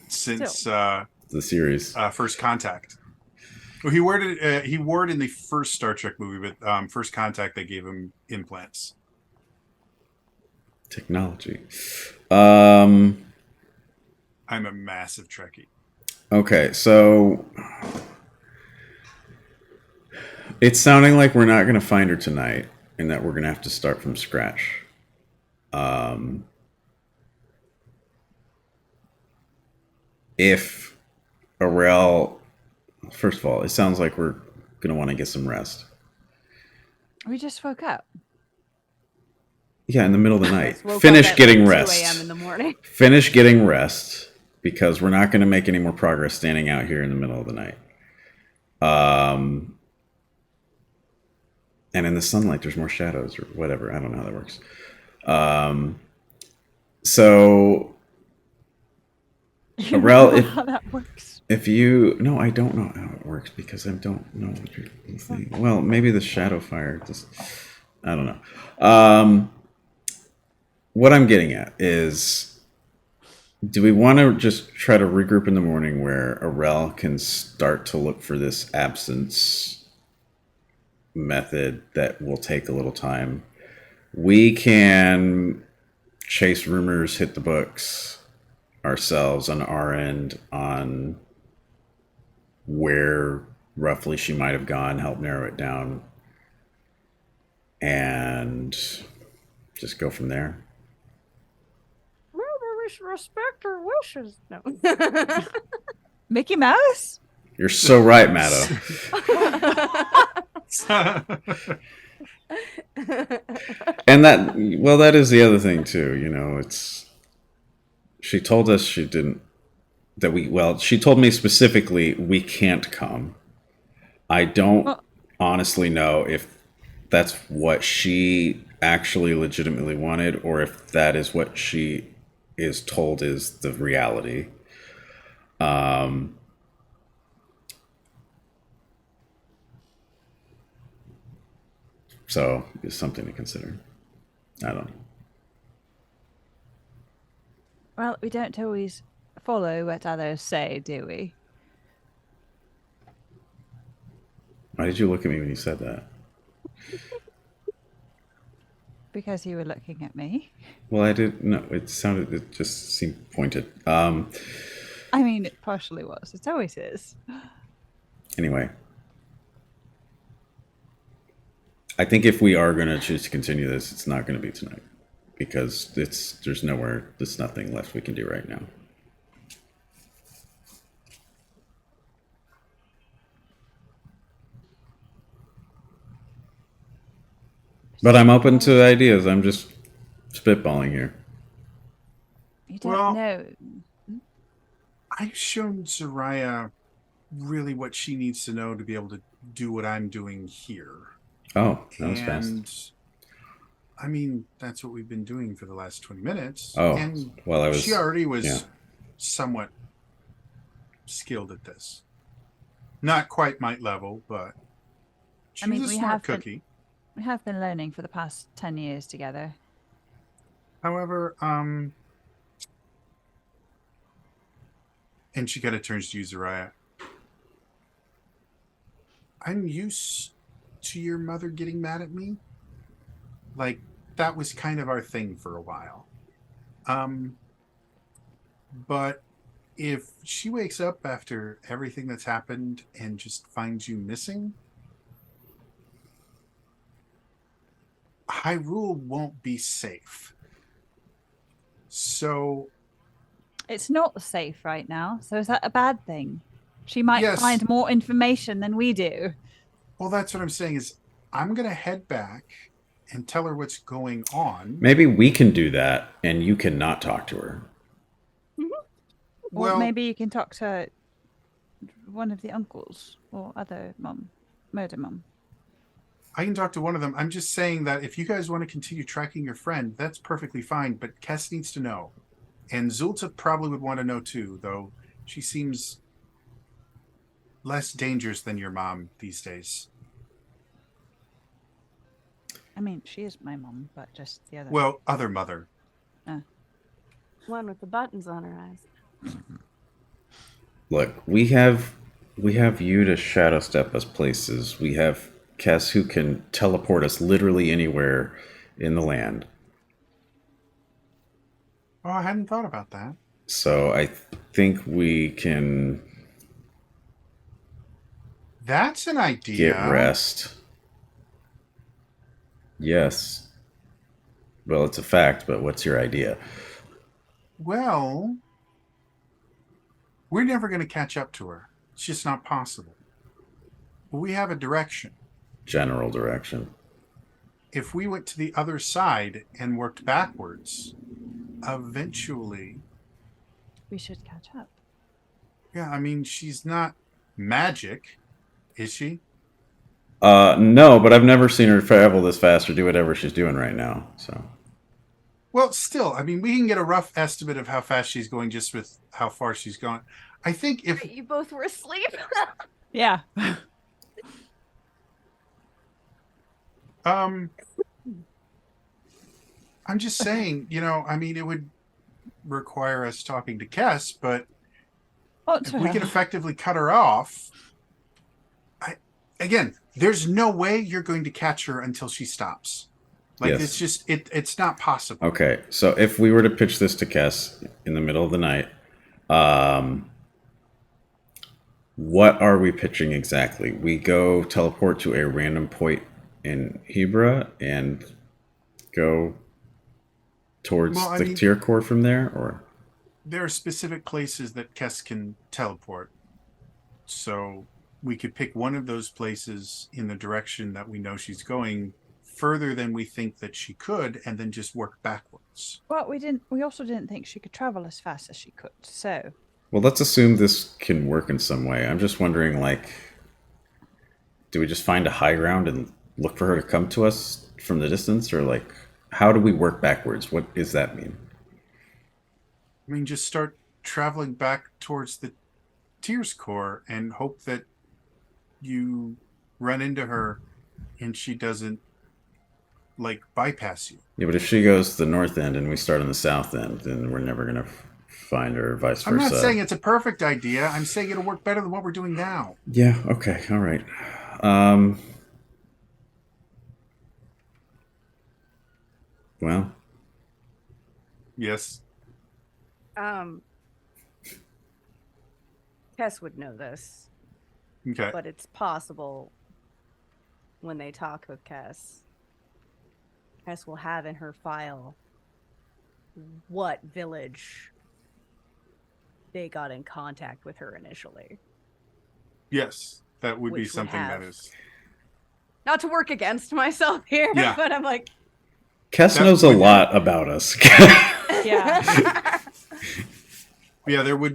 since
the series.
First Contact. Well, he wore it. He wore it in the first Star Trek movie, but First Contact they gave him implants.
Technology.
I'm a massive Trekkie.
Okay, so it's sounding like we're not going to find her tonight, and that we're going to have to start from scratch. If Aurel, first of all, it sounds like we're going to want to get some rest.
We just woke up.
Yeah, in the middle of the night.
woke up
Finish
at,
getting
like,
rest.
2 a.m. in the morning.
Finish getting rest, because we're not going to make any more progress standing out here in the middle of the night. And in the sunlight, there's more shadows or whatever. I don't know how that works. So,
You
Aurel,
know
if
how that works.
if you no, I don't know how it works because I don't know what you're saying. Well, maybe the shadow fire. Just I don't know. What I'm getting at is, do we want to just try to regroup in the morning where Aurel can start to look for this absence method that will take a little time? We can chase rumors, hit the books ourselves on our end on where roughly she might have gone, help narrow it down, and just go from there.
Respect her wishes. No.
Mickey Mouse?
You're so right, Matto. And that is the other thing too. You know, it's she told us she didn't she told me specifically we can't come. I don't honestly know if that's what she actually legitimately wanted or if that is what she is told is the reality. So it's something to consider. I don't know.
Well, we don't always follow what others say, do we?
Why did you look at me when you said that?
Because you were looking at me.
Well, I did. No, it just seemed pointed.
I mean, it partially was. It always is.
Anyway. I think if we are going to choose to continue this, it's not going to be tonight. Because there's nothing left we can do right now. But I'm open to ideas. I'm just spitballing here.
You don't
Well-
know.
I've shown Soraya really what she needs to know to be able to do what I'm doing here.
Oh, that was fast.
And I mean, that's what we've been doing for the last 20 minutes.
Oh,
and
well,
she already was
yeah.
somewhat skilled at this. Not quite might level, but she
mean,
was a
we
smart
have been-
cookie.
We have been learning for the past 10 years together.
However, and she kind of turns to you, Zariah. I'm used to your mother getting mad at me. Like, that was kind of our thing for a while. But if she wakes up after everything that's happened and just finds you missing, Hyrule won't be safe. So
It's not safe right now, so is that a bad thing? She might
Yes.
find more information than we do.
well, that's what I'm saying is I'm going to head back and tell her what's going on.
Maybe we can do that and you cannot talk to her.
Or
Well,
maybe you can talk to one of the uncles or other murder mum.
I can talk to one of them. I'm just saying that if you guys want to continue tracking your friend, that's perfectly fine. But Kess needs to know, and Zulta probably would want to know too. Though she seems less dangerous than your mom these days.
I mean, she is my mum, but just the other.
Well, other mother.
One with the buttons on her eyes.
Look, we have you to shadow step us places. We have Kess who can teleport us literally anywhere in the land.
Oh, I hadn't thought about that.
So I think we can
That's an idea.
get rest. Yes. Well, it's a fact, but what's your idea?
Well, we're never going to catch up to her. It's just not possible. But we have a direction.
General direction.
If we went to the other side and worked backwards, eventually,
We should catch up.
yeah, I mean, she's not magic, is she?
No, but I've never seen her travel this fast or do whatever she's doing right now. So
Well, still, I mean, we can get a rough estimate of how fast she's going just with how far she's gone. I think if
You both were asleep.
Yeah.
I'm just saying, I mean, it would require us talking to Kess, but
What
if
to
we
her?
can effectively cut her off, again, there's no way you're going to catch her until she stops. Like
Yes.
it's just it's not possible.
okay, so if we were to pitch this to Kess in the middle of the night, what are we pitching exactly? We go teleport to a random point in Hebra and go towards
Well, I
the
mean-
tier core from there, or
There are specific places that Kess can teleport. So we could pick one of those places in the direction that we know she's going further than we think that she could, and then just work backwards.
Well, we also didn't think she could travel as fast as she could. So
well, let's assume this can work in some way. I'm just wondering, like, do we just find a high ground and look for her to come to us from the distance, or like, how do we work backwards? What does that mean?
I mean, just start traveling back towards the Tears Core and hope that you run into her and she doesn't like bypass you.
Yeah, but if she goes to the north end and we start on the south end, then we're never gonna find her, or vice
I'm
versa.
not saying it's a perfect idea. I'm saying it'll work better than what we're doing now.
Yeah. Okay. All right. Well,
Yes.
Tess would know this,
Okay.
but it's possible when they talk with Kess will have in her file what village they got in contact with her initially.
Yes. That would be
Which would
something that
have-
is.
Not to work against myself here,
Yeah.
but I'm like,
Kess
That
knows a
would-
lot about us.
yeah.
Yeah, there would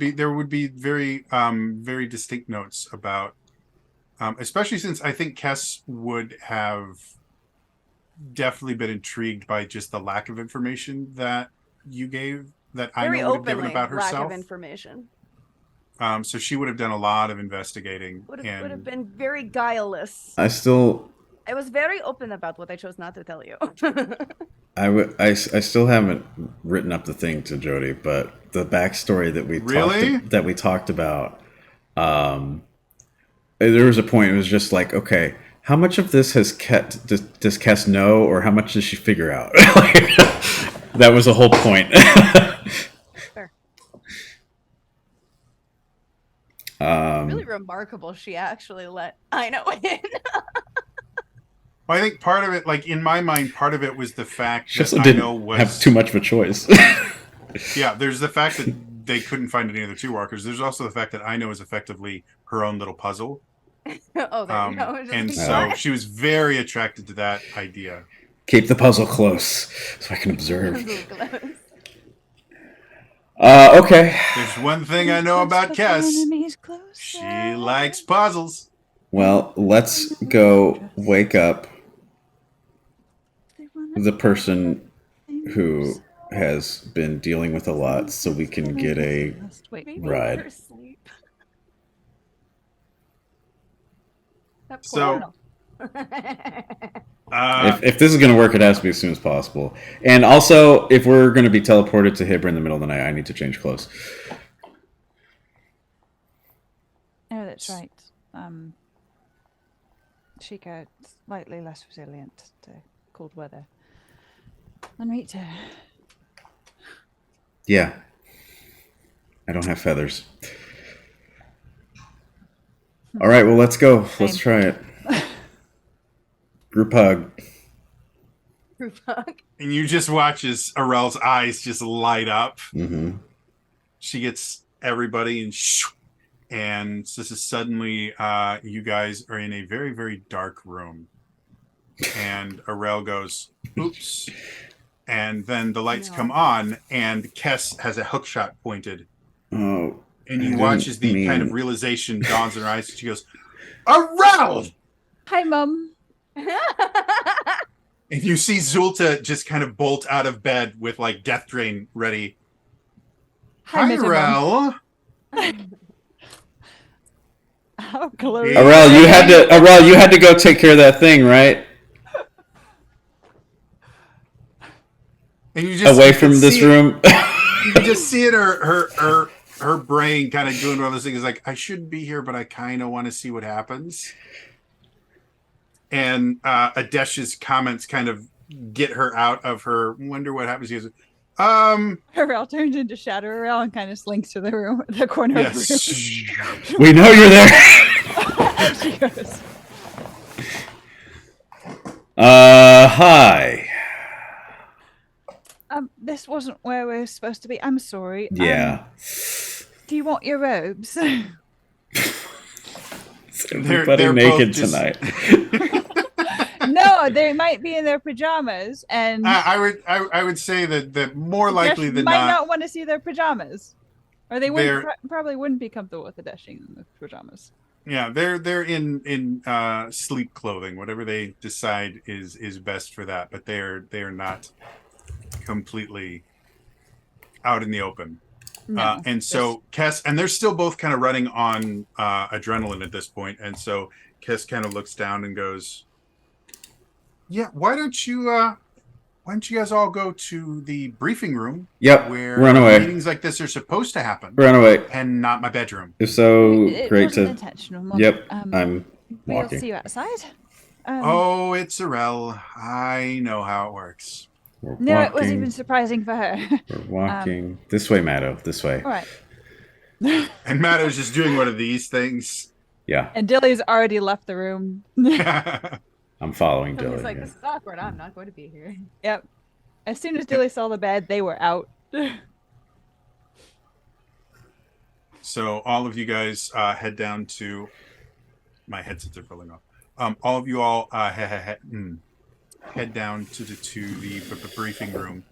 be very distinct notes about especially since I think Kess would have definitely been intrigued by just the lack of information that you gave that I
very
know would have given
openly
about
lack
herself.
of information.
So she would have done a lot of investigating.
Would
and
have been very guileless.
I still,
I was very open about what I chose not to tell you.
I still haven't written up the thing to Jody, but the backstory that we
Really?
talked about, there was a point. It was just like, okay, how much of this does Kess know, or how much does she figure out? That was the whole point.
Fair.
Um,
Really remarkable she actually let I know in.
I think part of it, like in my mind, part of it was the fact
she
that
also
I
didn't
know was
have too much of a choice.
Yeah, there's the fact that they couldn't find any other two walkers. There's also the fact that I know is effectively her own little puzzle.
Oh, there you go. Just
And
like,
so
what?
she was very attracted to that idea.
Keep the puzzle close so I can observe. Okay.
There's one thing I know about Kess.
Enemies closer.
She likes puzzles.
Well, let's go wake up the person who has been dealing with a lot so we can get a
Maybe
Right.
let her sleep. That poor
So-
girl.
if this is going to work, it has to be as soon as possible. And also, if we're going to be teleported to Hibber in the middle of the night, I need to change clothes.
Oh, that's right. Chica, slightly less resilient to cold weather than Rita.
Yeah. I don't have feathers. All right, well, let's go. Let's
Same.
try it. Group hug.
And you just watch as Arel's eyes just light up.
Mm-hmm.
She gets everybody and this is suddenly you guys are in a very, very dark room. And Arel goes, oops. And then the lights come on and Kess has a hook shot pointed.
Oh,
And
I
you watch
didn't
as the kind of
mean-
realization dawns in her eyes. She goes, Arel!
Hi, Mum.
And you see Zulta just kind of bolt out of bed with like Death Drain ready.
Hi, Mr. Mum.
Arel.
How glorious.
Arel, you had to go take care of that thing, right?
And you just
Away
you
from
can
this
see it-
room.
You can just see it her brain kind of doing one of those things like, I shouldn't be here, but I kind of want to see what happens. And Adesh's comments kind of get her out of her wonder what happens. He goes,
Harrell turns into Shadow Harrell and kind of slinks to the room, the corner of the
yes.
We know you're there.
room. She goes,
Hi.
this wasn't where we were supposed to be. I'm sorry.
Yeah.
Do you want your robes?
Everybody
they're
naked
both just-
tonight.
No, they might be in their pajamas, and
I would say that more likely
Desh
than
might
not,
not want to see their pajamas, or they wouldn't
They're-
probably wouldn't be comfortable with the dashing in the pajamas.
yeah, they're in sleep clothing, whatever they decide is best for that, but they're not completely out in the open.
No,
And so Kess, and they're still both kind of running on adrenaline at this point, and so Kess kind of looks down and goes, "Yeah, why don't you guys all go to the briefing room
Yep.
where
Run away.
meetings like this are supposed to happen,
Run away.
and not my bedroom."
If so,
it
great
wasn't
to.
intentional. Mum.
Yep. I'm
We'll
walking.
see you outside.
Oh, it's Arel. I know how it works.
We're
No, it was
walking.
even surprising for her.
We're walking this way, Maddo. This way.
All right.
And Matto's just doing one of these things.
Yeah,
And Dilly's already left the room.
I'm following
He's
Dilly.
like,
yeah.
this is awkward. I'm not going to be here.
Yep. As soon as Dilly saw the bed, they were out.
So all of you guys head down to my headsets are falling off. All of you all head down to the briefing room,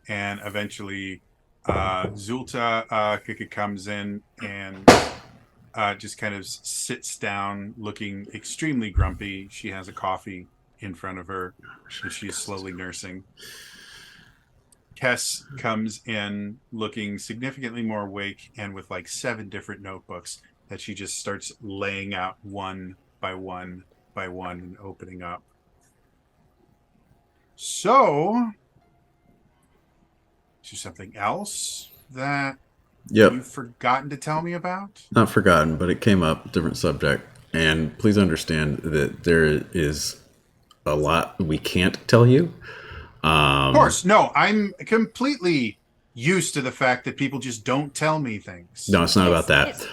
and eventually Zulta comes in and just kind of sits down, looking extremely grumpy. She has a coffee in front of her, which she is slowly nursing. Kess comes in looking significantly more awake and with like 7 different notebooks that she just starts laying out one by one by one and opening up. So, is there something else that
Yep.
you've forgotten to tell me about?
Not forgotten, but it came up, different subject. And please understand that there is a lot we can't tell you.
Of course, no, I'm completely used to the fact that people just don't tell me things.
No, it's not about that.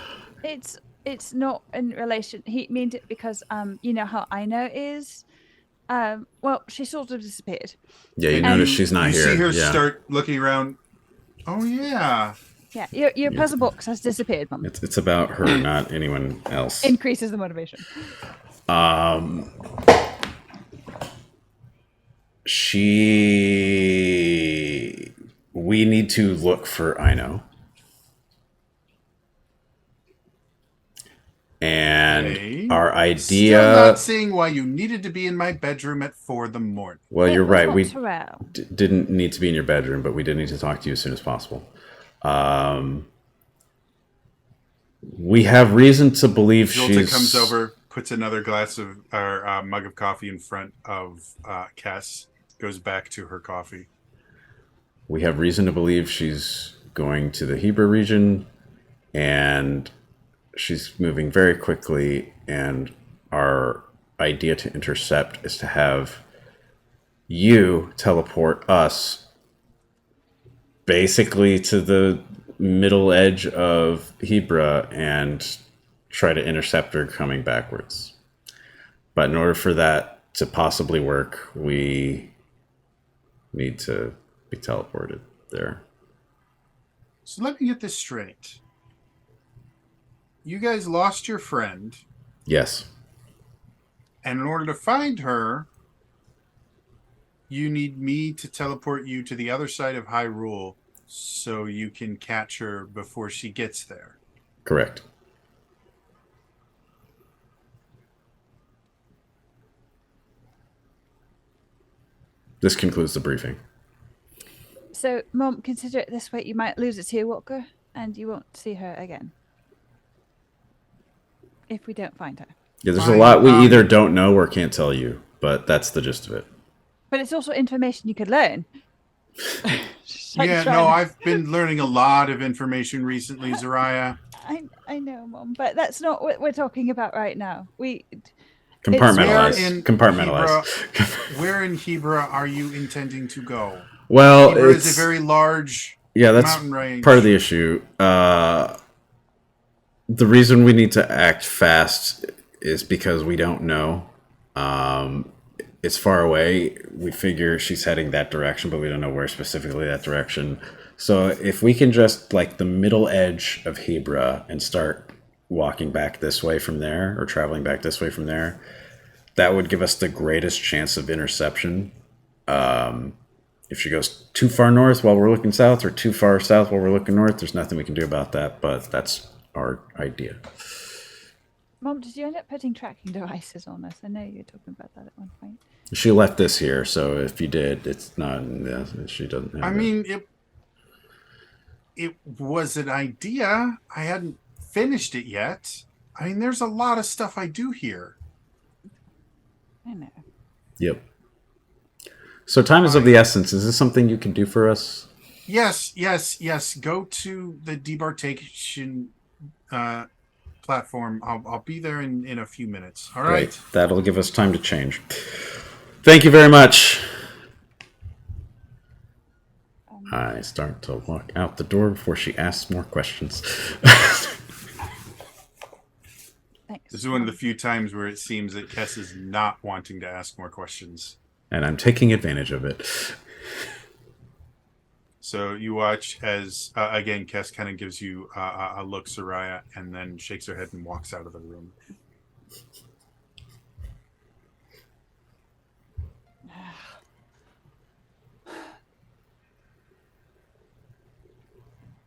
It's not in relation. He means it because you know how Ina is. Well, she sort of disappeared.
Yeah, you
And
notice she's not
you
here.
see her
yeah.
start looking around. Oh yeah.
Yeah, your puzzle box has disappeared, Mum.
It's about her, not anyone else.
Increases the motivation.
We need to look for Ino. And
Okay.
our
Still
idea.
not seeing why you needed to be in my bedroom at 4 a.m.
Well,
It
you're
was
right.
not
We
Terrell.
didn't need to be in your bedroom, but we did need to talk to you as soon as possible. We have reason to believe
Jolta
she's.
comes over, puts another glass of or mug of coffee in front of Cass, goes back to her coffee.
We have reason to believe she's going to the Hebrew region, and she's moving very quickly. And our idea to intercept is to have you teleport us basically to the middle edge of Hebra and try to intercept her coming backwards. But in order for that to possibly work, we need to be teleported there.
So let me get this straight. You guys lost your friend,
Yes.
and in order to find her, you need me to teleport you to the other side of Hyrule so you can catch her before she gets there.
Correct. This concludes the briefing.
So, Mom, consider it this way: you might lose a Tear Walker, and you won't see her again if we don't find her.
Yeah, there's a
Fine,
lot we either don't know or can't tell you, but that's the gist of it.
But it's also information you could learn.
Yeah, no, I've been learning a lot of information recently, Zariah.
I know, Mom, but that's not what we're talking about right now.
Compartmentalize. Compartmentalize.
Where in Hebra are you intending to go?
Well,
Hebra
it's
is a very large
that's
mountain range.
part of the issue. The reason we need to act fast is because we don't know. It's far away. We figure she's heading that direction, but we don't know where specifically that direction. So if we can just like the middle edge of Hebra and start walking back this way from there, or traveling back this way from there, that would give us the greatest chance of interception. If she goes too far north while we're looking south, or too far south while we're looking north, there's nothing we can do about that, but that's our idea.
Mom, did you end up putting tracking devices on us? I know you were talking about that at one point.
She left this here, so if you did, it's not. Yeah, she doesn't have
I
it.
mean, it was an idea. I hadn't finished it yet. I mean, there's a lot of stuff I do here.
I know.
Yep. So time is of the essence. Is this something you can do for us?
Yes. Go to the debarkation platform. I'll be there in a few minutes. All right.
Great. That'll give us time to change. Thank you very much. I start to walk out the door before she asks more questions.
Thanks.
This is one of the few times where it seems that Kess is not wanting to ask more questions.
And I'm taking advantage of it.
So you watch as, again, Kess kind of gives you a look, Soraya, and then shakes her head and walks out of the room.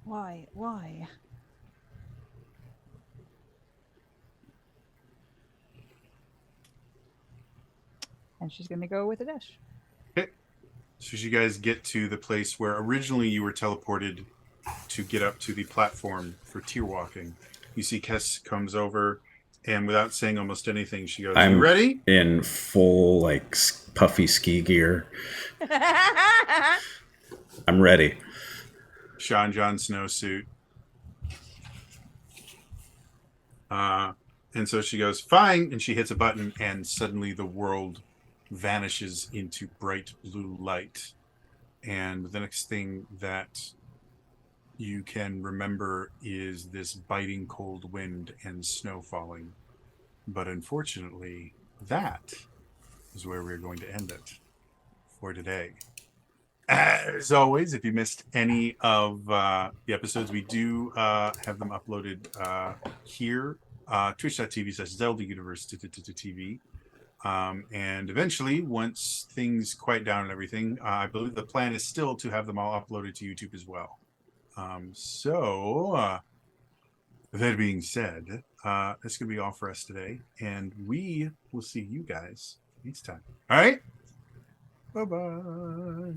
Why? And she's going to go with a dash.
Okay. So as you guys get to the place where originally you were teleported to get up to the platform for tier walking, you see Kess comes over, and without saying almost anything, she goes, "You ready?"
In full, like, puffy ski gear. I'm ready.
Sean John snowsuit. And so she goes, "Fine," and she hits a button, and suddenly the world vanishes into bright blue light. And the next thing that you can remember is this biting cold wind and snow falling. But unfortunately, that is where we're going to end it for today. As always, if you missed any of the episodes, we do have them uploaded here, twitch.tv/Zelda Universe TV. And eventually, once things quiet down and everything, I believe the plan is still to have them all uploaded to YouTube as well. So that being said, that's gonna be all for us today, and we will see you guys next time. All right. Bye bye.